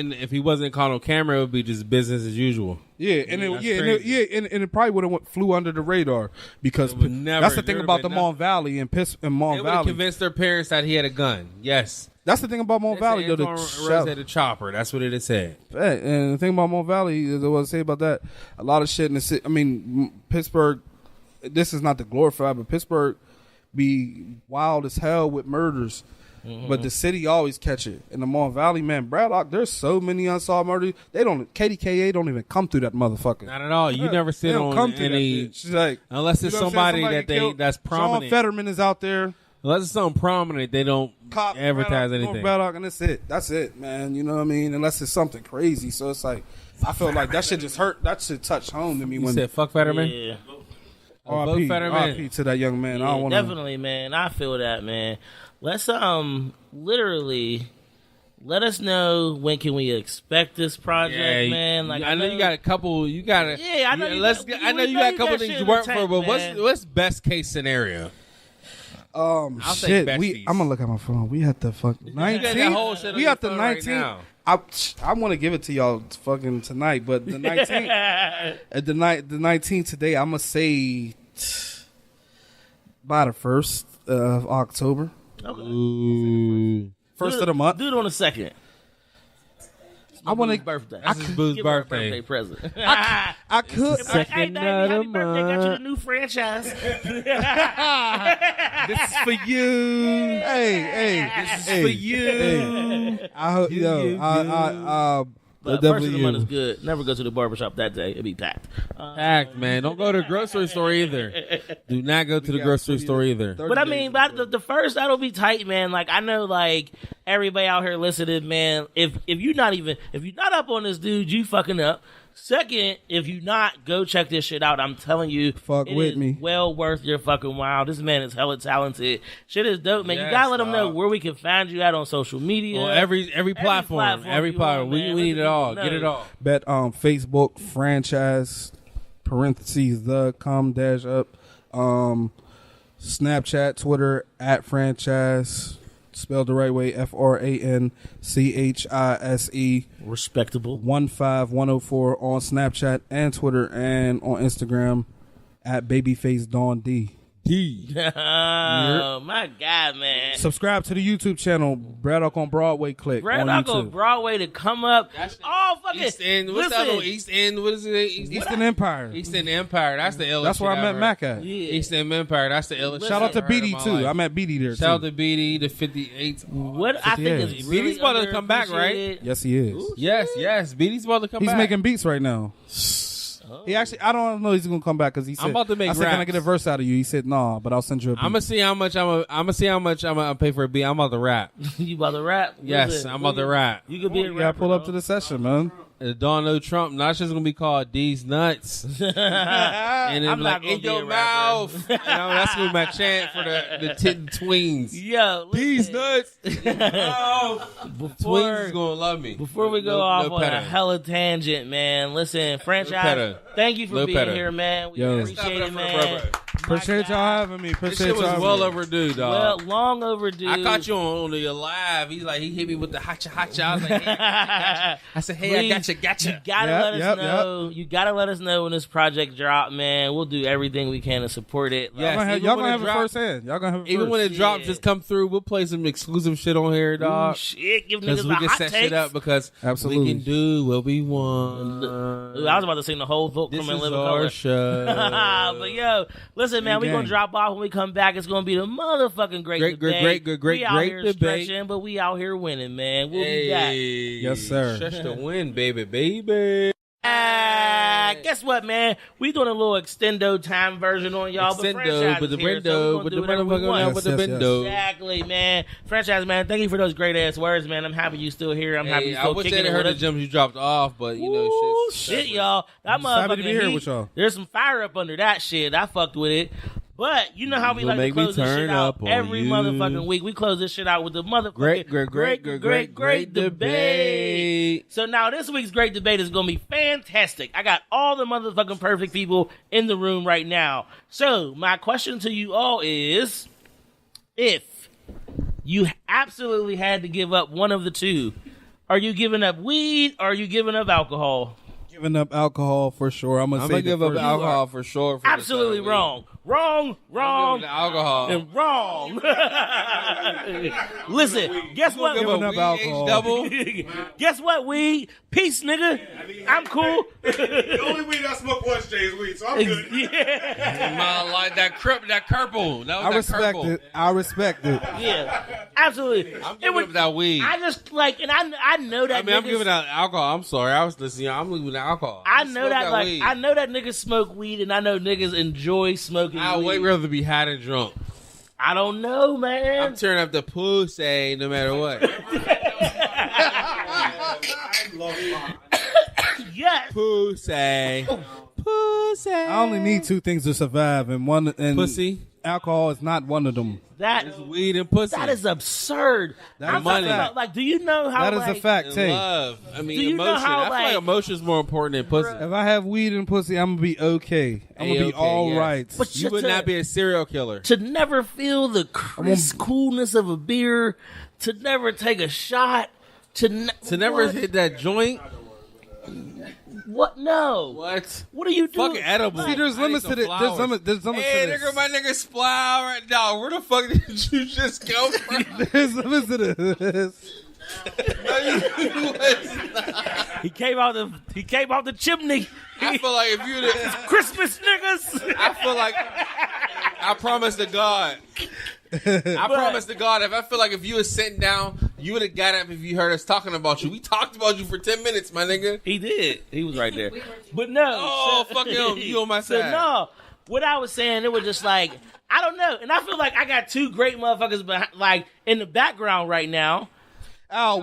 on camera, it would be just business as usual. Yeah, and That's it, and it probably would have flew under the radar because It would never- that's the there thing would about the been Mon Valley and Mon They would have Valley. convinced their parents that he had a gun. Yes. That's the thing about Mon Valley, though. Antoine Rose had a chopper. That's what it had said. And the thing about Mon Valley is what I say about that. A lot of shit in the city. I mean, Pittsburgh. This is not to glorify, but Pittsburgh be wild as hell with murders. but the city always catch it. In the Mon Valley, man, Braddock, there's so many unsolved murders. KDKA don't even come through that motherfucker. Not at all. You never sit on any, like, unless it's somebody that's prominent. Sean Fetterman is out there. Unless it's something prominent, they don't advertise anything. Braddock, and that's it, man. You know what I mean? Unless it's something crazy. So it's like, I feel like that shit just hurt. That shit touched home to me. You said fuck Fetterman? Yeah. R.I.P. to that young man. Yeah, I don't want definitely, man. I feel that, man. Let's literally let us know when can we expect this project, man. Like I know you got a couple. You got to. Yeah, I know. I know you got a couple things you work for, but what's best case scenario? I'll shit. I'm gonna look at my phone. We had the fucking 19th. We had the 19th. I want to give it to y'all fucking tonight, but the 19th, the 19th today, I'm gonna say by the 1st of October. Okay. Ooh. First of the month. Do it on the 2nd. I want to birthday. That's his boo's Give her a birthday. present. I could. Hey, baby, happy birthday! Got you the new franchise. This is for you. Hey, This is for you. I hope But first of the month is good. Never go to the barbershop that day. It'll be packed. Packed, man. Don't go to the grocery store either. Do not go to the grocery store either. But I mean, by the first, that'll be tight, man. Like I know, like everybody out here listening, man. If you're not up on this dude, you fucking up. Second, if you not, go check this shit out. I'm telling you, Fuck it with is me. well worth your fucking while. This man is hella talented. Shit is dope, man. Yes, you gotta let them know dog. where we can find you at on social media. On every platform. Every you platform. want, We man. need Let it all. the Get it people all. Bet Facebook franchise parentheses the come dash up Snapchat, Twitter at franchise spelled the right way FRANCHISE Respectable. 15104 on Snapchat and Twitter and on Instagram at babyface Dawn D. Oh, my God, man. Subscribe to the YouTube channel Braddock on Broadway. Click on Braddock YouTube. on Broadway to come up. Oh, fucking. East End. What's the other one? East End. What is it? Eastern Empire. East End Empire. That's the illest. That's where I met Mac at. Yeah. East End Empire. That's the illest. Shout out to shit I've heard in BD my too. life. I met BD there Shout out too. to BD, the 58. What I think is 58. really BD's about to come back, right? underappreciated- Yes, he is. Yes. BD's about to come He's back. making beats right now. He actually, I don't know he's gonna come back because he said, I'm about to make I said, can I raps. get a verse out of you? He said, nah, but I'll send you a beat. I'm gonna see how much I'm gonna pay for a beat. I'm about to rap. You about to rap? Yes, Listen, I'm about to rap. You could be a You gotta rapper. pull up to the session, man. Donald Trump. Not just gonna be called D's nuts, and then I'm not like gonna in be a your rapper. mouth. That's gonna be my chant for the tit tweens. Yo, D's listen, nuts. before, Tweens is gonna love me. before we go No- off no on a pedo. hella tangent, man. Listen, franchise. pedo. Thank you for No being pedo. here, man. We Yo. appreciate it, for man. Appreciate y'all having me. This Appreciate shit was y'all. well having me. overdue, Well, dog. long overdue. I caught you on the live. He's like, he hit me with the hacha hacha. I was like, hey, I said, hey, I Please, gotcha. You gotta Yep, let us yep, know. You gotta let us know when this project drop, man. We'll do everything we can to support it. Yes, Y'all even gonna when it have it drop- firsthand. Y'all gonna have it Even first. when it drops, Yeah. just come through. We'll play some exclusive shit on here, Ooh, dog. shit, give Because niggas we the can hot set takes. shit up because Absolutely. we can do what we want. Ooh, I was about to sing the whole vote This from and is live in our color. show. But yo, listen, man, we Gang. gonna drop off when we come back. It's gonna be the motherfucking great Great, debate. great We out here debate. stretching, but we out here winning, man. We'll be back. Yes, sir. Stretch the win, baby. Guess what, man? We doing a little extendo time version on y'all, but Extendo, franchise but the is here, so we window, gonna but do the whatever we motherfucker want. now with the Yes, yes, window. Exactly, man. Franchise, man, thank you for those great ass words, man. I'm happy you still here. I'm happy you Hey, I still wish kicking they'd it heard with the us. gems you dropped off, but you know, Ooh, shit's shit, separate. y'all. That I'm just happy to motherfucking be here heat, with y'all. There's some fire up under that shit. I fucked with it. But you know how we You like to make me close this shit turn out up on every you. motherfucking week. We close this shit out with the motherfucking Great debate. So now this week's great debate is going to be fantastic. I got all the motherfucking perfect people in the room right now. So my question to you all is, if you absolutely had to give up one of the two, are you giving up weed or are you giving up alcohol? Giving up alcohol for sure. I'm gonna I'm say gonna the give up first- alcohol for sure. For Absolutely the wrong. The alcohol. and wrong. Listen, guess what? Giving up alcohol. Double. Guess what, weed? Peace, nigga. I'm cool. The only weed I smoke was Jay's weed, so I'm good. Yeah. Like that purple. That was I respect it. Yeah, absolutely. I'm giving up that weed. I just like, and I know that. I'm giving out alcohol. I'm sorry. I was listening. I'm leaving alcohol. I know that, like, weed. I know that niggas smoke weed, and I know niggas enjoy smoking I'd weed. way rather be high than drunk. I don't know, man. I'm turning up the pussy no matter what. Yes. Pussy. Pussy. I only need two things to survive, and Pussy. alcohol is not one of them. That It's weed and pussy. that is absurd. That I'm is talking a fact. about, like, do you know how That is like, a fact, And too. love. I mean, Do you know emotion. how, I feel like like- emotion's more important than pussy. If I have weed and pussy, I'm gonna be okay. I'm gonna be A-okay, all yes. right. But You would not be a serial killer. to never feel the crisp coolness of a beer, to never take a shot, to never what? hit that joint. What? No. What? What are you doing? Fucking edible. See, there's I need limits some to this. flowers. There's limits Hey, to nigga, this. my nigga Splow right now. Where the fuck did you just come from? There's limits to this. No, you was not. He came out the chimney. I feel like if you, Christmas niggas. I feel like I promise to God. I promise to God, if I feel like if you was sitting down, you would have got up if you heard us talking about you. We talked about you for 10 minutes, my nigga. He did. He was right there. But no. Oh, fuck him. You on my So side. no. What I was saying, it was just like, I don't know. And I feel like I got two great motherfuckers behind, like in the background right now. Al,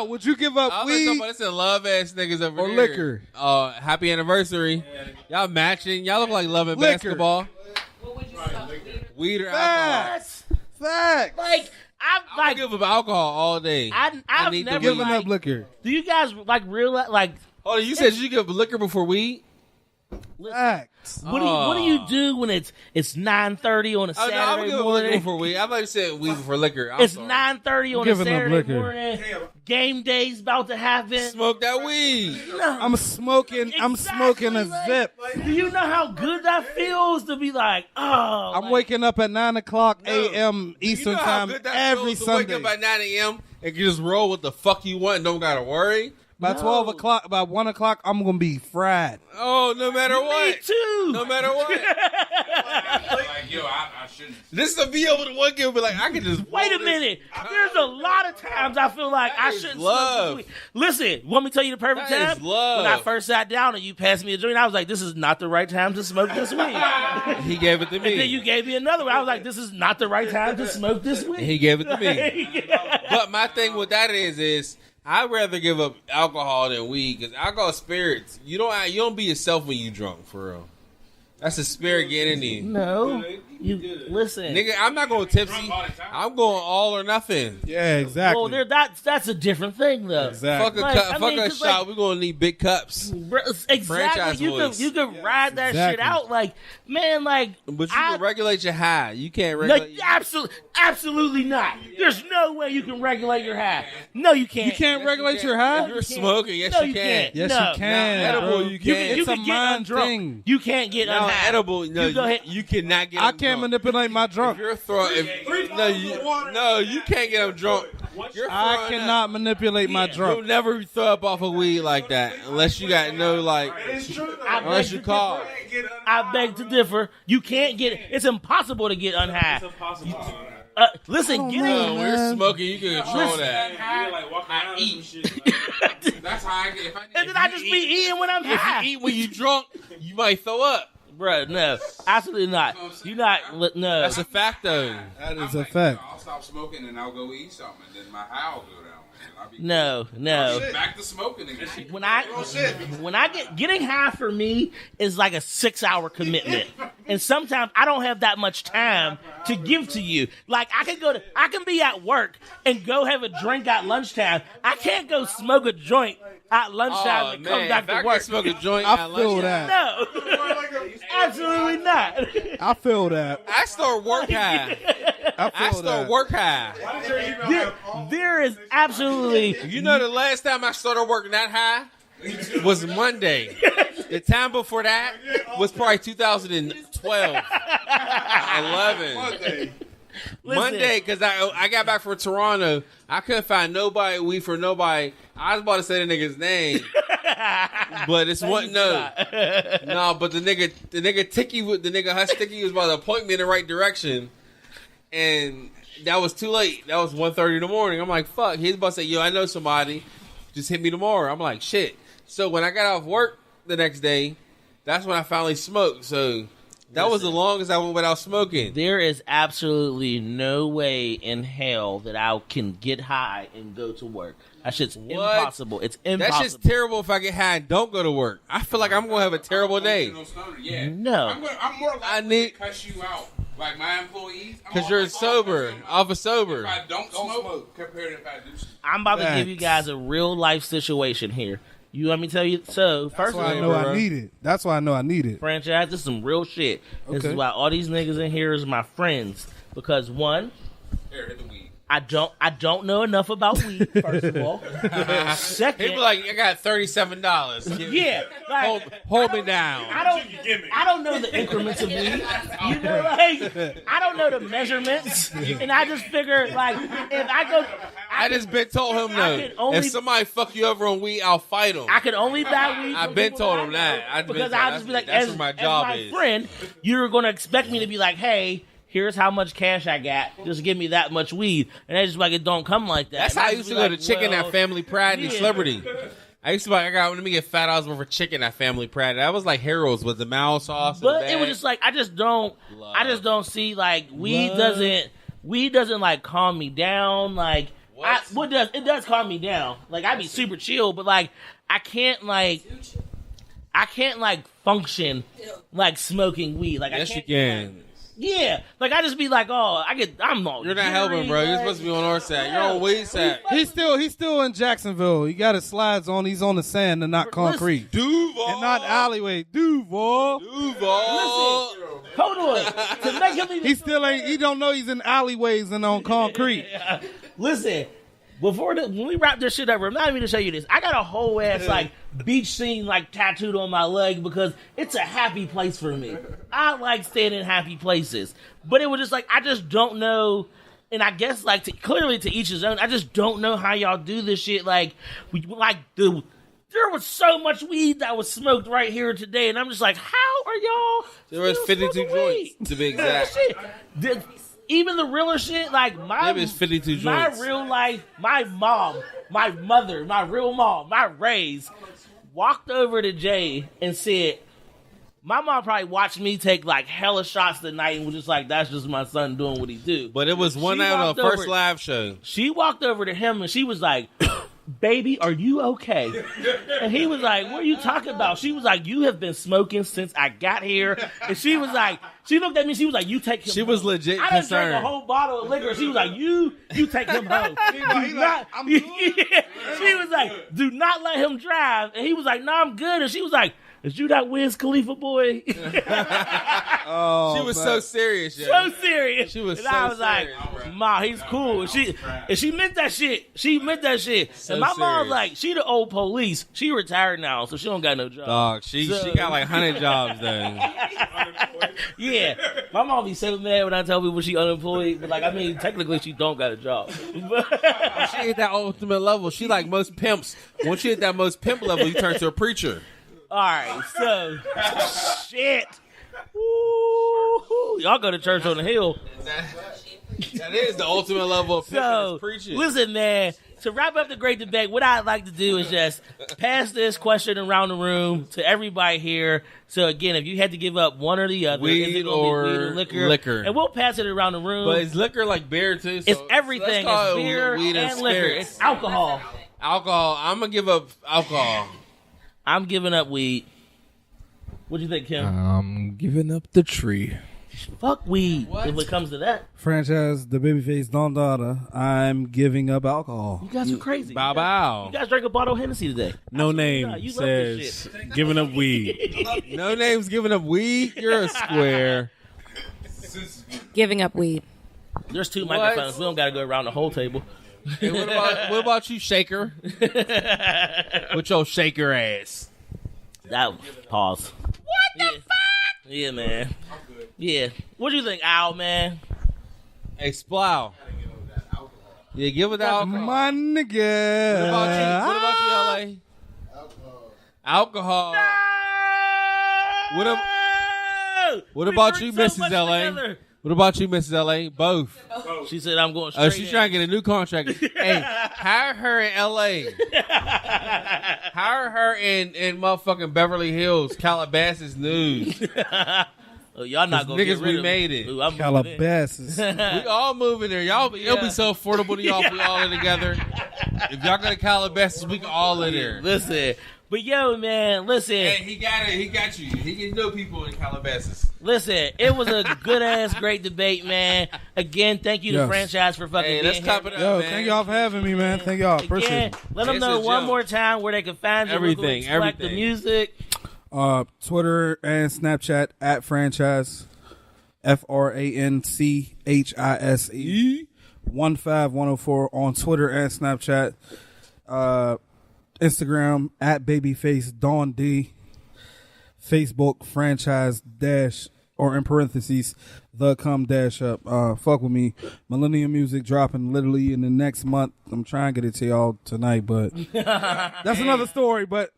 would you give I up was talking weed? about this love ass niggas over Or here. liquor. Happy anniversary. Y'all matching. Y'all look like loving Liquor. basketball. What would you smoke? Weed or alcohol. That's Fact. like, I'm like, give up alcohol all day. I've need the never Giving like, up liquor. do you guys like realize, like, Hold on, you said you give liquor before weed? listen, Facts. what do you do when it's 9:30 on a Oh, no, I'm Saturday giving liquor morning? before weed. I thought you said weed before liquor. I'm It's sorry. 9:30 on a Giving up Saturday liquor. morning. Game day's about to happen. Smoke that weed. I'm smoking a Exactly, like, zip. Do you know how good that feels to be like, oh, I'm like, waking up at 9:00 a.m. Eastern You know how time good that every feels to wake Sunday. up at 9 a.m. and just roll what the fuck you want and don't gotta worry? By 12 o'clock, by 1 o'clock, I'm gonna be fried. Oh, no matter me what. too. No matter what. Like, yo, I shouldn't. This is to be able to one kid be like, I can just Wait roll a this. minute. There's a lot of times I feel like I is shouldn't love. smoke this weed. Listen, want me to tell you the perfect That time? is love. When I first sat down and you passed me a joint, I was like, this is not the right time to smoke this weed. He gave it to And then me. you gave me another one. I was like, this is not the right time to smoke this weed. He gave it to me. But my thing with that is I'd rather give up alcohol than weed because alcohol spirits. You don't be yourself when you drunk, for real. That's the spirit getting in you. No. You listen. Nigga, I'm not going tipsy. I'm going all or nothing. Yeah, exactly. Well, that's a different thing though. exactly. Fuck a, Like, I fuck mean, a 'cause, shot. like- We're going to need big cups. Bro, exactly. Franchise You voice. could ride that shit exactly. out, like, man, like. But you can regulate your high. You can't No, regulate. absolutely not. There's no way you can regulate your high. No, you can't. You can't regulate your high? If you're smoking, yes, No, you you can. can't. Yes, No. you can. Now, edible, bro. you can. It's a get mind undrunk. thing. You can't get No, unhigh. edible. No, You go ahead. you cannot get. I them can't drunk. manipulate my drunk. If you're throwing, you can't get them drunk. You're I throwing cannot manipulate my up. You'll drunk. never throw up off a weed like that unless you got no like. Unless you call. I beg to differ. You can't get. It's impossible to get unhigh. Listen, get know, When it. you're man. smoking, you can control Listen. that. Like walking around eat. and shit. That's how I get. If I And then I just be eating when I'm If high. you eat when you drunk, you might throw up. Bro, no, absolutely not. You not. No. That's a fact, though. That is a fact. I'll stop smoking and I'll go eat something, and then my high will go down. And I'll be No. back to smoking again. When I getting high for me is like a 6-hour commitment, and sometimes I don't have that much time to give to you. Like I can be at work and go have a drink at lunchtime. I can't go smoke a joint at lunchtime Oh, and come man. back If I to can work. smoke a joint I at feel lunchtime, that. No, absolutely not. I feel that. I start work high. I I feel start that. work high. There is absolutely You know the last time I started working that high was Monday. The time before that was probably 2012, 11. Monday, because I got back from Toronto. I couldn't find nobody, weed for nobody. I was about to say the nigga's name. But it's what? No. No, but the nigga Ticky, the nigga Hush Ticky was about to point me in the right direction. And that was too late. That was 1:30 in the morning. I'm like, fuck. He's about to say, yo, I know somebody. Just hit me tomorrow. I'm like, shit. So when I got off work the next day, that's when I finally smoked. So that was the longest I went without smoking. There is absolutely no way in hell that I can get high and go to work. That shit's impossible. It's impossible. That shit's terrible if I get high and don't go to work. I feel like I'm going to have a terrible day. Yeah. No. I'm more likely to cuss you out. Like my employees. Because you're sober. Off of sober. If I don't smoke compared to if I do smoke. I'm about to give you guys a real life situation here. You let me tell you. So, first of all, I know I need it. That's why I know I need it. Franchise, this is some real shit. This is why all these niggas in here is my friends. Because one, Here, hit the weed. I don't know enough about weed, first of all. Second, People like, I got $37. yeah, like, Hold me down. I don't know the increments of weed. You know, like, I don't know the measurements. And I just figure, like, if I go... I just been told him no. If somebody fuck you over on weed, I'll fight him. I could only buy weed. I've been told him that. Because I'll just be like, that's as what my job my is. friend, you're going to expect me to be like, hey, here's how much cash I got. Just give me that much weed. And they just like, it don't come like that. That's how I used to go to chicken at Family Pride and Celebrity. I used to be like, let me get $5 worth of chicken at Family Pride. That was like Harold's with the mild sauce. But it was just like, I just don't see like weed doesn't like calm me down. Like, it does calm me down. Like, I be super chill, but like, I can't function like smoking weed. Like, yes, I can't, you can. Yeah, like I just be like, I'm all. You're not helping, bro. You're supposed to be on our side. You're on weed side. He's still in Jacksonville. He got his slides on. He's on the sand and not concrete. Duval And not alleyway. Duval. Listen, hold on. To make him even He still ain't. He don't know he's in alleyways and on concrete. Listen, when we wrap this shit up, remind me to show you this. I got a whole ass like beach scene like tattooed on my leg because it's a happy place for me. I like staying in happy places, but it was just like I just don't know. And I guess like clearly to each his own. I just don't know how y'all do this shit. Like there was so much weed that was smoked right here today, and I'm just like, how are y'all? There was 52 joints to be exact. Even the realer shit, like Maybe it's 52 my joints. real life, my mom, my mother, my real mom, my Rays, walked over to Jay and said, my mom probably watched me take like hella shots tonight and was just like, that's just my son doing what he do. But it was one night on the first live show. She walked over to him and she was like, baby, are you okay? And he was like, what are you talking about? She was like, you have been smoking since I got here. And she was like, she looked at me, she was like, you take him She home. was legit I done concerned. drank a whole bottle of liquor. She was like, you take him home. I'm good. She was like, do not let him drive. And he was like, no, I'm good. And she was like, is you that Wiz Khalifa boy? Oh, She was so serious, yo. So serious. She was and so I was serious, like, bro. Ma, he's cool. And she meant that shit. She meant that shit. So and my mom's serious. like, she the old police. She retired now, so she don't got no job. Dog, she got like 100 jobs though. Yeah. My mom be so mad when I tell people she unemployed. But like, I mean, technically she don't got a job. She hit that ultimate level. She like most pimps. Once you hit that most pimp level, you turn to a preacher. All right, so shit. Woo-hoo. Y'all go to church on the hill. That is the ultimate level of So, preaching. listen, man, to wrap up the great debate, what I'd like to do is just pass this question around the room to everybody here. So, again, if you had to give up one or the other, Weed is it gonna or be weed or liquor? And we'll pass it around the room. But is liquor like beer too? So it's everything. let's call It's it beer weed and liquor. spirits. It's alcohol. Alcohol. I'm gonna give up alcohol. I'm giving up weed. What do you think, Kim? I'm giving up the tree. Fuck weed if it comes to that. Franchise, the babyface Don Dada. I'm giving up alcohol. You guys are crazy. Bow bow. You guys drank a bottle of Hennessy today. No name you love this says giving up weed. No name's giving up weed. You're a square. Giving up weed. There's two microphones. We don't got to go around the whole table. Hey, what about you, Shaker? With your shaker ass. That pause. What the fuck? Yeah, man. Yeah. What do you think, Al, man? Hey, Splow. Yeah, give it the alcohol. My nigga. What about you, LA? Alcohol. No! What We about drink you, so Mrs. much LA? together. What about you, Mrs. LA? Both. She said I'm going straight. Oh, she's trying to get a new contract. Hey, hire her in LA. Hire her in motherfucking Beverly Hills, Calabasas News. Oh, y'all not gonna niggas get rid of remade it. Ooh, I'm moving in. Calabasas. We all moving there. Y'all, it'll be so affordable to y'all if we all in together. If y'all go to Calabasas, we can all in there. Listen, but yo, man, listen. Hey, he got it. He got you. He can know people in Calabasas. Listen, it was a good ass, great debate, man. Again, thank you to Yes. Franchise for fucking Hey, being let's here. top it up, Yo, man. thank y'all for having me, man. Thank y'all. Appreciate Again, it. let them It's know a one joke. more time where they can find you. Everything, Select the everything. music. Twitter and Snapchat at franchise FRANCHISE 15104 on Twitter and Snapchat. Instagram at babyface Dawn D. Facebook franchise dash or in parentheses the come dash up. Fuck with me. Millennium Music dropping literally in the next month. I'm trying to get it to y'all tonight, but that's another story. But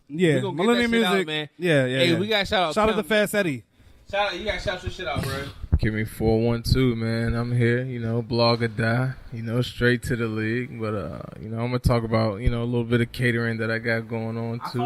yeah, We gonna get Millennium that shit Music, out, man. yeah. Hey, we got shout out. Shout out to Fast Eddie. Shout out. You got to shout your shit out, bro. Give me 412, man. I'm here, blog or die, straight to the league. But, I'm going to talk about, a little bit of catering that I got going on, too.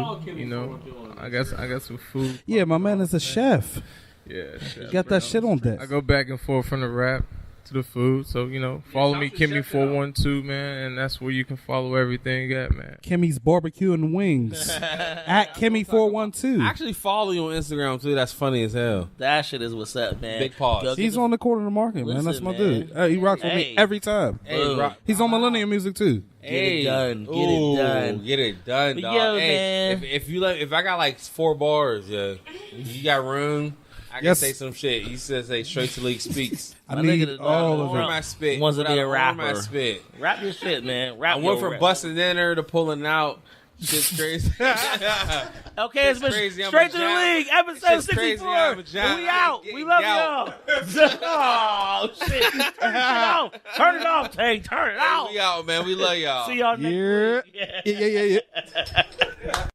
I got some food. Yeah, my man is a chef. Yeah, chef, Got that shit on deck. I go back and forth from the rap to the food. So, follow me, Kimmy412, man. And that's where you can follow everything at, man. Kimmy's Barbecue and Wings at Kimmy412. I actually follow you on Instagram, too. That's funny as hell. That shit is what's up, man. Big pause. Go get He's the- on the corner of the market, man. That's Listen, my man. dude. He rocks with Hey. me every time. Hey, Boom. rock. He's on Millennium Music too. Get it done. Get Ooh, it done. Get it done, But dog. yo, Hey, man. if I got like 4 bars, yeah, you got room. I can Yes. say some shit. You said say straight to league speaks. I My need nigga is all down of Over it. my spit. Wants to be a Without my rapper. spit. Rap your shit, man. Rap I went your from rap. busting in her to pulling out. Shit's crazy. Okay, it's been crazy, I'm straight a to the giant. league, episode Shit's crazy, 64. I'm a giant. And we out. Getting We love gout. y'all. Oh, shit. Turn it off. Turn it off, Tank. Turn it off. We out, man. We love y'all. See y'all next Yeah. week. Yeah.